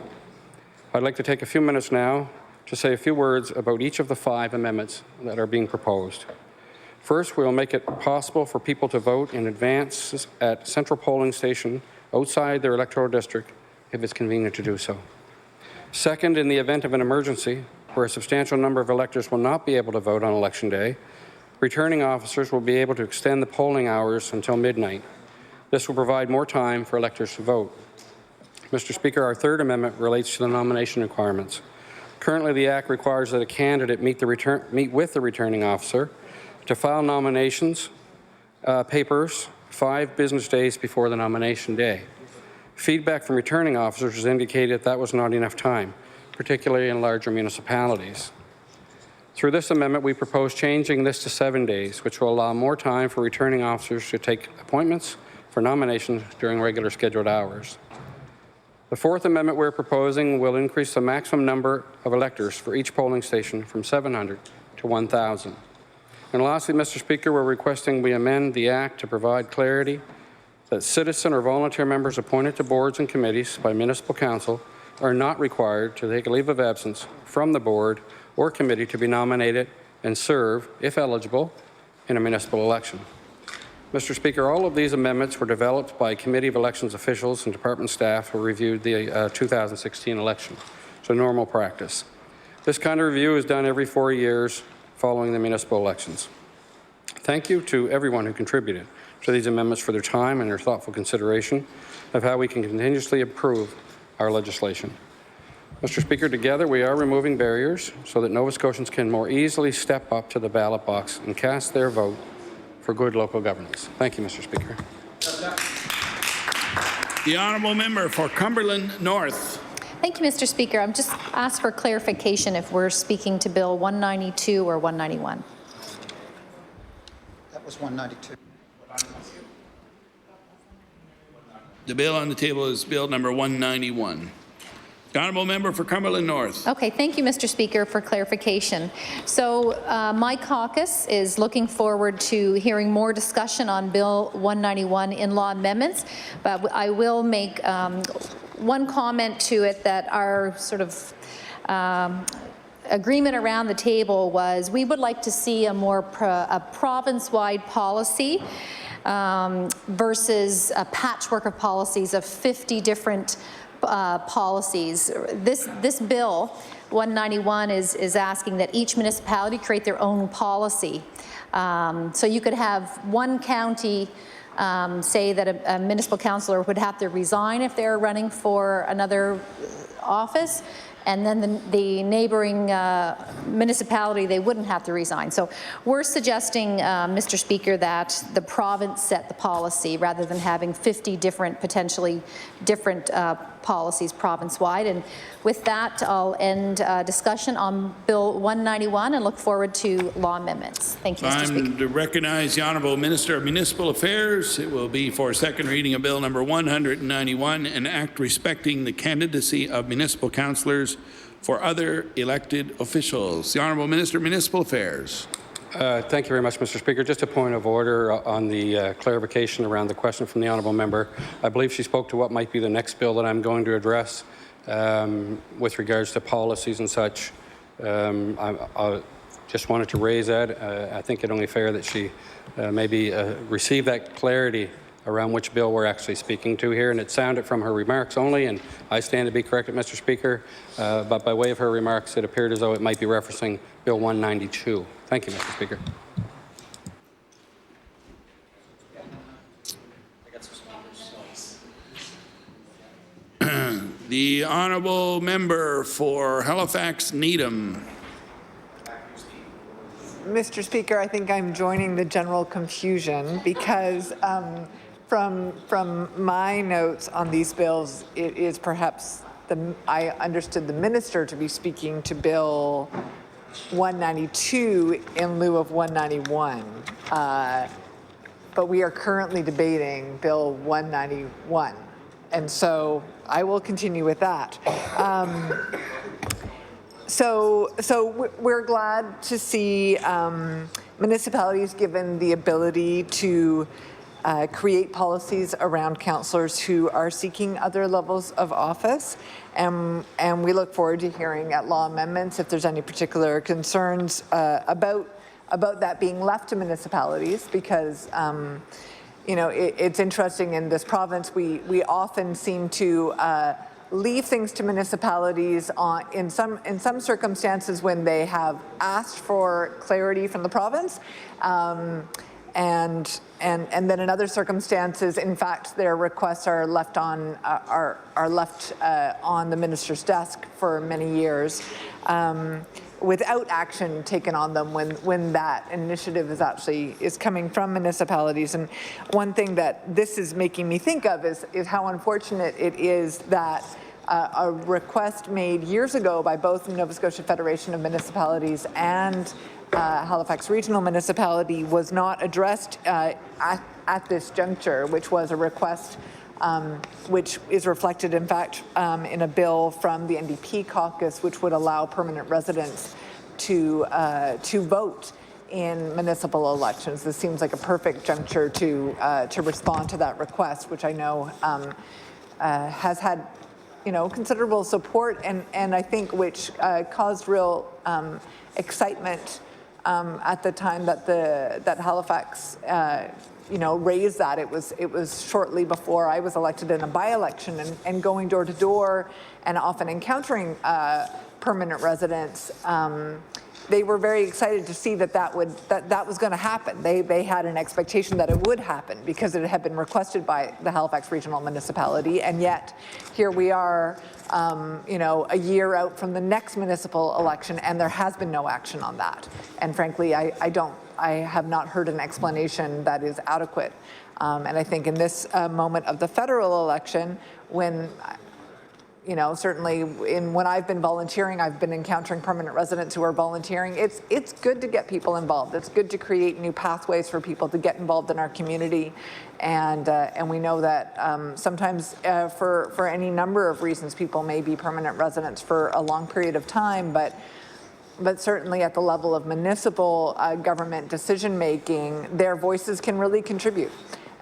I'd like to take a few minutes now to say a few words about each of the 5 amendments that are being proposed. First, we will make it possible for people to vote in advance at central polling station outside their electoral district if it's convenient to do so. Second, in the event of an emergency where a substantial number of electors will not be able to vote on Election Day, returning officers will be able to extend the polling hours until midnight. This will provide more time for electors to vote. Mr. Speaker, our third amendment relates to the nomination requirements. Currently, the Act requires that a candidate meet with the returning officer to file nominations papers 5 business days before the nomination day. Feedback from returning officers has indicated that was not enough time, particularly in larger municipalities. Through this amendment, we propose changing this to 7 days, which will allow more time for returning officers to take appointments for nominations during regular scheduled hours. The fourth amendment we're proposing will increase the maximum number of electors for each polling station from 700 to 1,000. And lastly, Mr. Speaker, we're requesting we amend the Act to provide clarity that citizen or volunteer members appointed to boards and committees by municipal council are not required to take a leave of absence from the board or committee to be nominated and serve, if eligible, in a municipal election. Mr. Speaker, all of these amendments were developed by Committee of Elections officials and department staff who reviewed the 2016 election. It's a normal practice. This kind of review is done every 4 years following the municipal elections. Thank you to everyone who contributed to these amendments for their time and their thoughtful consideration of how we can continuously improve our legislation. Mr. Speaker, together we are removing barriers so that Nova Scotians can more easily step up to the ballot box and cast their vote for good local governance. Thank you, Mr. Speaker. The Honourable Member for Cumberland North. Thank you, Mr. Speaker. I'm just asked for clarification if we're speaking to Bill 192 or 191. That was 192. The bill on the table is Bill number 191. The Honourable Member for Cumberland North. Okay, thank you, Mr. Speaker, for clarification. So my caucus is looking forward to hearing more discussion on Bill 191 in-law amendments, but I will make one comment to it that our sort of agreement around the table was we would like to see a more province-wide policy versus a patchwork of policies of 50 different policies. This bill, 191, is asking that each municipality create their own policy. So you could have one county say that a municipal councillor would have to resign if they're running for another office, and then the neighbouring municipality, they wouldn't have to resign. So we're suggesting, Mr. Speaker, that the province set the policy rather than having 50 different, potentially different policies province-wide. And with that, I'll end discussion on Bill 191 and look forward to law amendments. Thank you, Mr. Speaker. To recognize the Honourable Minister of Municipal Affairs. It will be for second reading of Bill number 191, an act respecting the candidacy of municipal councillors for other elected officials. The Honourable Minister of Municipal Affairs. Thank you very much, Mr. Speaker. Just a point of order on the clarification around the question from the honourable member. I believe she spoke to what might be the next bill that I'm going to address with regards to policies and such. I just wanted to raise that. I think it only fair that she maybe receive that clarity around which bill we're actually speaking to here, and it sounded from her remarks only, and I stand to be corrected, Mr. Speaker, but by way of her remarks, it appeared as though it might be referencing Bill 192. Thank you, Mr. Speaker. The honourable member for Halifax Needham. Mr. Speaker, I think I'm joining the general confusion because from my notes on these bills, it is perhaps I understood the minister to be speaking to Bill 192 in lieu of 191. But we are currently debating Bill 191. And so I will continue with that. So we're glad to see municipalities given the ability to create policies around councillors who are seeking other levels of office. And we look forward to hearing at law amendments if there's any particular concerns about that being left to municipalities, because you know, it's interesting in this province, we often seem to leave things to municipalities in some circumstances when they have asked for clarity from the province, and then in other circumstances, in fact, their requests are left on the minister's desk for many years, without action taken on them when that initiative is coming from municipalities. And one thing that this is making me think of is how unfortunate it is that a request made years ago by both the Nova Scotia Federation of Municipalities and Halifax Regional Municipality was not addressed at this juncture, which was a request which is reflected, in fact, in a bill from the NDP caucus, which would allow permanent residents to vote in municipal elections. This seems like a perfect juncture to respond to that request, which I know has had, you know, considerable support, and I think which caused real excitement at the time that Halifax you know, raised that. It was shortly before I was elected in a by-election, and going door to door and often encountering permanent residents. They were very excited to see that was going to happen. They had an expectation that it would happen because it had been requested by the Halifax Regional Municipality, and yet here we are, you know, a year out from the next municipal election, and there has been no action on that. And frankly, I have not heard an explanation that is adequate. And I think in this moment of the federal election, when, you know, certainly when I've been volunteering, I've been encountering permanent residents who are volunteering. It's good to get people involved. It's good to create new pathways for people to get involved in our community. And we know that sometimes for any number of reasons, people may be permanent residents for a long period of time, but certainly at the level of municipal government decision making, their voices can really contribute.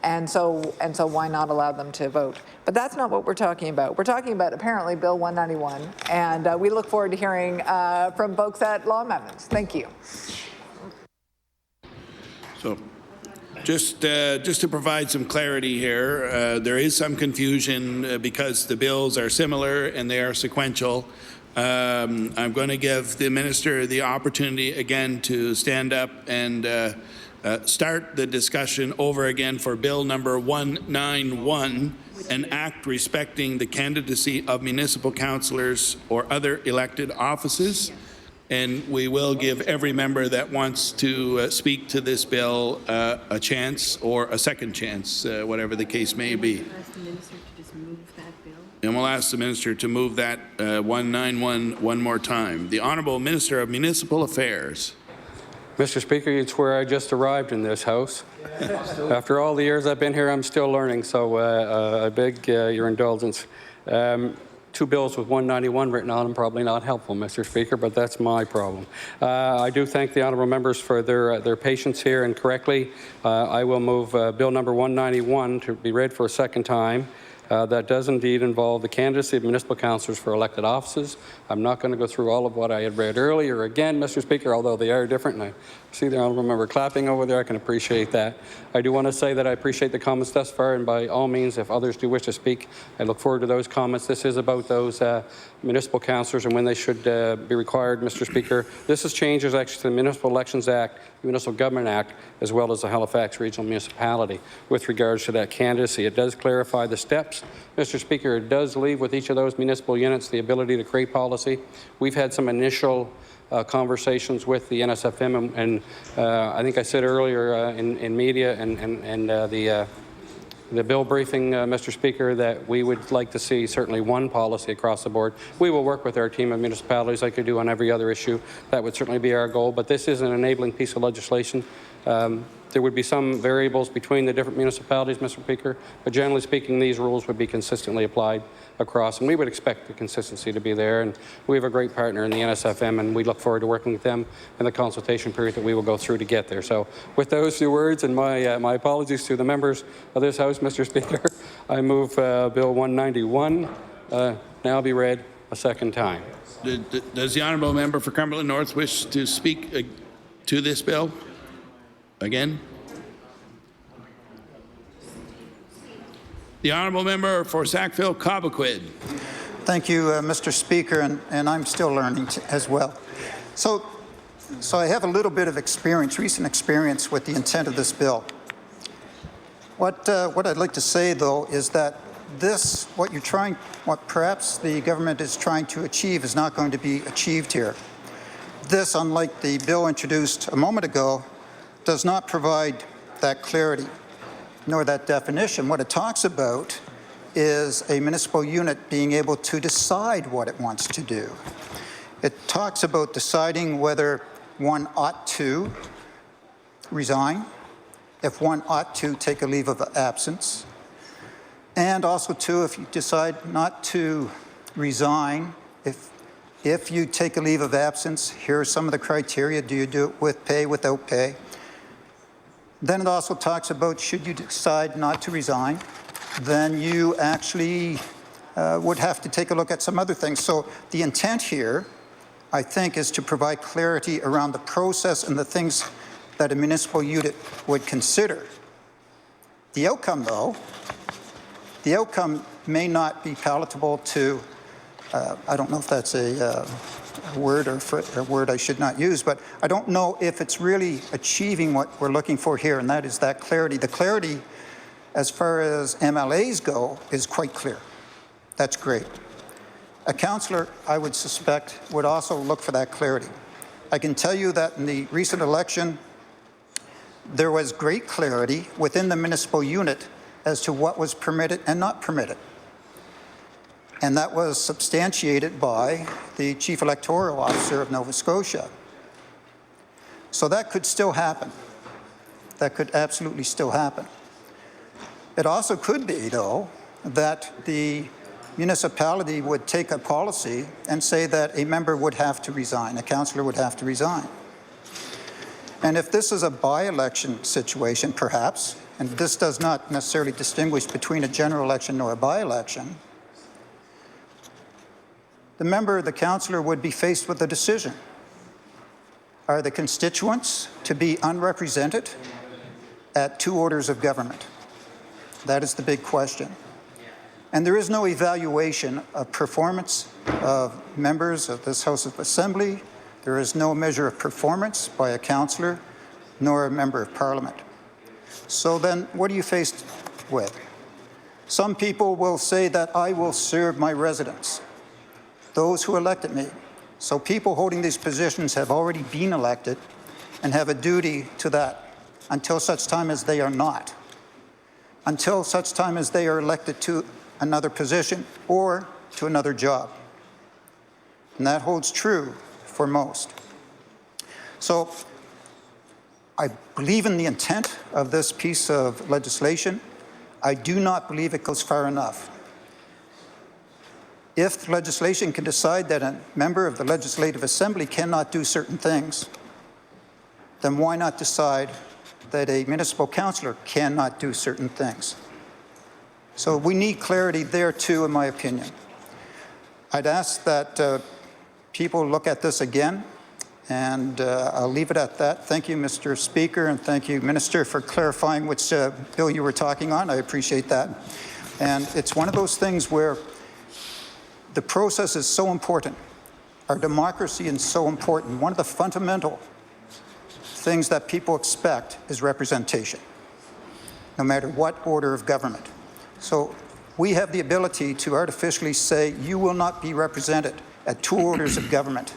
And so why not allow them to vote? But that's not what we're talking about. We're talking about apparently Bill 191, and we look forward to hearing from folks at law amendments. Thank you. So just to provide some clarity here, there is some confusion because the bills are similar and they are sequential. I'm going to give the minister the opportunity again to stand up and start the discussion over again for Bill number 191, an act respecting the candidacy of municipal councillors or other elected offices. And we will give every member that wants to speak to this bill a chance or a second chance, whatever the case may be. And we'll ask the minister to move that 191 one more time. The Honourable Minister of Municipal Affairs. Mr. Speaker, you'd swear I just arrived in this House. After all the years I've been here, I'm still learning, so I beg your indulgence. Two bills with 191 written on them, probably not helpful, Mr. Speaker, but that's my problem. I do thank the honourable members for their patience here, and correctly, I will move Bill number 191 to be read for a second time. That does indeed involve the candidacy of municipal councillors for elected offices. I'm not going to go through all of what I had read earlier again, Mr. Speaker, although they are different, and I see the honourable member clapping over there. I can appreciate that. I do want to say that I appreciate the comments thus far, and by all means, if others do wish to speak, I look forward to those comments. This is about those municipal councillors and when they should be required, Mr. Speaker. This is changes actually to the Municipal Elections Act, the Municipal Government Act, as well as the Halifax Regional Municipality with regards to that candidacy. It does clarify the steps, Mr. Speaker. It does leave with each of those municipal units the ability to create policy. We've had some initial conversations with the NSFM, and I think I said earlier in media and the bill briefing, Mr. Speaker, that we would like to see certainly one policy across the board. We will work with our team of municipalities like we do on every other issue. That would certainly be our goal, but this is an enabling piece of legislation. There would be some variables between the different municipalities, Mr. Speaker, but generally speaking, these rules would be consistently applied across, and we would expect the consistency to be there. And we have a great partner in the NSFM, and we look forward to working with them in the consultation period that we will go through to get there. So with those few words and my apologies to the members of this House, Mr. Speaker, I move Bill 191 now be read a second time. Does the honourable member for Cumberland North wish to speak to this bill again? The honourable member for Sackville-Cobequid. Thank you, Mr. Speaker, and I'm still learning as well. So I have a little bit of experience, recent experience with the intent of this bill. What I'd like to say, though, is that what perhaps the government is trying to achieve is not going to be achieved here. This, unlike the bill introduced a moment ago, does not provide that clarity nor that definition. What it talks about is a municipal unit being able to decide what it wants to do. It talks about deciding whether one ought to resign, if one ought to take a leave of absence, and also, too, if you decide not to resign, if you take a leave of absence, here are some of the criteria. Do you do it with pay, without pay? Then it also talks about, should you decide not to resign, then you actually would have to take a look at some other things. So the intent here, I think, is to provide clarity around the process and the things that a municipal unit would consider. The outcome, though, the outcome may not be palatable to, I don't know if that's a word or a word I should not use, but I don't know if it's really achieving what we're looking for here, and that is that clarity. The clarity, as far as MLAs go, is quite clear. That's great. A councillor, I would suspect, would also look for that clarity. I can tell you that in the recent election, there was great clarity within the municipal unit as to what was permitted and not permitted. And that was substantiated by the Chief Electoral Officer of Nova Scotia. So that could still happen. That could absolutely still happen. It also could be, though, that the municipality would take a policy and say that a member would have to resign, a councillor would have to resign. And if this is a by-election situation, perhaps, and this does not necessarily distinguish between a general election or a by-election, the member, the councillor, would be faced with a decision. Are the constituents to be unrepresented at two orders of government? That is the big question. And there is no evaluation of performance of members of this House of Assembly. There is no measure of performance by a councillor nor a member of Parliament. So then what are you faced with? Some people will say that I will serve my residents, those who elected me. So people holding these positions have already been elected and have a duty to that until such time as they are not, until such time as they are elected to another position or to another job. And that holds true for most. So I believe in the intent of this piece of legislation. I do not believe it goes far enough. If legislation can decide that a member of the Legislative Assembly cannot do certain things, then why not decide that a municipal councillor cannot do certain things? So we need clarity there too, in my opinion. I'd ask that people look at this again, and I'll leave it at that. Thank you, Mr. Speaker, and thank you, Minister, for clarifying which bill you were talking on. I appreciate that. And it's one of those things where the process is so important. Our democracy is so important. One of the fundamental things that people expect is representation, no matter what order of government. So we have the ability to artificially say, you will not be represented at 2 orders of government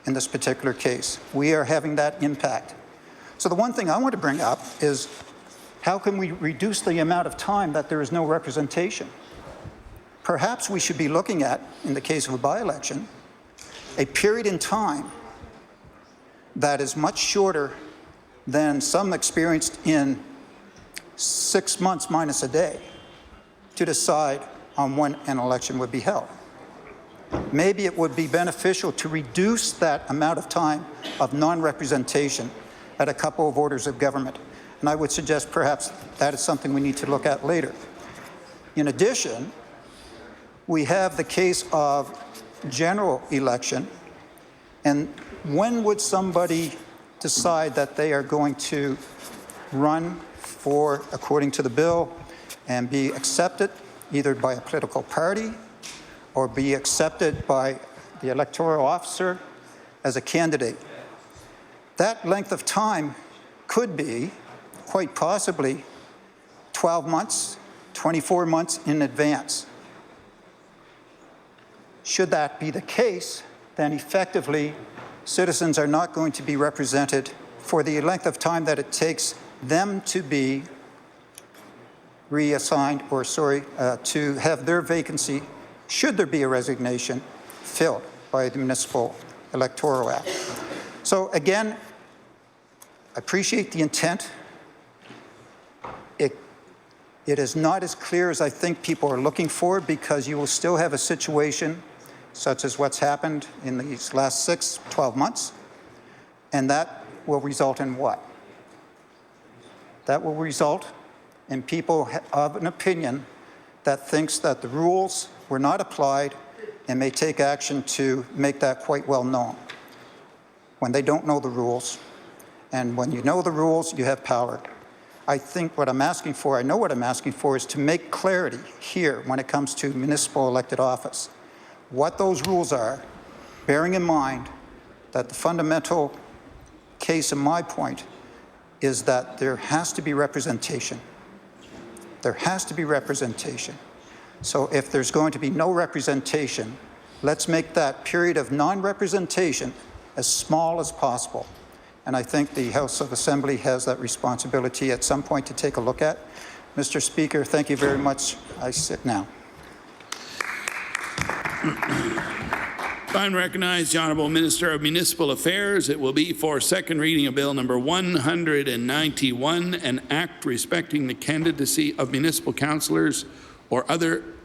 in this particular case. We are having that impact. So the one thing I want to bring up is, how can we reduce the amount of time that there is no representation? Perhaps we should be looking at, in the case of a by-election, a period in time that is much shorter than some experienced in 6 months minus a day to decide on when an election would be held. Maybe it would be beneficial to reduce that amount of time of non-representation at a couple of orders of government. And I would suggest perhaps that is something we need to look at later. In addition, we have the case of general election. And when would somebody decide that they are going to run for, according to the bill, and be accepted either by a political party or be accepted by the electoral officer as a candidate? That length of time could be, quite possibly, 12 months, 24 months in advance. Should that be the case, then effectively citizens are not going to be represented for the length of time that it takes them to be reassigned, or to have their vacancy, should there be a resignation, filled by the Municipal Electoral Act. So again, I appreciate the intent. It is not as clear as I think people are looking for, because you will still have a situation such as what's happened in these last 12 months, and that will result in what? That will result in people of an opinion that thinks that the rules were not applied and may take action to make that quite well known, when they don't know the rules. And when you know the rules, you have power. I think what I'm asking for, I know what I'm asking for, is to make clarity here when it comes to municipal elected office, what those rules are, bearing in mind that the fundamental case in my point is that there has to be representation. There has to be representation. So if there's going to be no representation, let's make that period of non-representation as small as possible. And I think the House of Assembly has that responsibility at some point to take a look at. Mr. Speaker, thank you very much. I sit now. I recognize the Honourable Minister of Municipal Affairs. It will be for second reading of Bill number 191, an act respecting the candidacy of municipal councillors or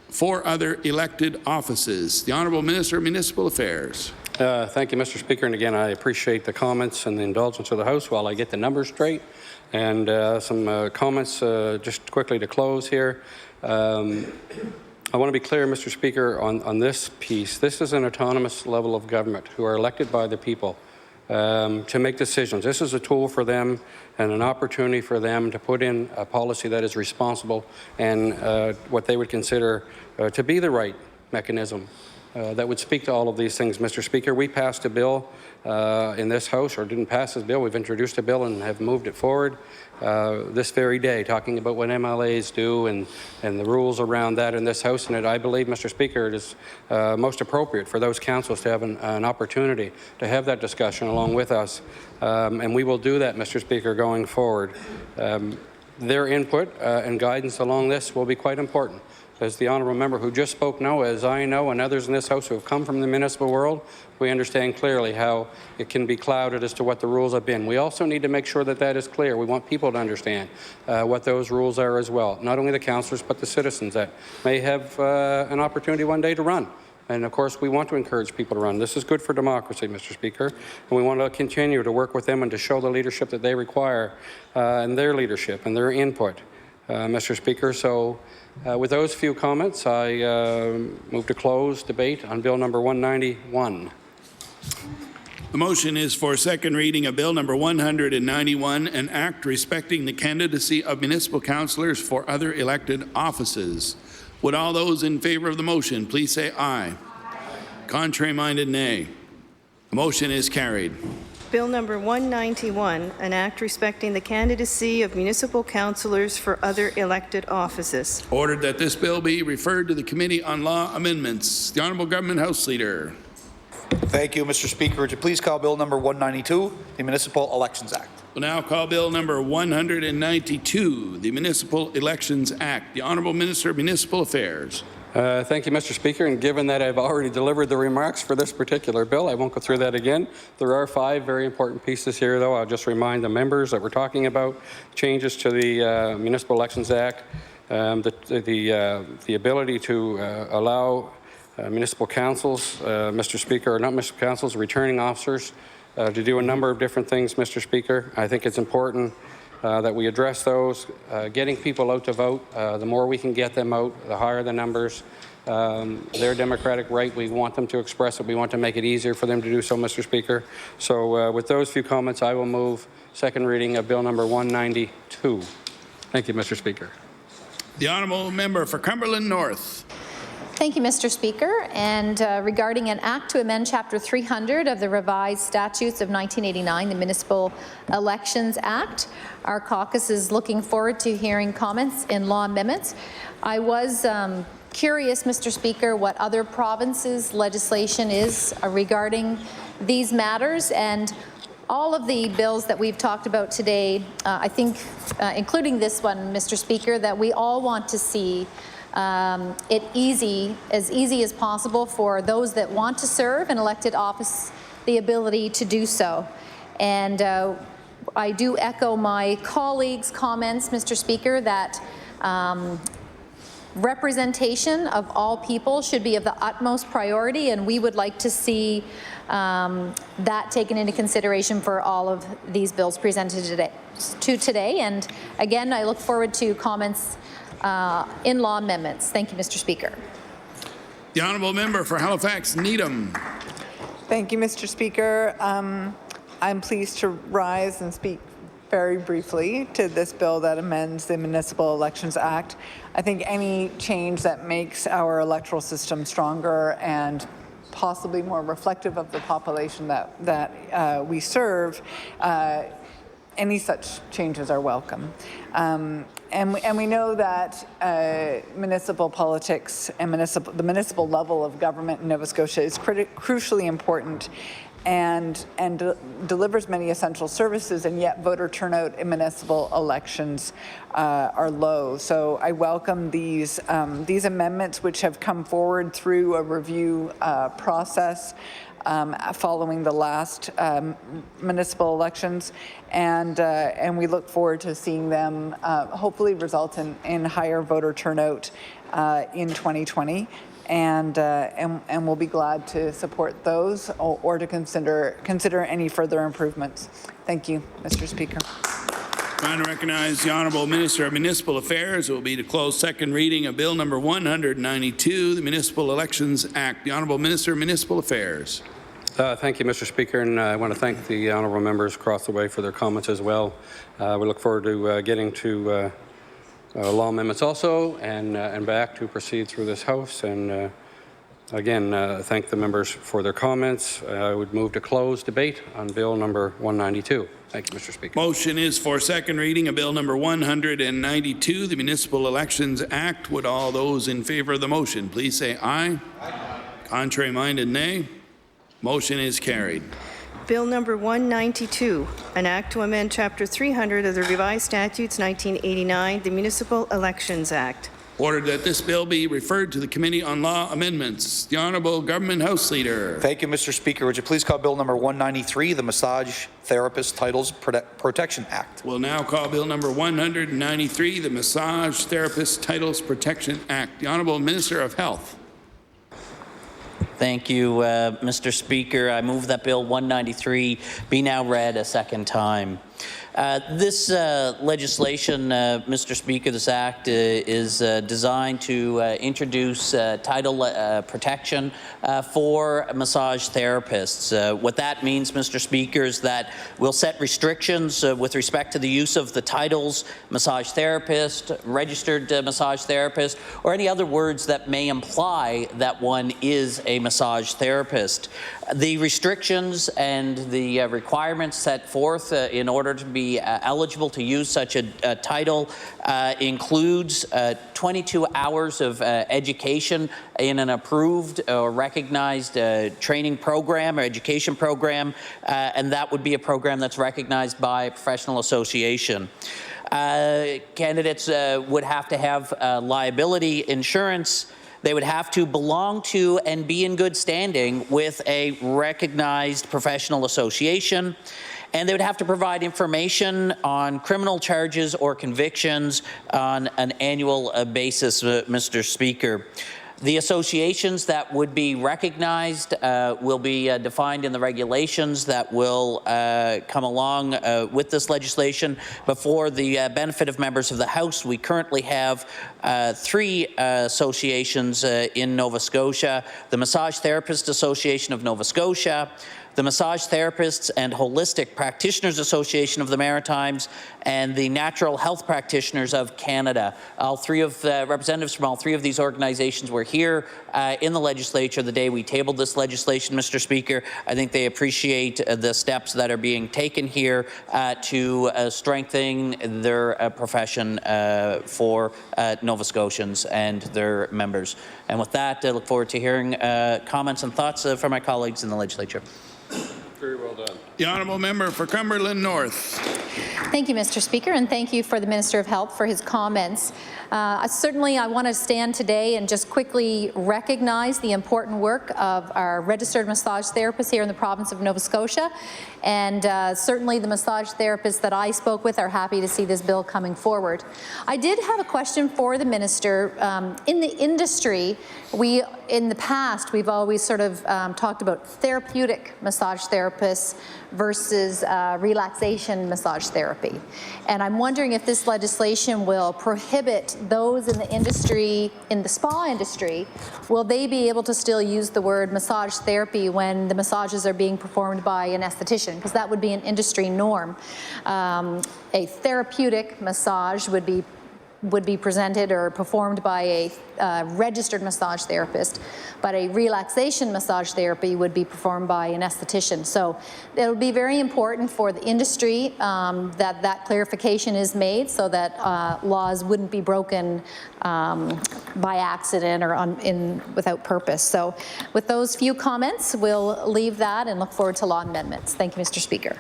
for other elected offices. The Honourable Minister of Municipal Affairs. Thank you, Mr. Speaker. And again, I appreciate the comments and the indulgence of the House while I get the numbers straight. And some comments just quickly to close here. I want to be clear, Mr. Speaker, on this piece. This is an autonomous level of government who are elected by the people. to make decisions. This is a tool for them and an opportunity for them to put in a policy that is responsible and what they would consider to be the right mechanism that would speak to all of these things, Mr. Speaker. We passed a bill in this House, or didn't pass this bill. We've introduced a bill and have moved it forward this very day, talking about what MLAs do and the rules around that in this House. And I believe, Mr. Speaker, it is most appropriate for those councils to have an opportunity to have that discussion along with us. And we will do that, Mr. Speaker, going forward. Their input and guidance along this will be quite important. As the honourable member who just spoke know, as I know, and others in this House who have come from the municipal world, we understand clearly how it can be clouded as to what the rules have been. We also need to make sure that that is clear. We want people to understand what those rules are as well. Not only the councillors, but the citizens that may have an opportunity one day to run. And of course, we want to encourage people to run. This is good for democracy, Mr. Speaker, and we want to continue to work with them and to show the leadership that they require and their leadership and their input, Mr. Speaker. So. With those few comments, I move to close debate on Bill number 191. The motion is for second reading of Bill number 191, an act respecting the candidacy of municipal councillors for other elected offices. Would all those in favour of the motion please say aye. Contrary-minded, nay. The motion is carried. Bill number 191, an act respecting the candidacy of municipal councillors for other elected offices. Ordered that this bill be referred to the Committee on Law Amendments. The Honourable Government House Leader. Thank you, Mr. Speaker. Would you please call Bill number 192, the Municipal Elections Act? We'll now call Bill number 192, the Municipal Elections Act. The Honourable Minister of Municipal Affairs. Thank you, Mr. Speaker, and given that I've already delivered the remarks for this particular bill, I won't go through that again. There are 5 very important pieces here, though. I'll just remind the members that we're talking about changes to the Municipal Elections Act, the ability to allow municipal councils, Mr. Speaker, or not municipal councils, returning officers to do a number of different things, Mr. Speaker. I think it's important that we address those. Getting people out to vote, the more we can get them out, the higher the numbers. Their democratic right, we want them to express it. We want to make it easier for them to do so, Mr. Speaker. So with those few comments, I will move second reading of Bill number 192. Thank you, Mr. Speaker. The Honourable Member for Cumberland North. Thank you, Mr. Speaker. And regarding an act to amend Chapter 300 of the revised statutes of 1989, the Municipal Elections Act, our caucus is looking forward to hearing comments in law amendments. I was curious, Mr. Speaker, what other provinces' legislation is regarding these matters, and all of the bills that we've talked about today, I think, including this one, Mr. Speaker, that we all want to see it easy as possible for those that want to serve in elected office, the ability to do so. And I do echo my colleagues' comments, Mr. Speaker, that representation of all people should be of the utmost priority, and we would like to see that taken into consideration for all of these bills presented today. And again, I look forward to comments in law amendments. Thank you, Mr. Speaker. The Honourable Member for Halifax Needham. Thank you, Mr. Speaker. I'm pleased to rise and speak very briefly to this bill that amends the Municipal Elections Act. I think any change that makes our electoral system stronger and possibly more reflective of the population that we serve, any such changes are welcome. And we know that municipal politics and the municipal level of government in Nova Scotia is crucially important and delivers many essential services, and yet voter turnout in municipal elections are low. So I welcome these amendments, which have come forward through a review process following the last municipal elections, and we look forward to seeing them hopefully result in higher voter turnout in 2020. And we'll be glad to support those or to consider any further improvements. Thank you, Mr. Speaker. Trying to recognize the Honourable Minister of Municipal Affairs. It will be to close second reading of Bill number 192, the Municipal Elections Act. The Honourable Minister of Municipal Affairs. Thank you, Mr. Speaker, and I want to thank the honourable members across the way for their comments as well. We look forward to getting to law amendments also and back to proceed through this House. And again, thank the members for their comments. I would move to close debate on Bill number 192. Thank you, Mr. Speaker. Motion is for second reading of Bill number 192, the Municipal Elections Act. Would all those in favour of the motion please say aye. Aye. Contrary-minded, nay. Motion is carried. Bill number 192, an act to amend Chapter 300 of the Revised Statutes 1989, the Municipal Elections Act. Ordered that this bill be referred to the Committee on Law Amendments. The Honourable Government House Leader. Thank you, Mr. Speaker. Would you please call Bill number 193, the Massage Therapist Titles Protection Act? We'll now call Bill number 193, the Massage Therapist Titles Protection Act. The Honourable Minister of Health. Thank you, Mr. Speaker. I move that Bill 193 be now read a second time. This legislation, Mr. Speaker, this act is designed to introduce title protection for massage therapists. What that means, Mr. Speaker, is that we'll set restrictions with respect to the use of the titles massage therapist, registered massage therapist, or any other words that may imply that one is a massage therapist. The restrictions and the requirements set forth in order to be eligible to use such a title includes 22 hours of education in an approved or recognized training program or education program, and that would be a program that's recognized by a professional association. Candidates would have to have liability insurance. They would have to belong to and be in good standing with a recognized professional association. And they would have to provide information on criminal charges or convictions on an annual basis, Mr. Speaker. The associations that would be recognized will be defined in the regulations that will come along with this legislation. But for the benefit of members of the House, we currently have 3 associations in Nova Scotia: the Massage Therapist Association of Nova Scotia, the Massage Therapists and Holistic Practitioners Association of the Maritimes, and the Natural Health Practitioners of Canada. All 3 of the representatives from all 3 of these organizations were here in the legislature the day we tabled this legislation, Mr. Speaker. I think they appreciate the steps that are being taken here to strengthen their profession for Nova Scotians and their members. And with that, I look forward to hearing comments and thoughts from my colleagues in the legislature. Very well done. The Honourable Member for Cumberland North. Thank you, Mr. Speaker, and thank you for the Minister of Health for his comments. Certainly, I want to stand today and just quickly recognize the important work of our registered massage therapists here in the province of Nova Scotia. And certainly the massage therapists that I spoke with are happy to see this bill coming forward. I did have a question for the Minister. In the industry, in the past, we've always sort of talked about therapeutic massage therapists versus relaxation massage therapy. And I'm wondering if this legislation will prohibit those in the industry, in the spa industry, will they be able to still use the word massage therapy when the massages are being performed by an esthetician? Because that would be an industry norm. A therapeutic massage would be presented or performed by a registered massage therapist, but a relaxation massage therapy would be performed by an esthetician. So it'll be very important for the industry that clarification is made so that laws wouldn't be broken by accident or without purpose. So with those few comments, we'll leave that and look forward to law amendments. Thank you, Mr. Speaker.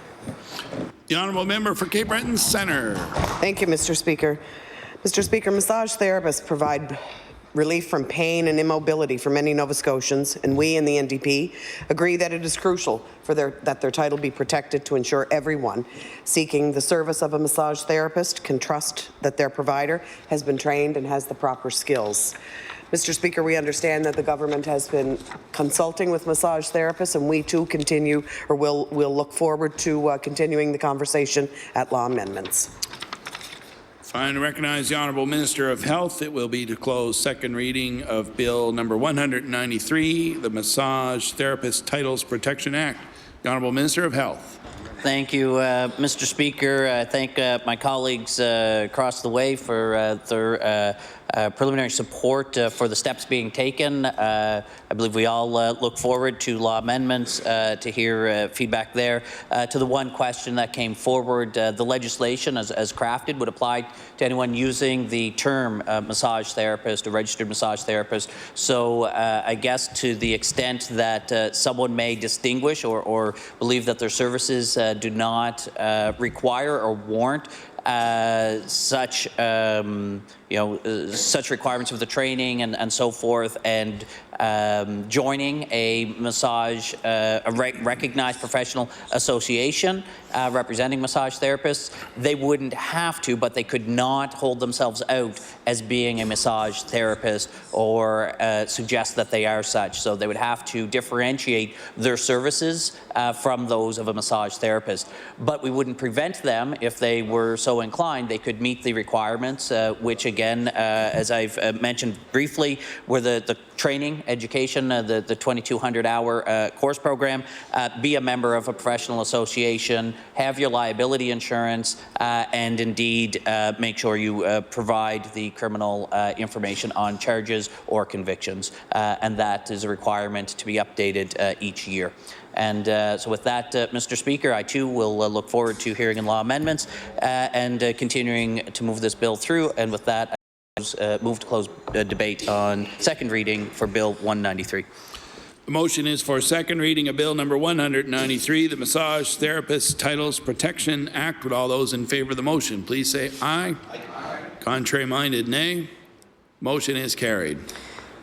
The Honourable Member for Cape Breton Centre. Thank you, Mr. Speaker. Mr. Speaker, massage therapists provide relief from pain and immobility for many Nova Scotians, and we in the NDP agree that it is crucial that their title be protected to ensure everyone seeking the service of a massage therapist can trust that their provider has been trained and has the proper skills. Mr. Speaker, we understand that the government has been consulting with massage therapists, and we too will look forward to continuing the conversation at law amendments. Fine to recognize the Honourable Minister of Health. It will be to close second reading of Bill number 193, the Massage Therapist Titles Protection Act. The Honourable Minister of Health. Thank you, Mr. Speaker. I thank my colleagues across the way for their preliminary support for the steps being taken. I believe we all look forward to law amendments to hear feedback there. To the one question that came forward, the legislation as crafted would apply to anyone using the term massage therapist or registered massage therapist. So I guess to the extent that someone may distinguish or believe that their services do not require or warrant such such requirements of the training and so forth, and joining a massage, a recognized professional association representing massage therapists, they wouldn't have to, but they could not hold themselves out as being a massage therapist or suggest that they are such. So they would have to differentiate their services from those of a massage therapist. But we wouldn't prevent them, if they were so inclined, they could meet the requirements, which again, as I've mentioned briefly, were the training, education, the 2,200-hour course program, be a member of a professional association, have your liability insurance, and indeed make sure you provide the criminal information on charges or convictions. And that is a requirement to be updated each year. And so with that, Mr. Speaker, I too will look forward to hearing in law amendments and continuing to move this bill through. And with that, I move to close debate on second reading for Bill 193. The motion is for second reading of Bill number 193, the Massage Therapist Titles Protection Act. Would all those in favour of the motion please say aye. Aye. Contrary-minded, nay. Motion is carried.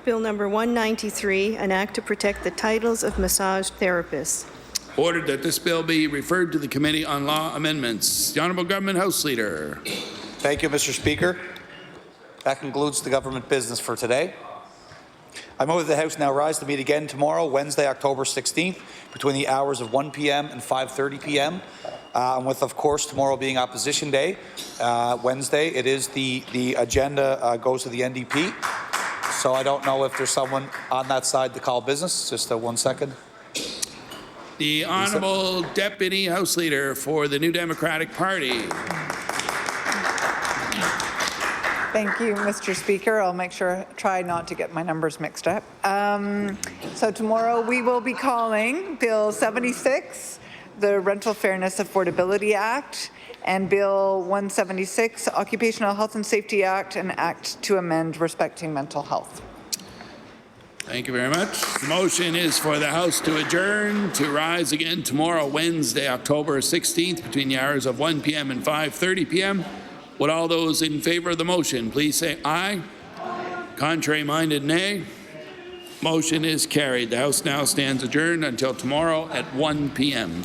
Bill number 193, an act to protect the titles of massage therapists. Ordered that this bill be referred to the Committee on Law Amendments. The Honourable Government House Leader. Thank you, Mr. Speaker. That concludes the government business for today. I move that the House now rise to meet again tomorrow, Wednesday, October 16th, between the hours of 1 p.m. and 5:30 p.m. And with, of course, tomorrow being Opposition Day, Wednesday, it is the agenda goes to the NDP. So I don't know if there's someone on that side to call business. Just 1 second. The Honourable Deputy House Leader for the New Democratic Party. Thank you, Mr. Speaker. I'll make sure, try not to get my numbers mixed up. So tomorrow we will be calling Bill 76, the Rental Fairness Affordability Act, and Bill 176, Occupational Health and Safety Act, an act to amend respecting mental health. Thank you very much. The motion is for the House to adjourn to rise again tomorrow, Wednesday, October 16th, between the hours of 1 p.m. and 5:30 p.m. Would all those in favour of the motion please say aye. Aye. Contrary-minded, nay. Motion is carried. The House now stands adjourned until tomorrow at 1 p.m.